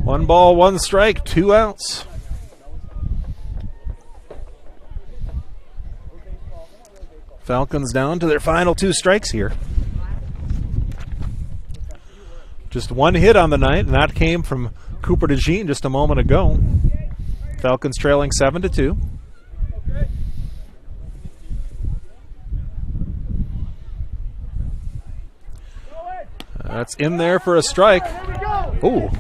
1 ball, 1 strike, 2 outs. Falcons down to their final 2 strikes here. Just 1 hit on the night, and that came from Cooper DeJean just a moment ago. Falcons trailing 7-2. That's in there for a strike. Ooh,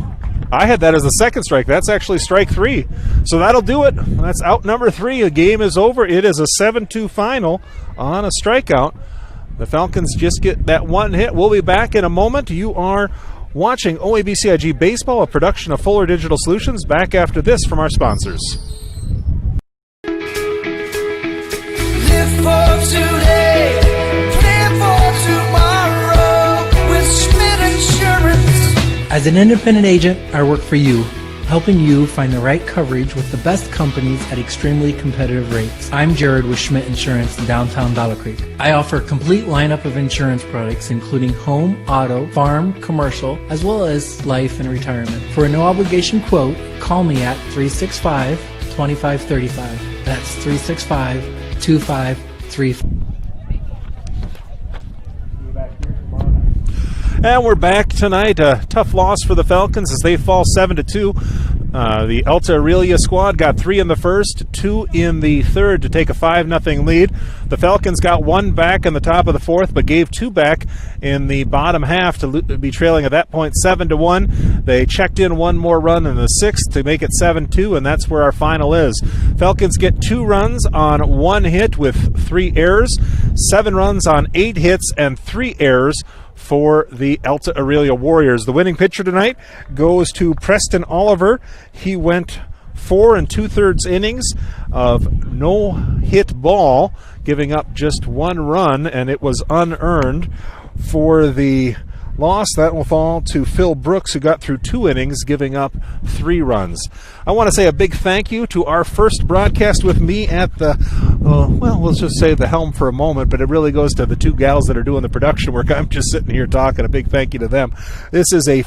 I had that as a second strike. That's actually strike 3. So that'll do it. That's out number 3. The game is over. It is a 7-2 final on a strikeout. The Falcons just get that 1 hit. We'll be back in a moment. You are watching OABCIG Baseball, a production of Fuller Digital Solutions. Back after this from our sponsors. Live for today, plan for tomorrow with Schmidt Insurance. As an independent agent, I work for you, helping you find the right coverage with the best companies at extremely competitive rates. I'm Jared with Schmidt Insurance in downtown Dollar Creek. I offer a complete lineup of insurance products including home, auto, farm, commercial, as well as life and retirement. For a no obligation quote, call me at 365-2535. That's 365-2535. And we're back tonight. A tough loss for the Falcons as they fall 7-2. The Alta Aurelia squad got 3 in the first, 2 in the third to take a 5-0 lead. The Falcons got 1 back in the top of the fourth, but gave 2 back in the bottom half to be trailing at that point 7-1. They checked in 1 more run in the sixth to make it 7-2, and that's where our final is. Falcons get 2 runs on 1 hit with 3 errors, 7 runs on 8 hits and 3 errors for the Alta Aurelia Warriors. The winning pitcher tonight goes to Preston Oliver. He went 4 2/3 innings of no-hit ball, giving up just 1 run, and it was unearned. For the loss, that will fall to Phil Brooks, who got through 2 innings, giving up 3 runs. I want to say a big thank you to our first broadcast with me at the, well, let's just say the helm for a moment, but it really goes to the 2 gals that are doing the production work. I'm just sitting here talking. A big thank you to them. This is a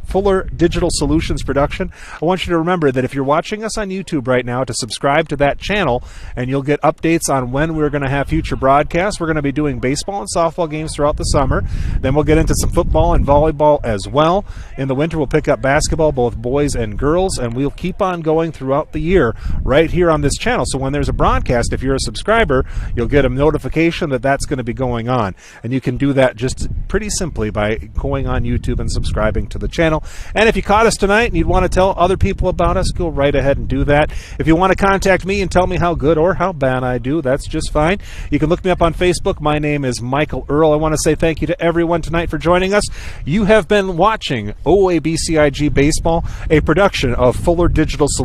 Fuller Digital Solutions production. I want you to remember that if you're watching us on YouTube right now, to subscribe to that channel, and you'll get updates on when we're going to have future broadcasts. We're going to be doing baseball and softball games throughout the summer. Then we'll get into some football and volleyball as well. In the winter, we'll pick up basketball, both boys and girls, and we'll keep on going throughout the year right here on this channel. So when there's a broadcast, if you're a subscriber, you'll get a notification that that's going to be going on. And you can do that just pretty simply by going on YouTube and subscribing to the channel. And if you caught us tonight and you'd want to tell other people about us, go right ahead and do that. If you want to contact me and tell me how good or how bad I do, that's just fine. You can look me up on Facebook. My name is Michael Earl. I want to say thank you to everyone tonight for joining us. You have been watching OABCIG Baseball, a production of Fuller Digital Solutions.